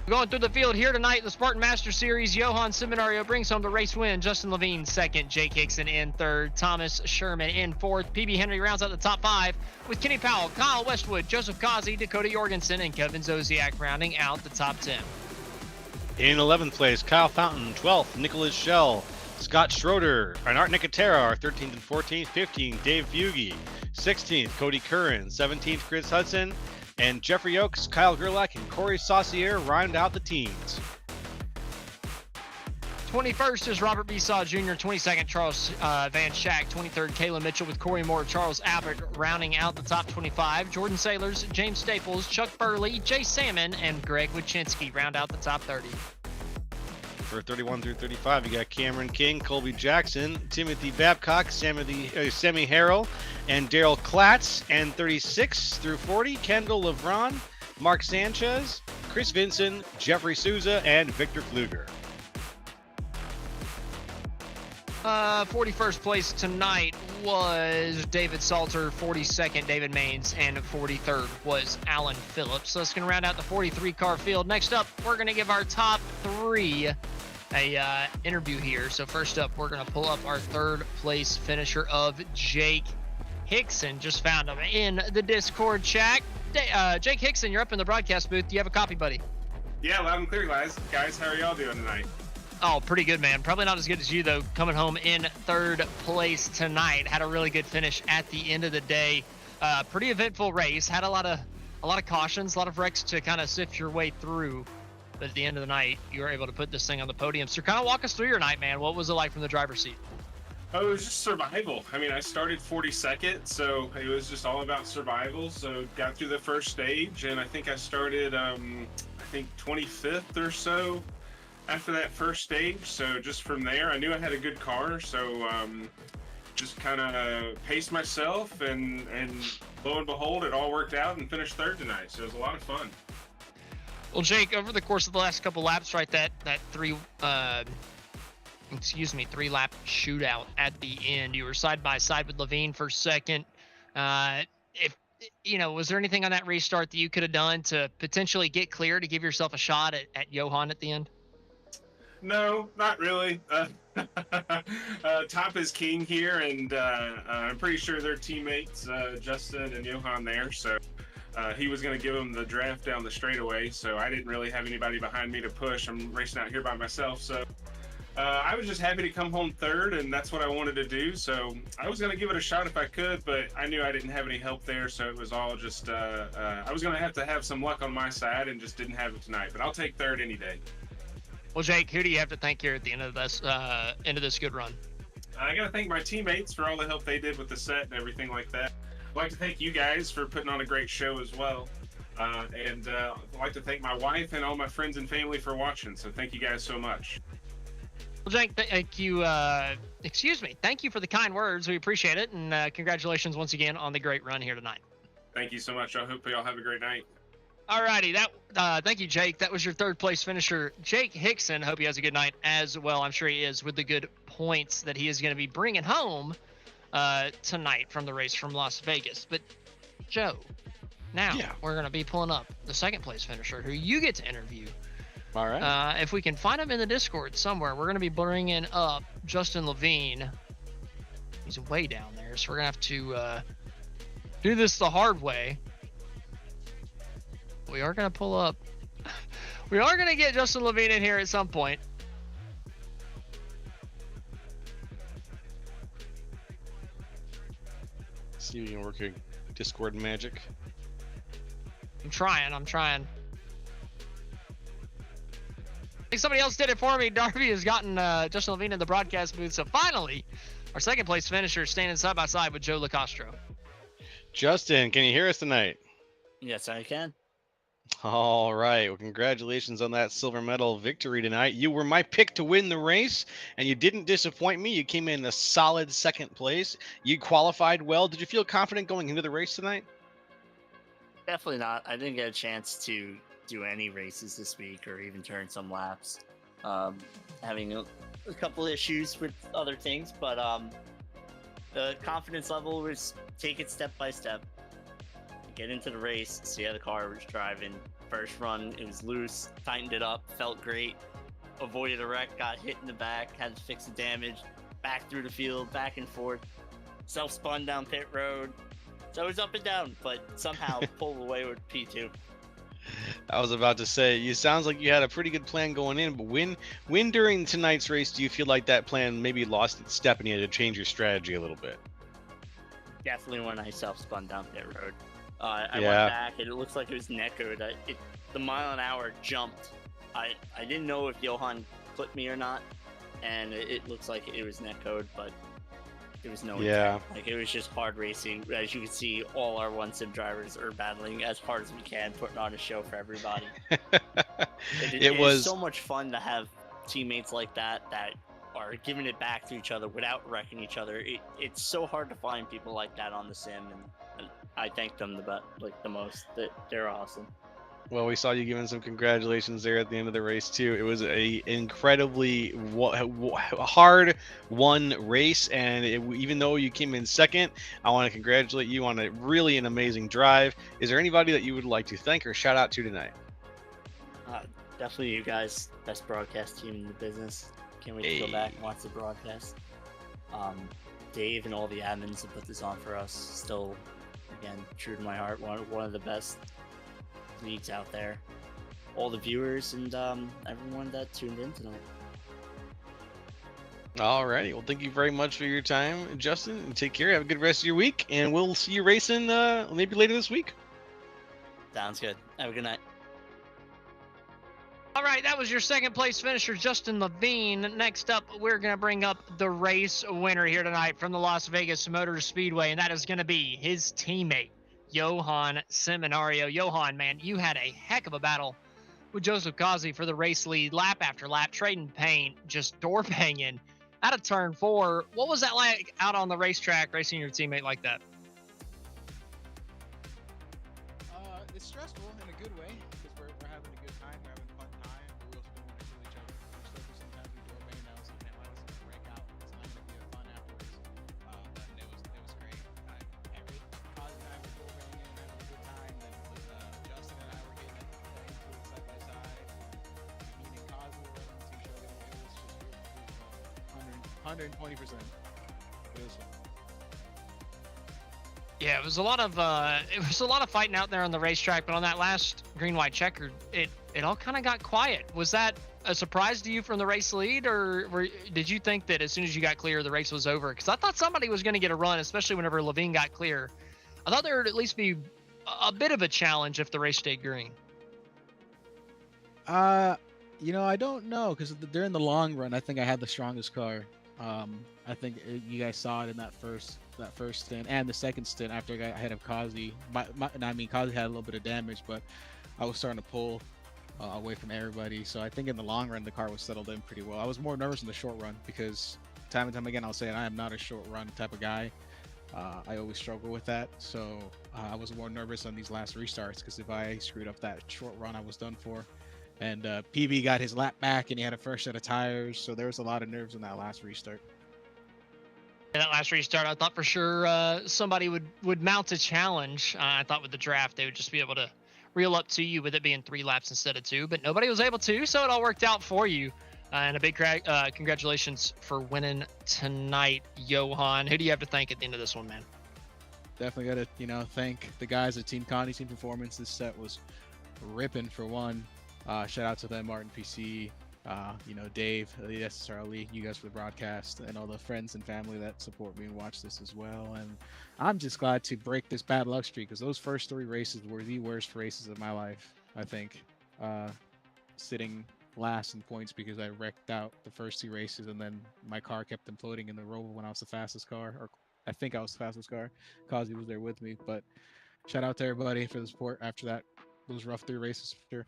Going through the field here tonight, the Spartan Master Series, Johan Seminario brings home the race win. Justin Levine second, Jake Hickson in third, Thomas Sherman in fourth. PB Henry rounds out the top 5 with Kenny Powell, Kyle Westwood, Joseph Kazi, Dakota Jorgensen, and Kevin Zosiak rounding out the top 10. In 11th place, Kyle Fountain. 12th, Nicholas Schell. Scott Schroeder, Art Nicotera are 13th and 14th. 15th, Dave Fugie. 16th, Cody Curran. 17th, Chris Hudson. And Jeffrey Oakes, Kyle Gerlach, and Corey Saucier round out the teams. 21st is Robert Besaw Jr., 22nd, Charles Van Schack, 23rd, Kayla Mitchell with Corey Moore, Charles Abbott rounding out the top 25. Jordan Sailors, James Staples, Chuck Burley, Jay Salmon, and Greg Wachinski round out the top 30. For 31 through 35, you got Cameron King, Colby Jackson, Timothy Babcock, Sammy Harrell, and Daryl Klatz. And 36 through 40, Kendall Levron, Mark Sanchez, Chris Vinson, Jeffrey Souza, and Victor Pfluger. 41st place tonight was David Salter, 42nd David Maines, and 43rd was Alan Phillips. So that's going to round out the 43 car field. Next up, we're going to give our top three a interview here. So first up, we're going to pull up our third place finisher of Jake Hickson. Just found him in the Discord chat. Jake Hickson, you're up in the broadcast booth. Do you have a copy, buddy? Yeah, loud and clear, guys. How are y'all doing tonight? Oh, pretty good, man. Probably not as good as you, though. Coming home in third place tonight. Had a really good finish at the end of the day. Pretty eventful race. Had a lot of cautions, a lot of wrecks to kind of sift your way through. But at the end of the night, you were able to put this thing on the podium. So kind of walk us through your night, man. What was it like from the driver's seat? Oh, it was just survival. I mean, I started 42nd, so it was just all about survival. So got through the first stage, and I think I started, 25th or so after that first stage. So just from there, I knew I had a good car, so just kind of paced myself, and lo and behold, it all worked out and finished third tonight. So it was a lot of fun. Well, Jake, over the course of the last couple laps, right, that three lap shootout at the end, you were side by side with Levine for second. Was there anything on that restart that you could have done to potentially get clear to give yourself a shot at Johan at the end? No, not really. Top is king here, and I'm pretty sure they're teammates, Justin and Johan there. So he was going to give him the draft down the straightaway, so I didn't really have anybody behind me to push. I'm racing out here by myself, so I was just happy to come home third, and that's what I wanted to do. So I was going to give it a shot if I could, but I knew I didn't have any help there, so it was all just I was going to have some luck on my side, and just didn't have it tonight. But I'll take third any day. Well, Jake, who do you have to thank here at the end of this good run? I got to thank my teammates for all the help they did with the set and everything like that. I'd like to thank you guys for putting on a great show as well. And I'd like to thank my wife and all my friends and family for watching. So thank you guys so much. Well, Jake, thank you. Thank you for the kind words. We appreciate it. And congratulations once again on the great run here tonight. Thank you so much. I hope y'all have a great night. Alrighty, thank you, Jake. That was your third place finisher, Jake Hickson. Hope he has a good night as well. I'm sure he is, with the good points that he is going to be bringing home tonight from the race from Las Vegas. But Joe, now we're going to be pulling up the second place finisher, who you get to interview. All right. If we can find him in the Discord somewhere, we're going to be bringing up Justin Levine. He's way down there, so we're going to have to do this the hard way. We are going to pull up. We are going to get Justin Levine in here at some point. See if you can work your Discord magic. I'm trying. I think somebody else did it for me. Darby has gotten Justin Levine in the broadcast booth. So finally, our second place finisher standing side by side with Joe LaCastro. Justin, can you hear us tonight? Yes, I can. All right. Well, congratulations on that silver medal victory tonight. You were my pick to win the race, and you didn't disappoint me. You came in a solid second place. You qualified well. Did you feel confident going into the race tonight? Definitely not. I didn't get a chance to do any races this week or even turn some laps. Having a couple issues with other things, but the confidence level was take it step by step. Get into the race, see how the car was driving. First run, it was loose, tightened it up, felt great. Avoided a wreck, got hit in the back, had to fix the damage. Back through the field, back and forth. Self-spun down pit road. So it was up and down, but somehow pulled away with P2. I was about to say, you sounds like you had a pretty good plan going in, but when during tonight's race do you feel like that plan maybe lost its step and you had to change your strategy a little bit? Definitely when I self-spun down pit road. I went back and it looks like it was netcode. The mile an hour jumped. I didn't know if Johan clipped me or not, and it looks like it was netcode, but it was no intent. Like, it was just hard racing. As you can see, all our one sim drivers are battling as hard as we can, putting on a show for everybody. It was so much fun to have teammates like that are giving it back to each other without wrecking each other. It's so hard to find people like that on the sim, and I thank them the most. That they're awesome. Well, we saw you giving some congratulations there at the end of the race too. It was a incredibly hard won race, and even though you came in second, I want to congratulate you on an amazing drive. Is there anybody that you would like to thank or shout out to tonight? Definitely you guys, best broadcast team in the business. Can't wait to go back and watch the broadcast. Dave and all the admins that put this on for us. Still, again, true to my heart, one of the best leagues out there. All the viewers and everyone that tuned in tonight. Alrighty, well, thank you very much for your time, Justin, and take care. Have a good rest of your week, and we'll see you racing maybe later this week. Sounds good. Have a good night. All right, that was your second place finisher, Justin Levine. Next up, we're going to bring up the race winner here tonight from the Las Vegas Motor Speedway, and that is going to be his teammate, Johan Seminario. Johan, man, you had a heck of a battle with Joseph Kazi for the race lead, lap after lap, trading paint, just door banging out of turn 4. What was that like out on the racetrack, racing your teammate like that? It's stressful in a good way because we're having a good time, we're having a fun time, but we also don't want to kill each other. We're still sometimes we door bang now, so we can't let us break out. It's not gonna be fun afterwards. But it was great. Every Cos and I were door banging and having a good time. Then with Justin and I were getting into it side by side. Me and Cos were running into each other. It was just really fun. 120%. It was fun. Yeah, it was a lot of fighting out there on the racetrack, but on that last green white checkered, it all kind of got quiet. Was that a surprise to you from the race lead, or did you think that as soon as you got clear, the race was over? Because I thought somebody was going to get a run, especially whenever Levine got clear. I thought there would at least be a bit of a challenge if the race stayed green. I don't know because during the long run, I think I had the strongest car. I think you guys saw it in that first stint and the second stint after I got ahead of Kazi. Kazi had a little bit of damage, but I was starting to pull away from everybody. So I think in the long run, the car was settled in pretty well. I was more nervous in the short run because time and time again, I'll say I am not a short run type of guy. I always struggle with that. So I was more nervous on these last restarts because if I screwed up that short run, I was done for. And PB got his lap back and he had a fresh set of tires. So there was a lot of nerves in that last restart. That last restart, I thought for sure somebody would mount a challenge. I thought with the draft, they would just be able to reel up to you with it being 3 laps instead of 2, but nobody was able to, so it all worked out for you. And a big congratulations for winning tonight, Johan. Who do you have to thank at the end of this one, man? Definitely got to, thank the guys at Team Connie, Team Performance. This set was ripping for one. Shout out to them, Martin PC, Dave, the SSRL League, you guys for the broadcast, and all the friends and family that support me and watch this as well. And I'm just glad to break this bad luck streak because those first 3 races were the worst races of my life, I think. Sitting last in points because I wrecked out the first 2 races and then my car kept imploding in the roll when I was the fastest car, or I think I was the fastest car. Kazi was there with me, but shout out to everybody for the support after those rough 3 races for sure.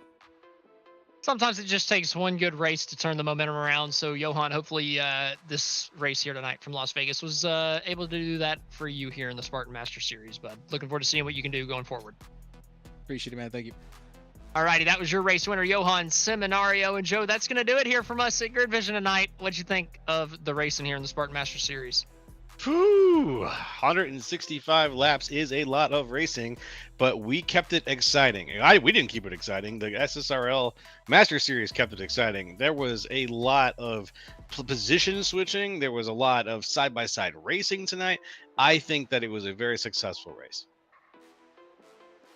Sometimes it just takes one good race to turn the momentum around. So, Johan, hopefully this race here tonight from Las Vegas was able to do that for you here in the Spartan Master Series. But looking forward to seeing what you can do going forward. Appreciate it, man. Thank you. All righty, that was your race winner, Johan Seminario. And, Joe, that's going to do it here from us at Grid Vision tonight. What'd you think of the racing here in the Spartan Master Series? Whew, 165 laps is a lot of racing, but we kept it exciting. We didn't keep it exciting. The SSRL Master Series kept it exciting. There was a lot of position switching. There was a lot of side-by-side racing tonight. I think that it was a very successful race.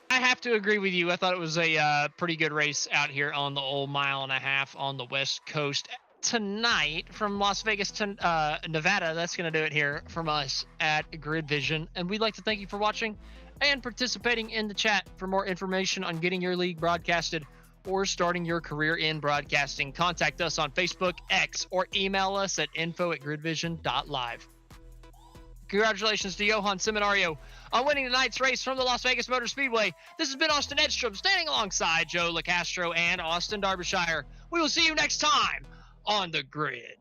I have to agree with you. I thought it was a pretty good race out here on the old 1.5 miles on the West Coast. Tonight from Las Vegas to Nevada. That's going to do it here from us at Grid Vision. And we'd like to thank you for watching and participating in the chat. For more information on getting your league broadcasted or starting your career in broadcasting, contact us on Facebook, X, or email us at info@gridvision.live. Congratulations to Johan Seminario on winning tonight's race from the Las Vegas Motor Speedway. This has been Austin Edstrom standing alongside Joe LaCastro and Austin Derbyshire. We will see you next time on the grid.